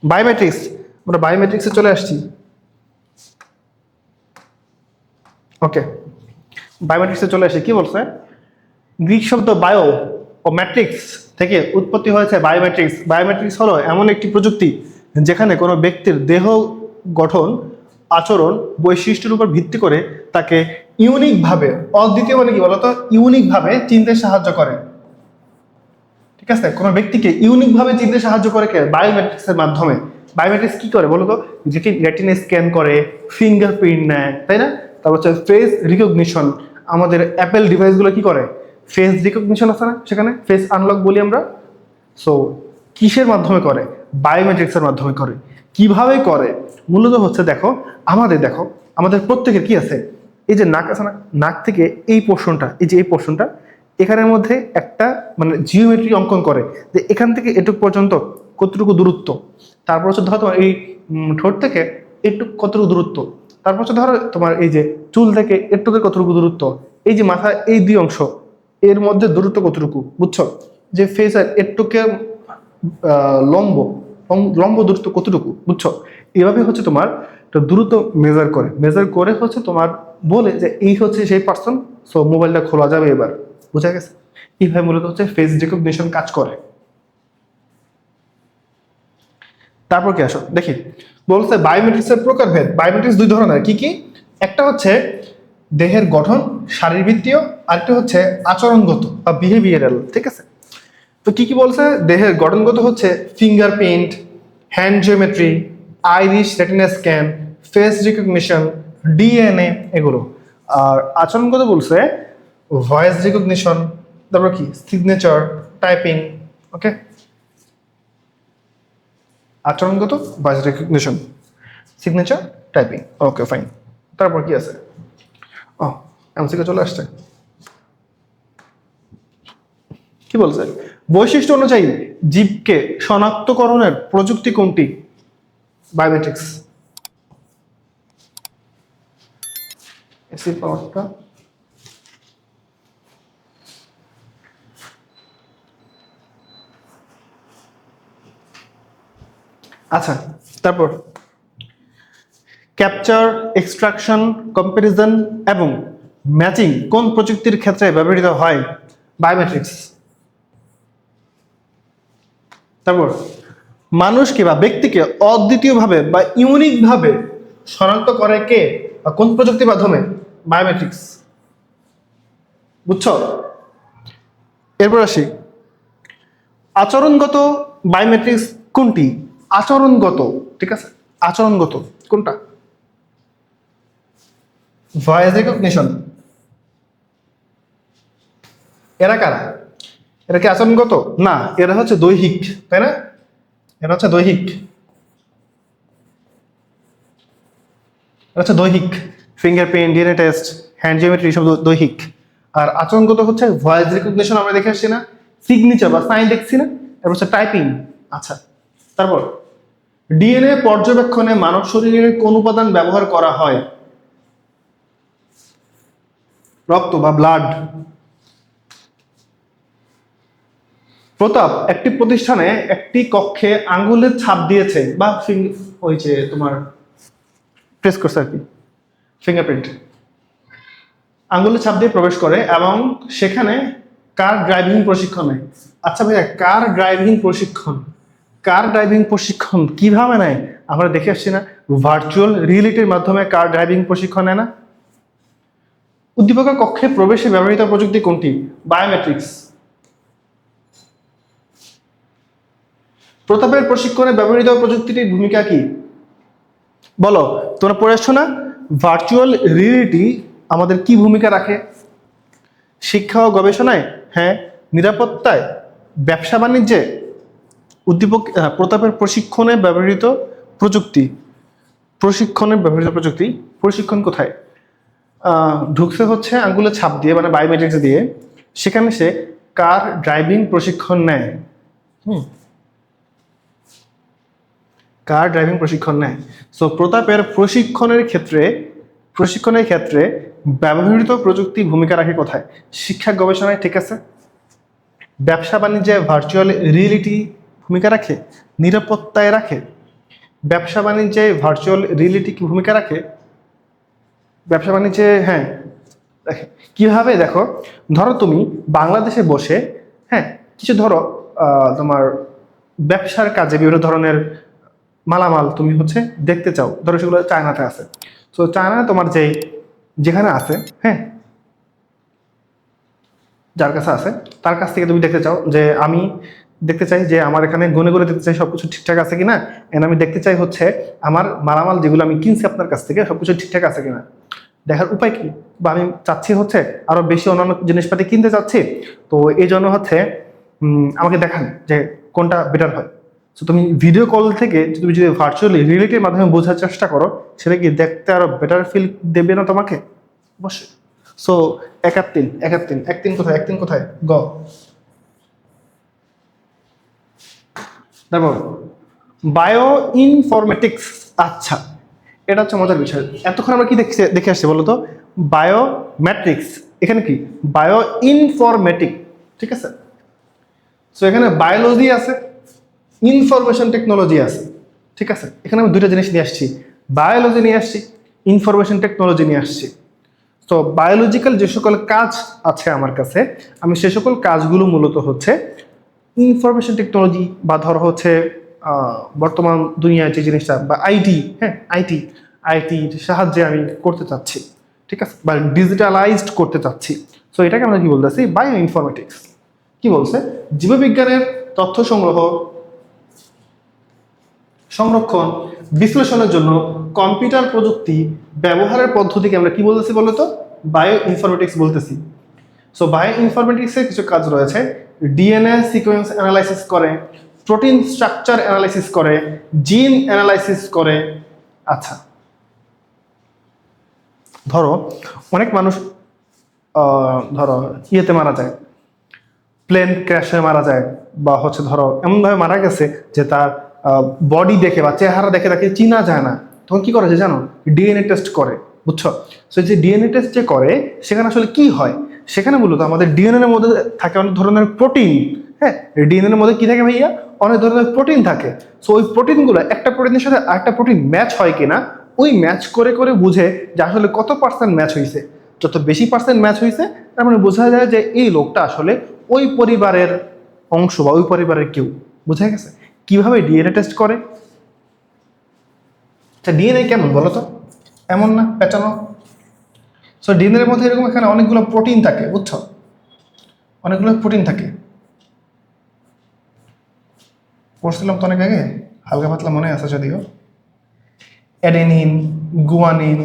বায়োমেট্রিক্স, আমরা বায়োমেট্রিক্সে চলে আসছি। ওকে, বায়োমেট্রিক্সে চলে আসি। কি বলছে? গ্রিক শব্দ বায়ো ও ম্যাট্রিক্স থেকে উৎপত্তি হয়েছে বায়োমেট্রিক্স। বায়োমেট্রিক্স হলো এমন একটি প্রযুক্তি যেখানে কোনো ব্যক্তির দেহ গঠন, আচরণ, বৈশিষ্ট্যের উপর ভিত্তি করে তাকে ইউনিকভাবে, অদ্বিতীয় মানে কি বলতো? ইউনিকভাবে চিনতে সাহায্য করে। ঠিক আছে, কোনো ব্যক্তিকে ইউনিকভাবে চিনতে সাহায্য করে কে? বায়োমেট্রিক্সের মাধ্যমে। বায়োমেট্রিক্স কি করে বলতো? যেটি রেটিনা স্ক্যান করে, ফিঙ্গারপ্রিন্ট নেয়, তাই না? তারপর হচ্ছে ফেস রিকগনিশন। আমাদের অ্যাপেল ডিভাইসগুলো কি করে? ফেস রিকগনিশন আছে না, সেখানে ফেস আনলক বলি আমরা। সো কিসের মাধ্যমে করে? বায়োমেট্রিক্সের মাধ্যমে করে। কিভাবে করে? মূলত হচ্ছে দেখো, আমাদের প্রত্যেকের কি আছে? এই যে নাক আছে না, নাক থেকে এই পোর্শনটা, এই পোর্শনটা, এখানের মধ্যে একটা মানে জিওমেট্রি অঙ্কন করে যে এখান থেকে এটুক পর্যন্ত কতটুকু দূরত্ব। তারপর হচ্ছে ধরো তোমার এই ঠোঁট থেকে একটু কতটুকু দূরত্ব। তারপর হচ্ছে ধরো তোমার এই যে চুল থেকে একটুকে কতটুকু দূরত্ব। এই যে মাথা, এই 2 অংশ, এর মধ্যে দূরত্ব কতটুকু, বুঝছো? যে ফেসের একটুকে লম্ব দূরত্ব কতটুকু, বুঝছো? এভাবে হচ্ছে তোমার দূরত্ব মেজার করে হচ্ছে তোমার বলে যে এই হচ্ছে সেই পার্সন। সো মোবাইলটা খোলা যাবে এবার। বুঝা গেছে? এইভাবে মূলত হচ্ছে ফেস রিকগনিশন কাজ করে। তারপর কি আসো দেখি, বলছে বায়োমেট্রিক্সের প্রকারভেদ। বায়োমেট্রিক্স 2 ধরনের। কি কি? একটা হচ্ছে দেহের গঠন, শারীরবৃত্তীয়, আরেকটা হচ্ছে আচরণগত বা বিহেভিয়ারাল। ঠিক আছে, তো কি কি বলছে? দেহের গঠনগত হচ্ছে fingerprint, hand geometry, Irish retina scan, face recognition, DNA, এগুলো। আর আচরণগত বলছে ভয়েস রিকগনিশন, তারপর কি সিগনেচার, টাইপিং। ওকে, আচরণগত, voice recognition, signature, typing. Okay, fine. তারপর কি আছে? এমসিকে চলে আসছে। কি বলছে? বৈশিষ্ট্য অনুযায়ী জীবকে শনাক্তকরণের প্রযুক্তি কোনটি? বায়োমেট্রিক্স। অ্যাসিড পাওয়ারটা আচ্ছা, তারপর ক্যাপচার, এক্সট্রাকশন, কম্পারিজন এবং ম্যাচিং কোন প্রযুক্তির ক্ষেত্রে ব্যবহৃত হয়? বায়োমেট্রিক্স। তারপর মানুষকে বা ব্যক্তিকে অদ্বিতীয়ভাবে বা ইউনিকভাবে শনাক্ত করে কে বা কোন প্রযুক্তির মাধ্যমে? বায়োমেট্রিক্স। বুঝছো? এরপর আসি, আচরণগত বায়োমেট্রিক্স কোনটি? আচরণগত, ঠিক আছে, আচরণগত কোনটা? Voice recognition. এরা কারা? এরা কি আচরণগত? না, এরা হচ্ছে দৈহিক, তাই না? এরা হচ্ছে দৈহিক, দৈহিক। Fingerprint, DNA test, hand geometry সব দৈহিক। আর আচরণগত হচ্ছে ভয়েস রিকগনিশন, আমরা দেখে আসছি না, সিগনেচার বা সাইন দেখছি না, তারপর হচ্ছে টাইপিং। আচ্ছা, তারপর ডিএনএ পর্যবেক্ষণে মানব শরীরে কোন উপাদান ব্যবহার করা হয়? রক্ত বা ব্লাড। প্রতাপ একটি প্রতিষ্ঠানে একটি কক্ষে আঙ্গুলের ছাপ দিয়েছে বা ওই যে তোমার প্রেস করছে আর কি, ফিঙ্গারপ্রিন্ট, আঙ্গুলের ছাপ দিয়ে প্রবেশ করে এবং সেখানে কার ড্রাইভিং প্রশিক্ষণ নেয়? আচ্ছা ভাইয়া, কার ড্রাইভিং প্রশিক্ষণ কিভাবে নেয়? আমরা দেখে আসছি না, ভার্চুয়াল রিয়েলিটির মাধ্যমে কার ড্রাইভিং প্রশিক্ষণ নেয় না? উদ্দীপকের কক্ষে প্রবেশে ব্যবহৃত প্রযুক্তি কোনটি? বায়োমেট্রিক্স। প্রতাপের প্রশিক্ষণে ব্যবহৃত প্রযুক্তিটির ভূমিকা কি? বলো, তোমরা পড়ে আসছো না? ভার্চুয়াল রিয়েলিটি আমাদের কি ভূমিকা রাখে? শিক্ষা ও গবেষণায়, হ্যাঁ। নিরাপত্তায়, ব্যবসা বাণিজ্যে। উদ্দীপক প্রতাপের প্রশিক্ষণে ব্যবহৃত প্রযুক্তি, প্রশিক্ষণ কোথায়? ঢুকছে হচ্ছে আঙ্গুলের ছাপ দিয়ে, মানে বায়োমেট্রিক্স দিয়ে। সেখানে সে কার ড্রাইভিং প্রশিক্ষণ নেয়? কার ড্রাইভিং প্রশিক্ষণ নেয়। সো প্রতাপের প্রশিক্ষণের ক্ষেত্রে ব্যবহৃত প্রযুক্তি ভূমিকা রাখে কোথায়? শিক্ষা গবেষণায়, ঠিক আছে। ব্যবসা বাণিজ্যে ভার্চুয়াল রিয়েলিটি ভূমিকা রাখে, নিরাপত্তায় রাখে। ব্যবসা বাণিজ্যে ভার্চুয়াল রিয়েলিটি কি ভূমিকা রাখে? ব্যবসা বাণিজ্যে, হ্যাঁ রাখে। কিভাবে? দেখো, ধরো তুমি বাংলাদেশে বসে, হ্যাঁ, কিছু ধরো তোমার ব্যবসার কাজে বিভিন্ন ধরনের মালামাল তুমি হচ্ছে দেখতে চাও, ধরো সেগুলো চায়নাতে আছে। তো চায়না তোমার যেখানে আছে, হ্যাঁ, যার কাছে আছে তার কাছ থেকে তুমি দেখতে চাও যে আমি দেখতে চাই যে আমার এখানে গুনে গুনে দেখতে চাই সবকিছু ঠিকঠাক আছে কিনা, এন্ড আমি দেখতে চাই হচ্ছে আমার মালামাল যেগুলো আমি কিনছি আপনার কাছ থেকে সবকিছু ঠিকঠাক আছে কিনা। দেখার উপায় কি? বা আমি চাচ্ছি হচ্ছে আরো বেশি অন্যান্য জিনিসপাতি কিনতে চাচ্ছি, তো এই জন্য হচ্ছে আমাকে দেখান যে কোনটা বেটার হয়। তো তুমি ভিডিও কল থেকে তুমি যদি ভার্চুয়ালি রিয়েলিটির মাধ্যমে বোঝার চেষ্টা করো, সেটা কি দেখতে আরো বেটার ফিল দেবে না তোমাকে? অবশ্যই। সো একদিন কোথায় গ। তারপর বায়ো ইনফরমেটিক্স। আচ্ছা, এটা হচ্ছে মজার বিষয়। এতক্ষণ আমরা কি দেখে আসছি বলো তো? বায়োমেট্রিক্স। এখানে কি বায়ো ইনফরমেটিক, ঠিক আছে। সো এখানে বায়োলজি আছে, ইনফরমেশন টেকনোলজি আছে, ঠিক আছে। এখানে আমি দুইটা জিনিস নিয়ে আসছি, বায়োলজি নিয়ে আসছি, ইনফরমেশন টেকনোলজি নিয়ে আসছি। তো বায়োলজিক্যাল যে সকল কাজ আছে আমার কাছে, আমি সে সকল কাজগুলো মূলত হচ্ছে ইনফরমেশন টেকনোলজি বা ধরো হচ্ছে বর্তমান দুনিয়ায় যে জিনিসটা বা আইটি, হ্যাঁ, আইটির সাহায্যে আমি করতে চাচ্ছি, ঠিক আছে, বা ডিজিটালাইজড করতে চাচ্ছি। সো এটাকে আমরা কি বলতেছি? Bio informatics. কি বলছে? জীববিজ্ঞানের তথ্য সংরক্ষণ, বিশ্লেষণের জন্য কম্পিউটার প্রযুক্তি ব্যবহারের পদ্ধতিকে আমরা কি বলতেছি বলতো? বায়ো ইনফরমেটিক্স বলতেছি। সো বায়ো ইনফরমেটিক্সের কিছু কাজ রয়েছে। ডিএনএ সিকোয়েন্স অ্যানালাইসিস করে, প্রোটিন স্ট্রাকচার অ্যানালাইসিস করে, জিন অ্যানালাইসিস করে। আচ্ছা, ধরো অনেক মানুষ ধরো ইয়েতে মারা যায়, প্লেন ক্র্যাশ হয়ে মারা যায়, বা হচ্ছে ধরো এমনভাবে মারা গেছে যে তার বডি দেখে বা চেহারা দেখে তাকে চিনা যায় না, তখন কি করে যে জানো, ডিএনএ টেস্ট করে, বুঝছো? সো যে ডিএনএ টেস্ট যে করে সেখানে আসলে কি হয়, সেখানে মূলত আমাদের ডিএনএ এর মধ্যে থাকে অনেক ধরনের প্রোটিন। হ্যাঁ, ডিএনএ এর মধ্যে কি থাকে ভাইয়া, অনেক ধরনের প্রোটিন থাকে। সো ওই প্রোটিনগুলো একটা প্রোটিনের সাথে আরেকটা প্রোটিন ম্যাচ হয় কিনা, ওই ম্যাচ করে করে বুঝে যে আসলে কত পার্সেন্ট ম্যাচ হয়েছে। যত বেশি পার্সেন্ট ম্যাচ হয়েছে তার মানে বোঝা যায় যে এই লোকটা আসলে ওই পরিবারের অংশ বা ওই পরিবারের কেউ। বুঝা গেছে কিভাবে ডিএনএ টেস্ট করে? আচ্ছা, ডিএনএ কেমন বলো তো? এমন না প্যাটার্ন। সো ডিএনএ এর মধ্যে এরকম এখানে অনেকগুলো প্রোটিন থাকে, বুঝছো? অনেকগুলো প্রোটিন থাকে, পড়ছিলাম তো অনেক আগে, হালকা পাতলা মনে আছে যদিও। Adenine, guanine,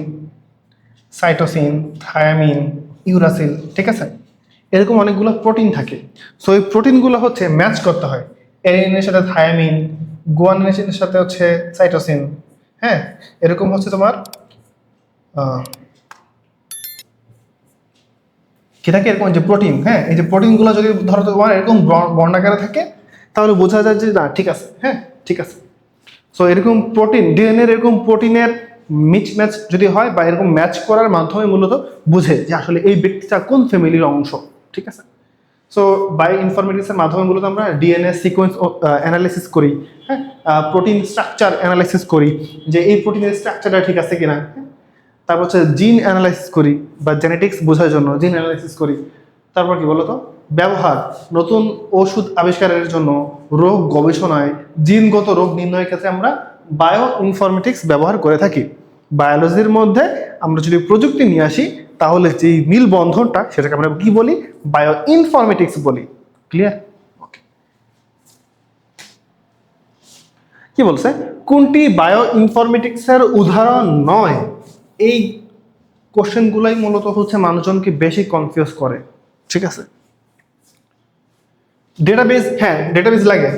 cytosine, thymine, uracil, ঠিক আছে? এরকম অনেকগুলো প্রোটিন থাকে। সো এই প্রোটিনগুলো হচ্ছে ম্যাচ করতে হয়, অ্যাডেনিনের সাথে থায়ামিন, গুয়ানিনের সাথে হচ্ছে সাইটোসিন। হ্যাঁ, এরকম হচ্ছে তোমার কি থাকে এরকম যে প্রোটিন। হ্যাঁ, এই যে প্রোটিনগুলো যদি ধরো তোমার এরকম বর্ণাকারে থাকে তাহলে বোঝা যায় যে না ঠিক আছে। হ্যাঁ, ঠিক আছে। সো এরকম প্রোটিন, ডিএনএ এরকম প্রোটিনের মিচ ম্যাচ যদি হয় বা এরকম ম্যাচ করার মাধ্যমে মূলত বুঝে যে আসলে এই ব্যক্তিটা কোন ফ্যামিলির অংশ, ঠিক আছে? সো বায়ো ইনফরমেটিক্সের মাধ্যমে মূলত আমরা ডিএনএ সিকোয়েন্স অ্যানালাইসিস করি। হ্যাঁ, প্রোটিন স্ট্রাকচার অ্যানালাইসিস করি যে এই প্রোটিনের স্ট্রাকচারটা ঠিক আছে কিনা। তারপর হচ্ছে জিন অ্যানালাইসিস করি বা জেনেটিক্স বোঝার জন্য জিন অ্যানালাইসিস করি। তারপর কি বলতো, ব্যবহার, নতুন ওষুধ আবিষ্কারের জন্য, রোগ গবেষণায়, জিনগত রোগ নির্ণয়ের ক্ষেত্রে আমরা বায়ো ইনফরমেটিক্স ব্যবহার করে থাকি। বায়োলজির মধ্যে আমরা যদি প্রযুক্তি নিয়ে আসি তাহলে যেই মিল বন্ধনটা সেটাকে আমরা কি বলি, বায়ো ইনফরমেটিক্স বলি। ক্লিয়ার? ওকে, কি বলছে, কোনটি বায়ো ইনফরমেটিক্সের উদাহরণ নয়? এই কোশ্চেনগুলাই মূলত হচ্ছে মানুষজনকে বেশি কনফিউজ করে, ঠিক আছে? ডেটাবেজ, হ্যাঁ ডেটাবেজ লাগে,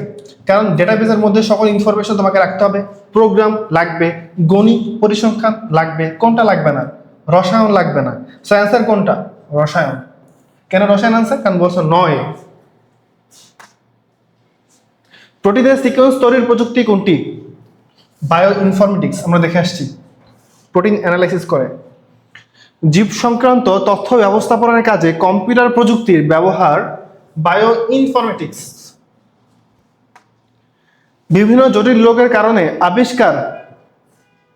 কারণ ডেটাবেজের মধ্যে সকল ইনফরমেশন তোমাকে রাখতে হবে। প্রোগ্রাম লাগবে, গণিত পরিসংখ্যান লাগবে, কোনটা লাগবে না? রসায়ন লাগবে না। সো অ্যান্সার কোনটা? রসায়ন। কেন রসায়ন আনসার? কারণ বলছো নয়। প্রোটিনের সিকোয়েন্স তৈরির প্রযুক্তি কোনটি? বায়ো ইনফরমেটিক্স, আমরা দেখে আসছি, প্রোটিন অ্যানালাইসিস করে। জীব সংক্রান্ত তথ্য ব্যবস্থাপনার কাজে কম্পিউটার প্রযুক্তির ব্যবহার বায়ো ইনফরমেটিক্স। বিভিন্ন জটিল রোগের কারণে আবিষ্কার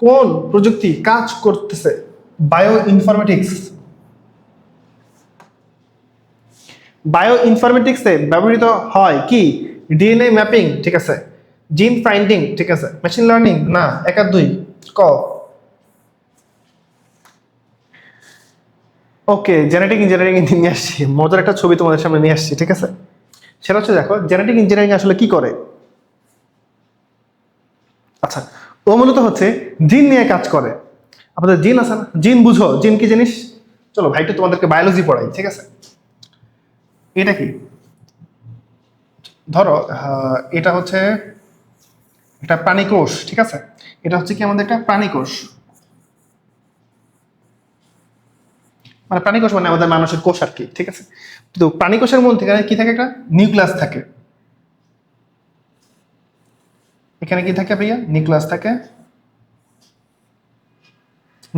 কোন প্রযুক্তি কাজ করতেছে? Bio informatics. বায়ো ইনফরমেটিক্সে ব্যবহৃত হয় কি? ডিএনএ ম্যাপিং, ঠিক আছে, জিন ফাইন্ডিং, ঠিক আছে, মেশিন লার্নিং, না, এক আর দুই ক। ওকে, জেনেটিক ইঞ্জিনিয়ারিং নিয়ে আসছি, মজার একটা ছবি তোমাদের সামনে নিয়ে আসছি, ঠিক আছে? সেটা হচ্ছে দেখো জেনেটিক ইঞ্জিনিয়ারিং আসলে কি করে। আচ্ছা, ও মূলত হচ্ছে জিন নিয়ে কাজ করে। আমাদের জিন আছে না, জিন বুঝো, জিন কি জিনিস? চলো ভাইটা তোমাদেরকে বায়োলজি পড়াই, ঠিক আছে? এটা কি, ধরো এটা হচ্ছে একটা প্রাণী কোষ, ঠিক আছে? এটা হচ্ছে কি আমাদের একটা প্রাণী কোষ, মানে প্রাণী কোষ মানে আমাদের মানুষের কোষ আর কি, ঠিক আছে? তো প্রাণী কোষের মধ্যে কি থাকে, একটা নিউক্লিয়াস থাকে। এখানে কি থাকে ভাইয়া? নিউক্লিয়াস থাকে।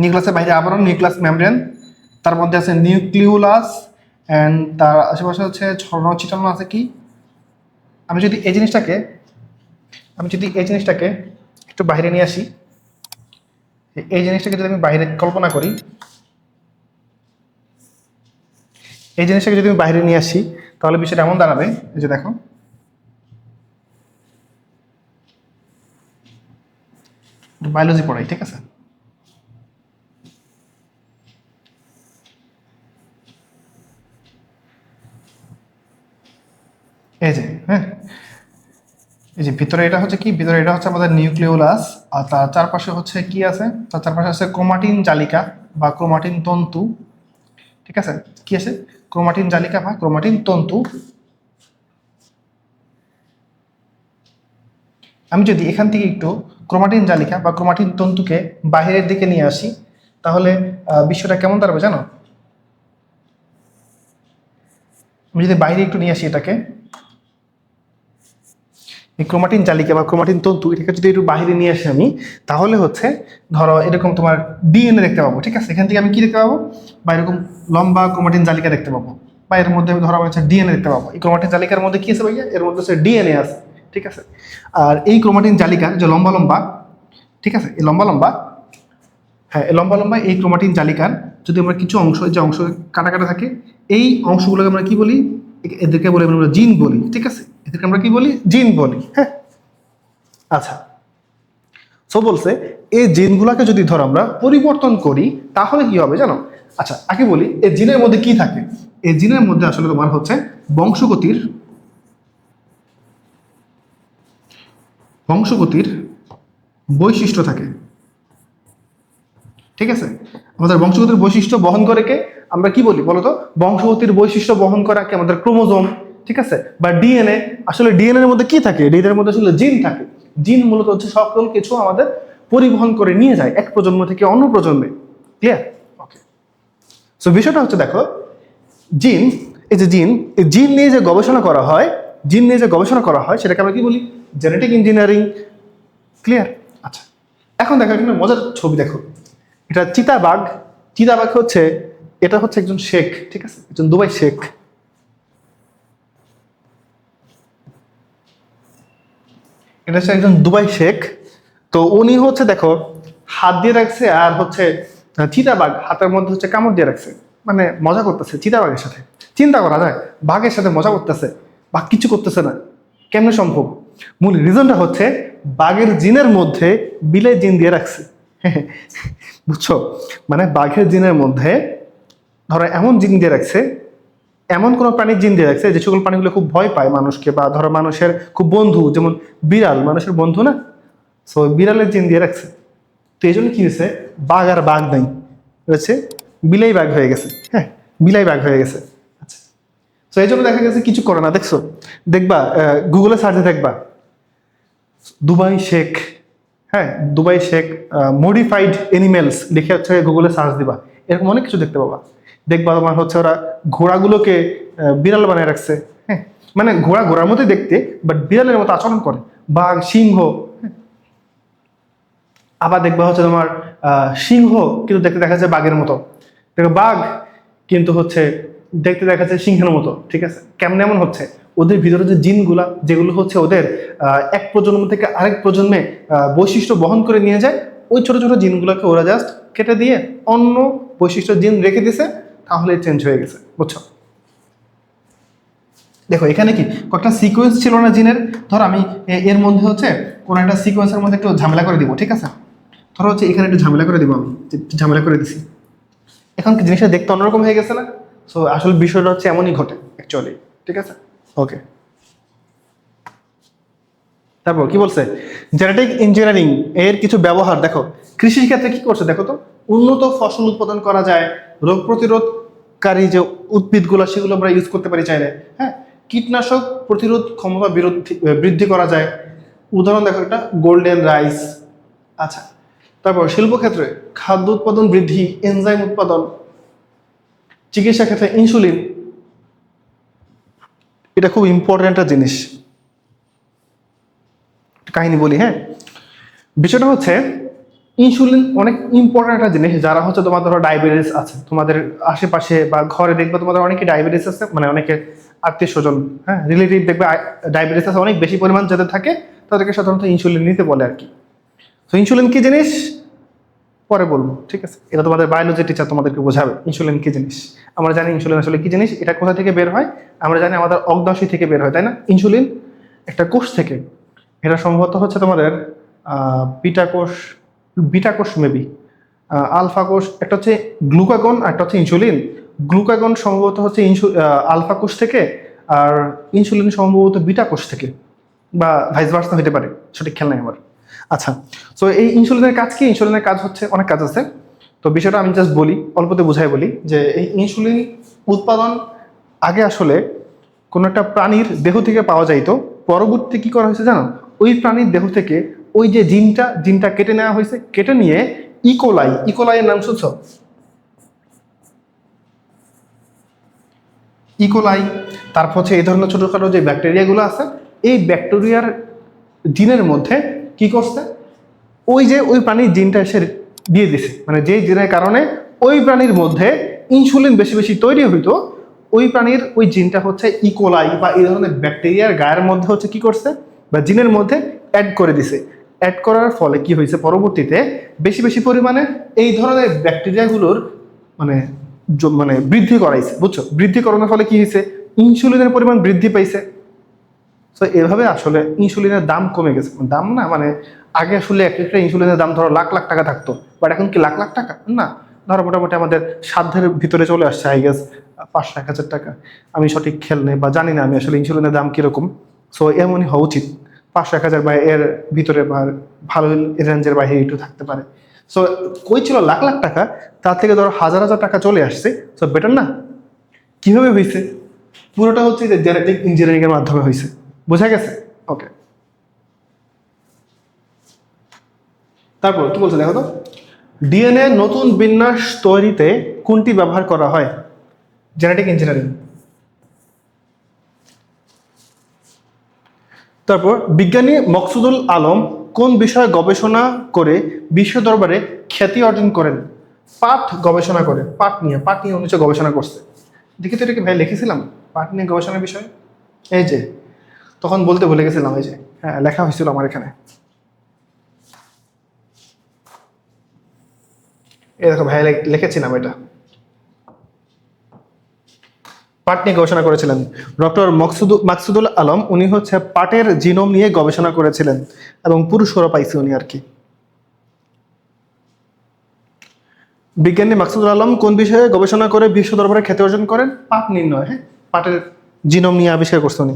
নিউক্লিয়াসের বাইরে আবরণ, নিউক্লিয়াস মেমব্রেন, তার মধ্যে আছে নিউক্লিওলাস, অ্যান্ড তার আশেপাশে হচ্ছে ছড়ানো ছিটানো আছে কি। আমি যদি এই জিনিসটাকে একটু বাইরে নিয়ে আসি, এই জিনিসটাকে যদি আমি বাইরে কল্পনা করি, এই জিনিসটাকে যদি আমি বাইরে নিয়ে আসি তাহলে বিষয়টা এমন দাঁড়াবে, এই যে দেখো, বায়োলজি পড়াই, ঠিক আছে? এই যে, হ্যাঁ, এই যে ভিতরে এটা হচ্ছে কি, ভিতরে এটা হচ্ছে আমাদের নিউক্লিওলাস, আর তার চারপাশে হচ্ছে কি আছে, তার চারপাশে আছে ক্রোমাটিন জালিকা বা ক্রোমাটিন তন্তু, ঠিক আছে? কি আছে? ক্রোমাটিন জালিকা বা ক্রোমাটিন তন্তু। আমি যদি এখান থেকে একটু ক্রোমাটিন জালিকা বা ক্রোমাটিন তন্তুকে বাহিরের দিকে নিয়ে আসি তাহলে বিষয়টা কেমন দাঁড়াবে জানো? আমি যদি বাইরে একটু নিয়ে আসি এটাকে, এই ক্রোমাটিন জালিকা বা ক্রোমাটিন তন্তু, এটাকে যদি একটু বাইরে নিয়ে আসি আমি, তাহলে হচ্ছে ধরো এরকম তোমার ডিএনএ দেখতে পাবো, ঠিক আছে? এখান থেকে আমি কি দেখতে পাবো, বা এরকম লম্বা ক্রোমাটিন জালিকা দেখতে পাবো, বা এর মধ্যে ধরো হচ্ছে ডিএনএ দেখতে পাবো। এই ক্রোমাটিন জালিকার মধ্যে কি আছে ভাইয়া? এর মধ্যে হচ্ছে ডিএনএ আছে, ঠিক আছে? আর এই ক্রোমাটিন জালিকার যে লম্বা লম্বা, ঠিক আছে, এই লম্বা লম্বা, হ্যাঁ এই লম্বা লম্বা এই ক্রোমাটিন জালিকার যদি আমরা কিছু অংশ, যে অংশ কাটা কাটা থাকে, এই অংশগুলোকে আমরা কি বলি? এদেরকে বলি আমরা জিন বলি, ঠিক আছে? এদেরকে আমরা কি বলি? জিন বলি, হ্যাঁ। আচ্ছা, সো বলছে এই জিনগুলোকে যদি ধর আমরা পরিবর্তন করি তাহলে কি হবে জানো? আচ্ছা আগে বলি এই জিনের মধ্যে কি থাকে। এই জিনের মধ্যে আসলে তোমার হচ্ছে বংশগতির বৈশিষ্ট্য থাকে, ঠিক আছে? আমাদের বংশগতির বৈশিষ্ট্য বহন করে কে? আমরা কি বলি বলতো? বংশগতির বৈশিষ্ট্য বহন করা কি আমাদের ক্রোমোজোম, ঠিক আছে, বা ডিএনএ। আসলে ডিএনএ এর মধ্যে কি থাকে? ডিএনএ এর মধ্যে আসলে জিন থাকে। জিন মূলত হচ্ছে সকল কিছু আমাদের পরিবহন করে নিয়ে যায় এক প্রজন্ম থেকে অন্য প্রজন্মে। ক্লিয়ার? ওকে। সো বিষয়টা হচ্ছে দেখো, জিন, এই যে জিন, এই জিন নিয়ে যে গবেষণা করা হয়, জিন নিয়ে যে গবেষণা করা হয় সেটাকে আমরা কি বলি? Genetic engineering. ক্লিয়ার? আচ্ছা, এখন দেখো এখানে মজার ছবি দেখো, এটা চিতাবাঘ। চিতাবাঘ হচ্ছে, এটা হচ্ছে একজন শেখ, ঠিক আছে, একজন দুবাই শেখ। এটা হচ্ছে একজন দুবাই শেখ। তো উনি হচ্ছে দেখো হাত দিয়ে রাখছে, আর হচ্ছে চিতাবাঘ হাতের মধ্যে হচ্ছে কামড় দিয়ে রাখছে, মানে মজা করতেছে চিতাবাঘের সাথে। চিন্তা করা যায়, বাঘের সাথে মজা করতেছে, বাঘ কিছু করতেছে না, কেমনে সম্ভব? মূল রিজনটা হচ্ছে বাঘের জিনের মধ্যে বিলে জিন দিয়ে রাখছে। বুঝছো? মানে বাঘের জিনের মধ্যে ধরো এমন জিন দিয়ে রাখছে, এমন কোনো প্রাণীর জিন দিয়ে রাখছে যে সকল প্রাণীগুলো খুব ভয় পায় মানুষকে, বা ধরো মানুষের খুব বন্ধু, যেমন বিড়াল মানুষের বন্ধু না, সো বিড়ালের জিন দিয়ে রাখছে। তো এই জন্য কি হয়েছে, বাঘ আর বাঘ নাই, হচ্ছে বিলাই বাঘ হয়ে গেছে। হ্যাঁ, বিলাই বাঘ হয়ে গেছে। আচ্ছা, তো এই জন্য দেখা গেছে কিছু করে না। দেখছো, দেখবা গুগলে সার্চে দেখবা দুবাই শেখ, হ্যাঁ দুবাই শেখ মডিফাইড এনিমেলস লিখে হচ্ছে গুগলে সার্চ দিবা, এরকম অনেক কিছু দেখতে পাবা। দেখবা তোমার হচ্ছে ওরা ঘোড়াগুলোকে বিড়াল বানিয়ে রাখছে। হ্যাঁ, মানে ঘোড়া ঘোড়ার মতোই দেখতে, বাট বিড়ালের মতো আচরণ করে। বাঘ, সিংহ, আবার দেখবা হচ্ছে তোমার সিংহ কিন্তু দেখতে দেখা যায় বাঘের মতো, দেখো বাঘ কিন্তু হচ্ছে দেখতে দেখা যায় সিংহের মতো, ঠিক আছে? কেমন এমন হচ্ছে? ওদের ভিতরে যে জিনগুলা, যেগুলো হচ্ছে ওদের এক প্রজন্ম থেকে আরেক প্রজন্মে বৈশিষ্ট্য বহন করে নিয়ে যায়, ওই ছোট ছোট জিনগুলোকে ওরা জাস্ট কেটে দিয়ে অন্য বৈশিষ্ট্য জিন রেখে দিছে, তাহলে চেঞ্জ হয়ে গেছে। বুঝছো? দেখো এখানে কি কয়েকটা সিকোয়েন্স ছিল না জিনের? ধর আমি এর মধ্যে হচ্ছে কোনো একটা সিকোয়েন্সের মধ্যে একটু ঝামেলা করে দিব, ঠিক আছে? ধরো হচ্ছে এখানে একটু ঝামেলা করে দিব, আমি একটু ঝামেলা করে দিছি, এখন কি জিনিসটা দেখতে অন্যরকম হয়ে গেছে না? সো আসলে বিষয়টা হচ্ছে এমনই ঘটে অ্যাকচুয়ালি, ঠিক আছে? ওকে, তারপর কি বলছে? জেনেটিক ইঞ্জিনিয়ারিং এর কিছু ব্যবহার দেখো কৃষির ক্ষেত্রে কি করছে দেখো তো। উন্নত ফসল উৎপাদন করা যায়, রোগ প্রতিরোধকারী যে উদ্ভিদগুলো সেগুলো আমরা ইউজ করতে পারি চাইলে। হ্যাঁ, কীটনাশক প্রতিরোধ ক্ষমতা বৃদ্ধি করা যায়। উদাহরণ দেখো একটা গোল্ডেন রাইস। আচ্ছা, তারপর শিল্পক্ষেত্রে খাদ্য উৎপাদন বৃদ্ধি, এনজাইম উৎপাদন, চিকিৎসা ক্ষেত্রে ইনসুলিন, এটা খুব ইম্পর্টেন্ট একটা জিনিস। কাহিনী বলি, হ্যাঁ, বিষয়টা হচ্ছে ইনসুলিন অনেক ইম্পর্টেন্ট একটা জিনিস। যারা হচ্ছে তোমার ধরো ডায়াবেটিস আছে, তোমাদের আশেপাশে বা ঘরে দেখবে তোমাদের অনেকে ডায়াবেটিস আছে, মানে অনেকে আত্মীয় স্বজন, হ্যাঁ রিলেটিভ দেখবে ডায়াবেটিস আছে অনেক বেশি পরিমাণ যাদের থাকে, তাদেরকে সাধারণত ইনসুলিন নিতে বলে আর কি। তো ইনসুলিন কি জিনিস পরে বলবো, ঠিক আছে? এটা তোমাদের বায়োলজি টিচার তোমাদেরকে বোঝাবে ইনসুলিন কি জিনিস। আমরা জানি ইনসুলিন আসলে কি জিনিস, এটা কোথা থেকে বের হয়। আমরা জানি আমাদের অগ্নাশয় থেকে বের হয়, তাই না? ইনসুলিন একটা কোষ থেকে, এটা সম্ভবত হচ্ছে তোমাদের বিটা কোষ, বিটা কোষ মেবি, আলফা কোষ, একটা হচ্ছে গ্লুকাগন আর একটা হচ্ছে ইনসুলিন। গ্লুকাগন সম্ভবত হচ্ছে আলফা কোষ থেকে, আর ইনসুলিন সম্ভবত বিটা কোষ থেকে, বা ভাইস ভার্সা হতে পারে, সঠিক খেয়াল নাই আমার। আচ্ছা, তো এই ইনসুলিনের কাজ কি? ইনসুলিনের কাজ হচ্ছে অনেক কাজ আছে, তো বিষয়টা আমি জাস্ট বলি, অল্পতে বোঝাই বলি যে এই ইনসুলিন উৎপাদন আগে আসলে কোনো একটা প্রাণীর দেহ থেকে পাওয়া যাইতো, পরবর্তী কি করা হয়েছে জানো? ওই প্রাণীর দেহ থেকে ওই যে জিনটা কেটে নেওয়া হয়েছে, কেটে নিয়ে ইকোলাই এর নাম শুনছো? ইকোলাই, তারপর হচ্ছে এই ধরনের ছোটোখাটো যে ব্যাকটেরিয়াগুলো আছে, এই ব্যাকটেরিয়ার জিনের মধ্যে কি করছে, ওই প্রাণীর জিনটা এসে দিয়ে দিছে, মানে যে জিনের কারণে ওই প্রাণীর মধ্যে ইনসুলিন বেশি বেশি তৈরি হইতো, ওই প্রাণীর ওই জিনটা হচ্ছে ইকোলাই বা এই ধরনের ব্যাকটেরিয়ার গায়ের মধ্যে হচ্ছে কি করছে, বা জিনের মধ্যে অ্যাড করে দিছে। অ্যাড করার ফলে কি হয়েছে, পরবর্তীতে বেশি বেশি পরিমাণে এই ধরনের ব্যাকটেরিয়াগুলোর মানে মানে বৃদ্ধি করাইছে, বুঝছো? বৃদ্ধি করানোর ফলে কি হয়েছে, ইনসুলিনের পরিমাণ বৃদ্ধি পাইছে। তো এভাবে আসলে ইনসুলিনের দাম কমে গেছে, দাম না মানে আগে আসলে এক একটা ইনসুলিনের দাম ধরো লাখ লাখ টাকা থাকতো, বাট এখন কি লাখ লাখ টাকা না, ধরো মোটামুটি আমাদের সাধ্যের ভিতরে চলে আসছে, আই গেস 500-1000 টাকা। আমি সঠিক খেয়াল নেই বা জানি না আমি আসলে ইনসুলিনের দাম কিরকম। সো এমনই হওয়া উচিত, 500-1000 বা এর ভিতরে বা ভালো রেঞ্জের বাইরে একটু থাকতে পারে। সো কই ছিল লাখ লাখ টাকা, তার থেকে ধরো হাজার হাজার টাকা চলে আসছে। সো বেটার না? কিভাবে হয়েছে? পুরোটা হচ্ছে যে জেনেটিক ইঞ্জিনিয়ারিং এর মাধ্যমে হয়েছে। বোঝা গেছে? ওকে, তারপর কি বলছে দেখো তো, ডিএনএ নতুন বিন্যাস তৈরিতে কোনটি ব্যবহার করা হয়? Genetic engineering. তারপর বিজ্ঞানী মকসুদুল আলম কোন বিষয়ে গবেষণা করে বিশ্ব দরবারে খ্যাতি অর্জন করেন? পাট গবেষণা করে, পাট নিয়ে উনি গবেষণা করছে। দেখি তো, এটা কি ভাই লিখেছিলাম পাট নিয়ে গবেষণার বিষয়? এই যে তখন বলতে ভুলে গেছিলাম, এই যে হ্যাঁ লেখা হয়েছিল আমার এখানে, এই দেখো ভাই লিখেছিলাম এটা, পাট নিয়ে গবেষণা করেছিলেন ডক্টর মাকসুদুল আলম। উনি হচ্ছে পাটের জিনোম নিয়ে গবেষণা করেছিলেন এবং পুরস্কারও পাইছে উনি আর কি। বিজ্ঞানী মাকসুদুল আলম কোন বিষয়ে গবেষণা করে বিশ্ব দরবারে খ্যাতি অর্জন করেন? পাট নির্ণয়, হ্যাঁ পাটের জিনোম নিয়ে আবিষ্কার করছে উনি।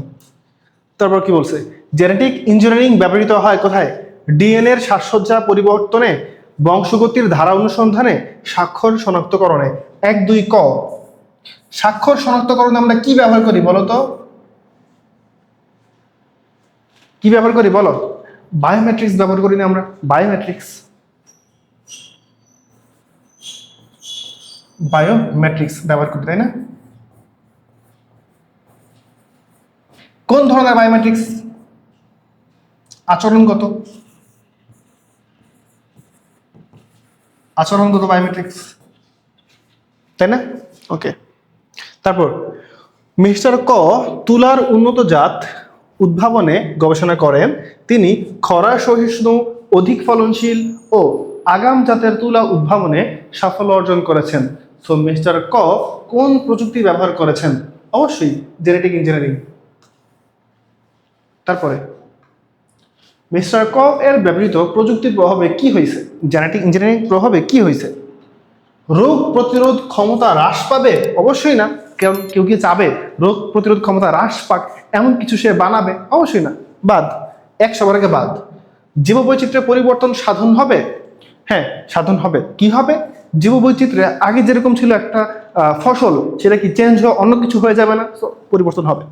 তারপর কি বলছে, জেনেটিক ইঞ্জিনিয়ারিং ব্যবহৃত হয় কোথায়? ডিএনএর সাজসজ্জা পরিবর্তনে, বংশগতির ধারা অনুসন্ধানে, স্বাক্ষর শনাক্তকরণে। 1-2 ক। স্বাক্ষর শনাক্তকরণে আমরা কি ব্যবহার করি বলো তো? কি ব্যবহার করি বলো? বায়োমেট্রিক্স ব্যবহার করি না আমরা? বায়োমেট্রিক্স ব্যবহার করি, তাই না? কোন ধরনের বায়োমেট্রিক্স? আচরণগত বায়োমেট্রিক্স, তাই না? ওকে, তারপর মিস্টার ক তুলার উন্নত জাত উদ্ভাবনে গবেষণা করেন। তিনি খরা সহিষ্ণু, অধিক ফলনশীল ও আগাম জাতের তুলা উদ্ভাবনে সাফল্য অর্জন করেছেন। সো মিস্টার ক কোন প্রযুক্তি ব্যবহার করেছেন? অবশ্যই জেনেটিক ইঞ্জিনিয়ারিং। তারপরে মিস্টার ক এর ব্যবহৃত প্রযুক্তির প্রভাবে কি হয়েছে? জেনেটিক ইঞ্জিনিয়ারিং প্রভাবে কি হয়েছে? রোগ প্রতিরোধ ক্ষমতা হ্রাস পাবে? অবশ্যই না। কেউ কি চাবে রোগ প্রতিরোধ ক্ষমতা হ্রাস পাক এমন কিছু সে বানাবে? অবশ্যই না, বাদ, 100 আগে বাদ। জীববৈচিত্র্যের পরিবর্তন সাধন হবে? হ্যাঁ সাধন হবে। কি হবে? জীববৈচিত্র্যে আগে যেরকম ছিল একটা ফসল, সেটা কি চেঞ্জ হয়ে অন্য কিছু হয়ে যাবে না? পরিবর্তন হবে।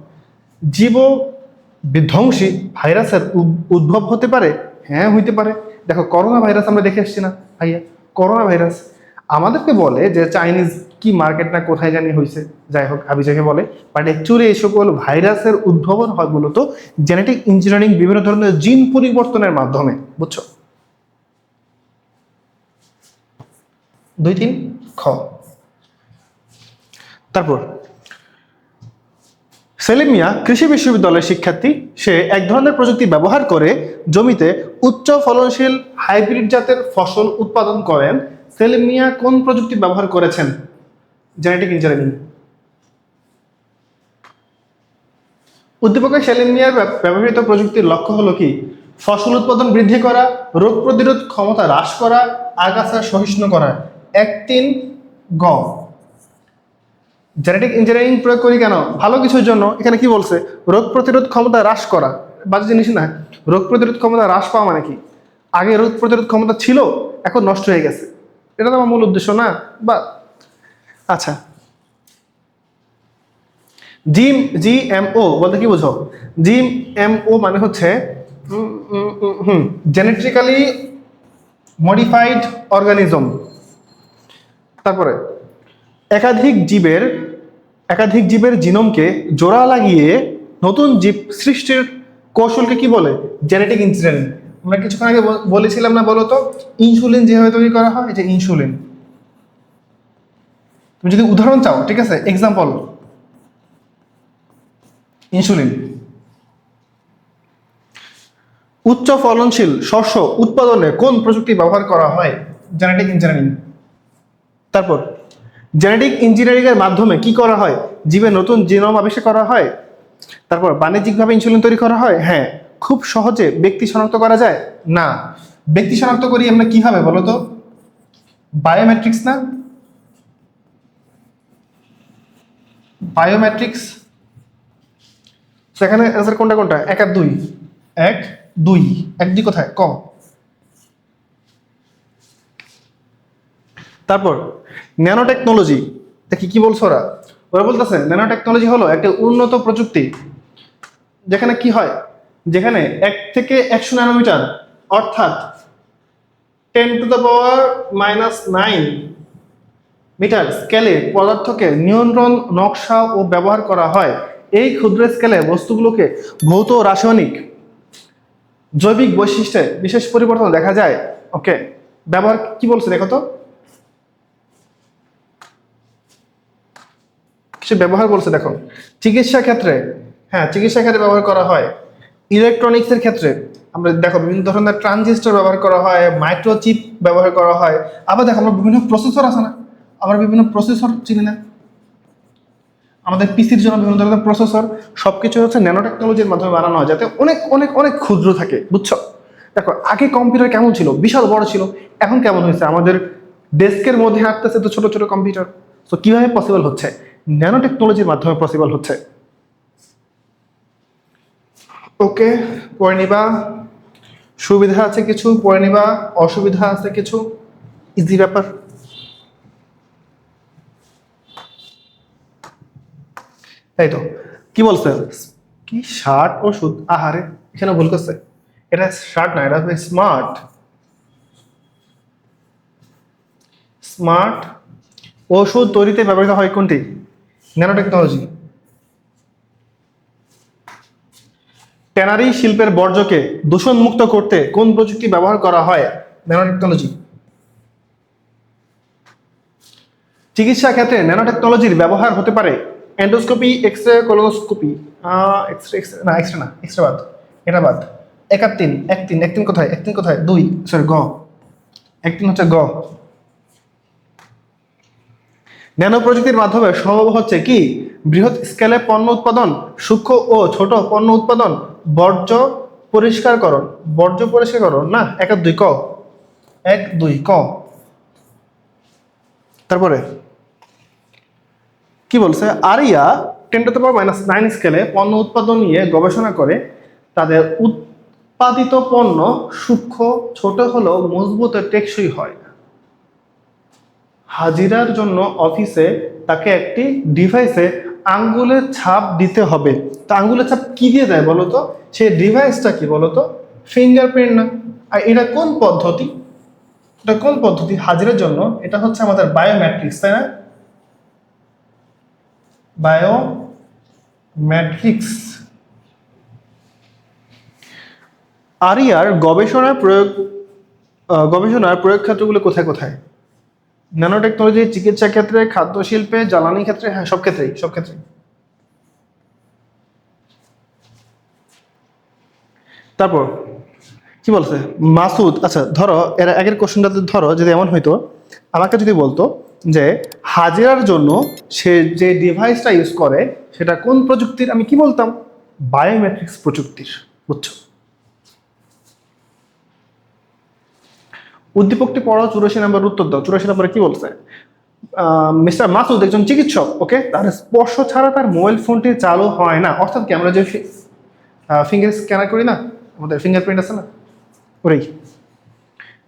জীব বিধ্বংসী ভাইরাসের উদ্ভব হতে পারে? হ্যাঁ হইতে পারে। দেখো করোনা ভাইরাস আমরা দেখে এসছি না ভাইয়া, করোনা ভাইরাস আমাদেরকে বলে যে চাইনিজ কি মার্কেট না কোথায় জানি হয়েছে, যাই হোক আবিজাকে বলে, বাট অ্যাকচুয়ালি এই সকল ভাইরাসের উদ্ভাবন হয় মূলত জেনেটিক ইঞ্জিনিয়ারিং বিভিন্ন ধরনের জিন পরিবর্তনের মাধ্যমে, বুঝছো? 2-3 খ। তারপর সেলিম মিয়া কৃষি বিশ্ববিদ্যালয়ের শিক্ষার্থী। সে এক ধরনের প্রযুক্তি ব্যবহার করে জমিতে উচ্চ ফলনশীল হাইব্রিড জাতের ফসল উৎপাদন করেন। সেলিম মিয়া কোন প্রযুক্তি ব্যবহার করেছেন? Genetic engineering. উদ্দীপকের সেলিম মিয়ার ব্যবহৃত প্রযুক্তির লক্ষ্য হলো কি? ফসল উৎপাদন বৃদ্ধি করা, রোগ প্রতিরোধ ক্ষমতা হ্রাস করা, আগাছা সহিষ্ণু করা। 1-3 গ। জেনেটিক ইঞ্জিনিয়ারিং প্রয়োগ করি কেন? ভালো কিছুর জন্য। এখানে কি বলছে? রোগ প্রতিরোধ ক্ষমতা হ্রাস করা, বাজে জিনিস না। রোগ প্রতিরোধ ক্ষমতা হ্রাস পাওয়া মানে কি? আগে রোগ প্রতিরোধ ক্ষমতা ছিল, এখন নষ্ট হয়ে গেছে, এটা তো আমার মূল উদ্দেশ্য না। বা আচ্ছা, জিএমও বলতে কি বোঝো? জিএমও মানে হচ্ছে জেনেটিক্যালি মডিফাইড অর্গানিজম। তারপরে একাধিক জীবের জিনোমকে জোড়া লাগিয়ে নতুন জীব সৃষ্টির কৌশলকে কি বলে? Genetic engineering. আমরা কিছুক্ষণ আগে বলেছিলাম না, বলো তো, ইনসুলিন যেভাবে তৈরি করা হয়, এই যে ইনসুলিন। তুমি যদি উদাহরণ চাও, ঠিক আছে, এক্সাম্পল, ইনসুলিন। উচ্চ ফলনশীল শস্য উৎপাদনে কোন প্রযুক্তি ব্যবহার করা হয়? Genetic engineering. তারপর জেনেটিক ইঞ্জিনিয়ারিং এর মাধ্যমে কি করা হয়? জীবের নতুন জিনোম আবিষ্কার করা হয়। তারপর বাণিজ্যিকভাবে ইনসুলিন তৈরি করা হয়। হ্যাঁ। খুব সহজে ব্যক্তি শনাক্ত করা যায় না। ব্যক্তি শনাক্ত করি আমরা কিভাবে বলো তো? বায়োমেট্রিক্স না? বায়োমেট্রিক্স। সেখানে অ্যান্সার কোনটা কোনটা? 1 আর 2। 1 2। 1 2 কোথায়? ক। তারপর ন্যানো টেকনোলজি, দেখি কি বলছো ওরা। ওরা বলতেছে ন্যানো টেকনোলজি হলো একটা উন্নত প্রযুক্তি যেখানে কি হয়, যেখানে 1 থেকে 100 ন্যানোমিটার অর্থাৎ 10⁻⁹ মিটার স্কেলে পদার্থকে নিয়ন্ত্রণ, নকশা ও ব্যবহার করা হয়। এই ক্ষুদ্র স্কেলে বস্তুগুলোকে ভৌত, রাসায়নিক, জৈবিক বৈশিষ্ট্যে বিশেষ পরিবর্তন দেখা যায়। ওকে, ব্যবহার কি বলছে দেখো তো, কিছু ব্যবহার বলছে দেখো। চিকিৎসা ক্ষেত্রে, হ্যাঁ চিকিৎসা ক্ষেত্রে ব্যবহার করা হয়। ইলেকট্রনিক্সের ক্ষেত্রে আমরা দেখো বিভিন্ন ধরনের ট্রানজিস্টর ব্যবহার করা হয়, মাইক্রোচিপ ব্যবহার করা হয়। আবার দেখো আমরা বিভিন্ন প্রসেসর আছে না, আমরা বিভিন্ন প্রসেসর চিনি না, আমাদের পিসির জন্য বিভিন্ন ধরনের প্রসেসর, সবকিছু হচ্ছে ন্যানো টেকনোলজির মাধ্যমে বানানো হয় যাতে অনেক অনেক অনেক ক্ষুদ্র থাকে, বুঝছো? দেখো আগে কম্পিউটার কেমন ছিল, বিশাল বড় ছিল, এখন কেমন হয়েছে, আমাদের ডেস্কের মধ্যে আসতেছে তো ছোট ছোট কম্পিউটার। তো কিভাবে পসিবল হচ্ছে? ন্যানো টেকনোলজির মাধ্যমে পসিবল হচ্ছে। ওকে, পড়ে নিবা, সুবিধা আছে কিছু, পড়ে নিবা, অসুবিধা আছে কিছু, ইজি ব্যাপার। তাই তো, কি বলছে, কি শার্ট ওষুধ, আহারে এখানে ভুল করছে, এটা শার্ট না, এটা হচ্ছে স্মার্ট। স্মার্ট ওষুধ তৈরিতে ব্যবহৃত হয় কোনটি? Nano technology. ট্যানারি শিল্পের বর্জ্যকে দূষণমুক্ত করতে কোন প্রযুক্তি ব্যবহার করা হয়? Nano technology. চিকিৎসা ক্ষেত্রে ন্যানো টেকনোলজির ব্যবহার হতে পারে এন্ডোস্কোপি, এক্সরে, কোলোনোস্কোপি। এক্সরে না, এক্সরে না, এক্সরে বাদ, এটা বাদ। 1 আর 3, 1 3, 1 3 কোথায়? 1 3 কোথায়? 2, সরি গ, 1 3 হচ্ছে গ। ন্যানো প্রযুক্তির মাধ্যমে সম্ভব হচ্ছে কি? বৃহৎ স্কেলে পণ্য উৎপাদন, সূক্ষ্ম ও ছোট পণ্য উৎপাদন, বর্জ্য পরিষ্কারকরণ, বর্জ্য পরিষ্কারকরণ না, 1 আর 2 ক, 1 2 ক। তারপরে কি বলছে? আরিয়া 10⁻⁹ স্কেলে পণ্য উৎপাদন নিয়ে গবেষণা করে তাদের উৎপাদিত পণ্য সূক্ষ্ম, ছোট হলেও মজবুত ও টেকসই হয়। হাজিরার জন্য অফিসে তাকে একটি ডিভাইসে আঙ্গুলের ছাপ দিতে হবে। তা আঙ্গুলের ছাপ কি দিয়ে দেয় বলো তো? সেই ডিভাইসটা কি বলো তো? ফিঙ্গারপ্রিন্ট না? আর এটা কোন পদ্ধতি? এটা কোন পদ্ধতি হাজিরার জন্য? এটা হচ্ছে আমাদের বায়োমেট্রিক্স, তাই না? বায়োমেট্রিক্স। আরিয়ার গবেষণার প্রয়োগ ক্ষেত্রগুলো কোথায় কোথায়? ন্যানো টেকনোলজি, চিকিৎসা ক্ষেত্রে, খাদ্য শিল্পে, জ্বালানি ক্ষেত্রে, হ্যাঁ সব ক্ষেত্রেই, সব ক্ষেত্রেই। তারপর কি বলছে মাসুদ? আচ্ছা ধরো এর আগের কোশ্চেনটাতে ধরো যদি এমন হইতো, আমাকে যদি বলতো যে হাজিরার জন্য সে যে ডিভাইসটা ইউজ করে সেটা কোন প্রযুক্তির, আমি কি বলতাম? বায়োমেট্রিক্স প্রযুক্তির, বুঝছো? উদ্দীপকটি পড়ো, 84 নম্বর উত্তর দাও। 84 নম্বরে কি বলছে? মিস্টার মাসুদ একজন চিকিৎসক, ওকে, তার স্পর্শ ছাড়া তার মোবাইল ফোনটি চালু হয় না। অর্থাৎ কি, আমরা যে ফিঙ্গার স্ক্যানার করি না, আমাদের ফিঙ্গারপ্রিন্ট আছে না, ওরেই।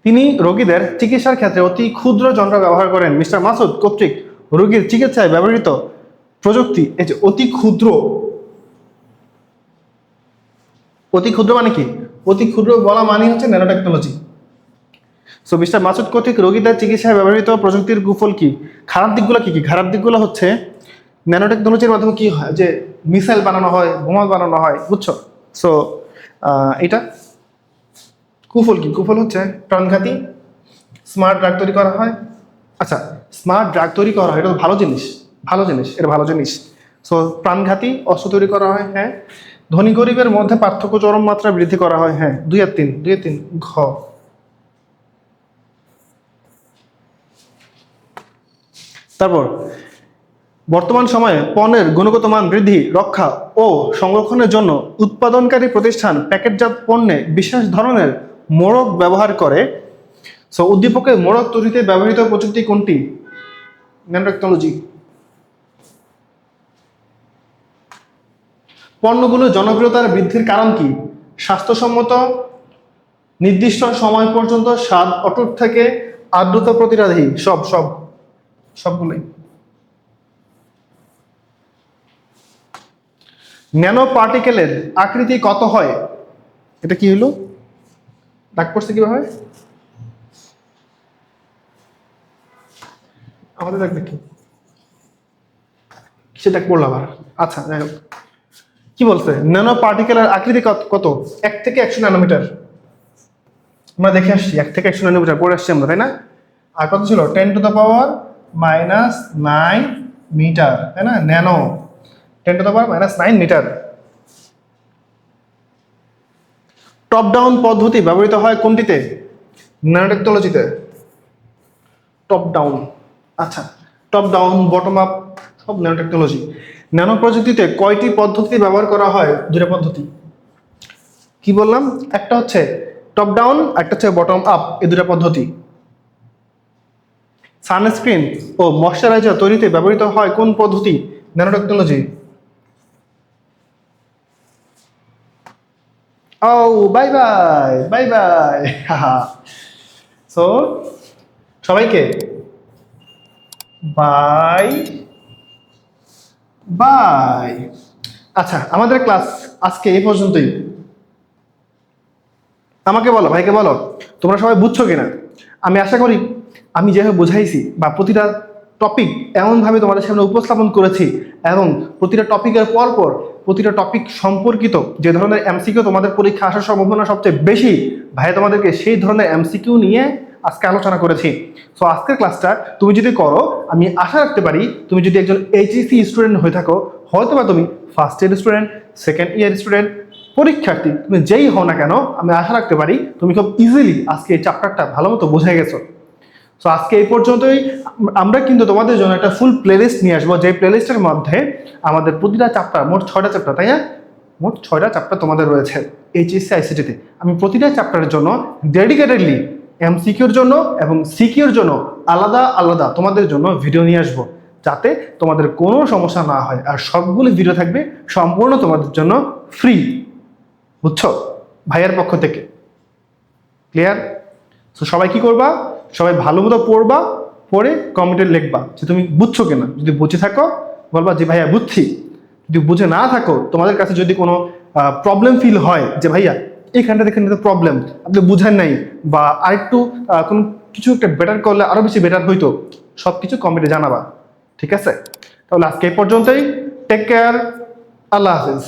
তিনি রোগীদের চিকিৎসার ক্ষেত্রে অতি ক্ষুদ্র যন্ত্র ব্যবহার করেন। মিস্টার মাসুদ কর্তৃক রোগীর চিকিৎসায় ব্যবহৃত প্রযুক্তি, এই যে অতি ক্ষুদ্র, অতি ক্ষুদ্র মানে কি? অতি ক্ষুদ্র বলা মানে হচ্ছে nano technology. So mister Masud কর্তৃক রোগীদের চিকিৎসায় ব্যবহৃত প্রযুক্তির কুফল কি? খারাপ দিকগুলো কি কি? খারাপ দিকগুলো হচ্ছে ন্যানো টেকনোলজির মাধ্যমে কি হয়, যে মিসাইল বানানো হয়, বোমা বানানো হয়, বুঝছো? সো এটা কুফল কি? কুফল হচ্ছে প্রাণঘাতী স্মার্ট ড্রাগ তৈরি করা হয়। আচ্ছা, স্মার্ট ড্রাগ তৈরি করা হয়, এটা তো ভালো জিনিস, ভালো জিনিস, এটা ভালো জিনিস। সো প্রাণঘাতী অস্ত্র তৈরি করা হয়, হ্যাঁ। ধনী গরিবের মধ্যে পার্থক্য চরম মাত্রা বৃদ্ধি করা হয়, হ্যাঁ। 2 আর 3, 2 আর 3 ঘ। তারপর বর্তমান সময়ে পণ্যের গুণগত মান বৃদ্ধি, রক্ষা ও সংরক্ষণের জন্য উৎপাদনকারী প্রতিষ্ঠান প্যাকেটজাত পণ্যে বিশেষ ধরনের মোড়ক ব্যবহার করে। সো উদ্দীপকের মোড়ক তৈরিতে ব্যবহৃত প্রযুক্তি কোনটি? Nano technology. পণ্যগুলোর জনপ্রিয়তার বৃদ্ধির কারণ কি? স্বাস্থ্যসম্মত, নির্দিষ্ট সময় পর্যন্ত স্বাদ অটুট থেকে, আর্দ্রতা প্রতিরোধী, সবগুলোই। ন্যানো পার্টিকেলের আকৃতি কত হয়? এটা কি হলো? দাগ পড়ছে কিভাবে? আমাদের দাগ দেখি কিসে দাগ পড়লো আবার? আচ্ছা, যাই হোক, কি বলছে? ন্যানো পার্টিকেলের আকৃতি কত? 1 থেকে 100 ন্যানোমিটার। আমরা দেখে আসছি 1 থেকে 100 ন্যানোমিটার পড়ে আসছি আমরা, তাই না? আর কত ছিল? 10⁻⁹ মিটার, তাই না? Nano 10⁻⁹ metre. টপ ডাউন পদ্ধতি ব্যবহৃত হয় কোনটিতে? ন্যানো টেকনোলজিতে। টপ ডাউন, আচ্ছা, টপ ডাউন, বটম আপ, সব ন্যানো টেকনোলজি। ন্যানো প্রযুক্তিতে কয়টি পদ্ধতি ব্যবহার করা হয়? 2টা পদ্ধতি। কি বললাম? একটা হচ্ছে টপ ডাউন, একটা হচ্ছে বটম আপ, এই 2টা পদ্ধতি। সানস্ক্রিন ও ময়শ্চারাইজার তৈরিতে ব্যবহৃত হয় কোন পদ্ধতি? Nano technology. Oh, bye bye, bye bye. So সবাইকে বাই বাই। আচ্ছা, আমাদের ক্লাস আজকে এই পর্যন্তই। আমাকে বলো, ভাইকে বলো, তোমরা সবাই বুঝছো কিনা? আমি আশা করি আমি যেভাবে বুঝাইছি বা প্রতিটা টপিক এমনভাবে তোমাদের সামনে উপস্থাপন করেছি, এবং প্রতিটা টপিকের পর পর প্রতিটা টপিক সম্পর্কিত যে ধরনের এমসিকিউ তোমাদের পরীক্ষা আসার সম্ভাবনা সবচেয়ে বেশি, ভাই তোমাদেরকে সেই ধরনের এমসিকিউ নিয়ে আজকে আলোচনা করেছি। সো আজকের ক্লাসটা তুমি যদি করো, আমি আশা রাখতে পারি তুমি যদি একজন এইচএসসি স্টুডেন্ট হয়ে থাকো, হয়তো বা তুমি first year student, second year student, পরীক্ষার্থী, তুমি যেই হও না কেন, আমি আশা রাখতে পারি তুমি খুব ইজিলি আজকে এই চ্যাপ্টারটা ভালো মতো বুঝে গেছো। সো আজকে এই পর্যন্তই। আমরা কিন্তু তোমাদের জন্য একটা ফুল প্লেলিস্ট নিয়ে আসবো, যে প্লেলিস্টের মধ্যে আমাদের প্রতিটা চ্যাপ্টার, মোট 6টা চ্যাপ্টার, তাই না? মোট 6টা চ্যাপ্টার তোমাদের রয়েছে এইচএসসি আইসিটিতে। আমি প্রতিটা চ্যাপ্টারের জন্য ডেডিকেটেডলি এমসিকিউর জন্য এবং সিকিউর জন্য আলাদা আলাদা তোমাদের জন্য ভিডিও নিয়ে আসবো, যাতে তোমাদের কোনো সমস্যা না হয়। আর সবগুলো ভিডিও থাকবে সম্পূর্ণ তোমাদের জন্য ফ্রি, বুঝছো? ভাইয়ার পক্ষ থেকে। ক্লিয়ার? তো সবাই কি করবা? সবাই ভালো মতো পড়বা, পড়ে কমেন্টে লিখবা যে তুমি বুঝছো কিনা। যদি বুঝে থাকো বলবা যে ভাইয়া বুঝছি। যদি বুঝে না থাকো, তোমাদের কাছে যদি কোনো প্রবলেম ফিল হয় যে ভাইয়া এইখানটা দেখেন তো প্রবলেম, আপনি বুঝেন নাই, বা আরেকটু কোনো কিছু একটা বেটার করলে আরো বেশি বেটার হইতো, সব কিছু কমেন্টে জানাবা, ঠিক আছে? তাহলে আজকে এই পর্যন্তই। টেক কেয়ার, আল্লাহ হাফিজ।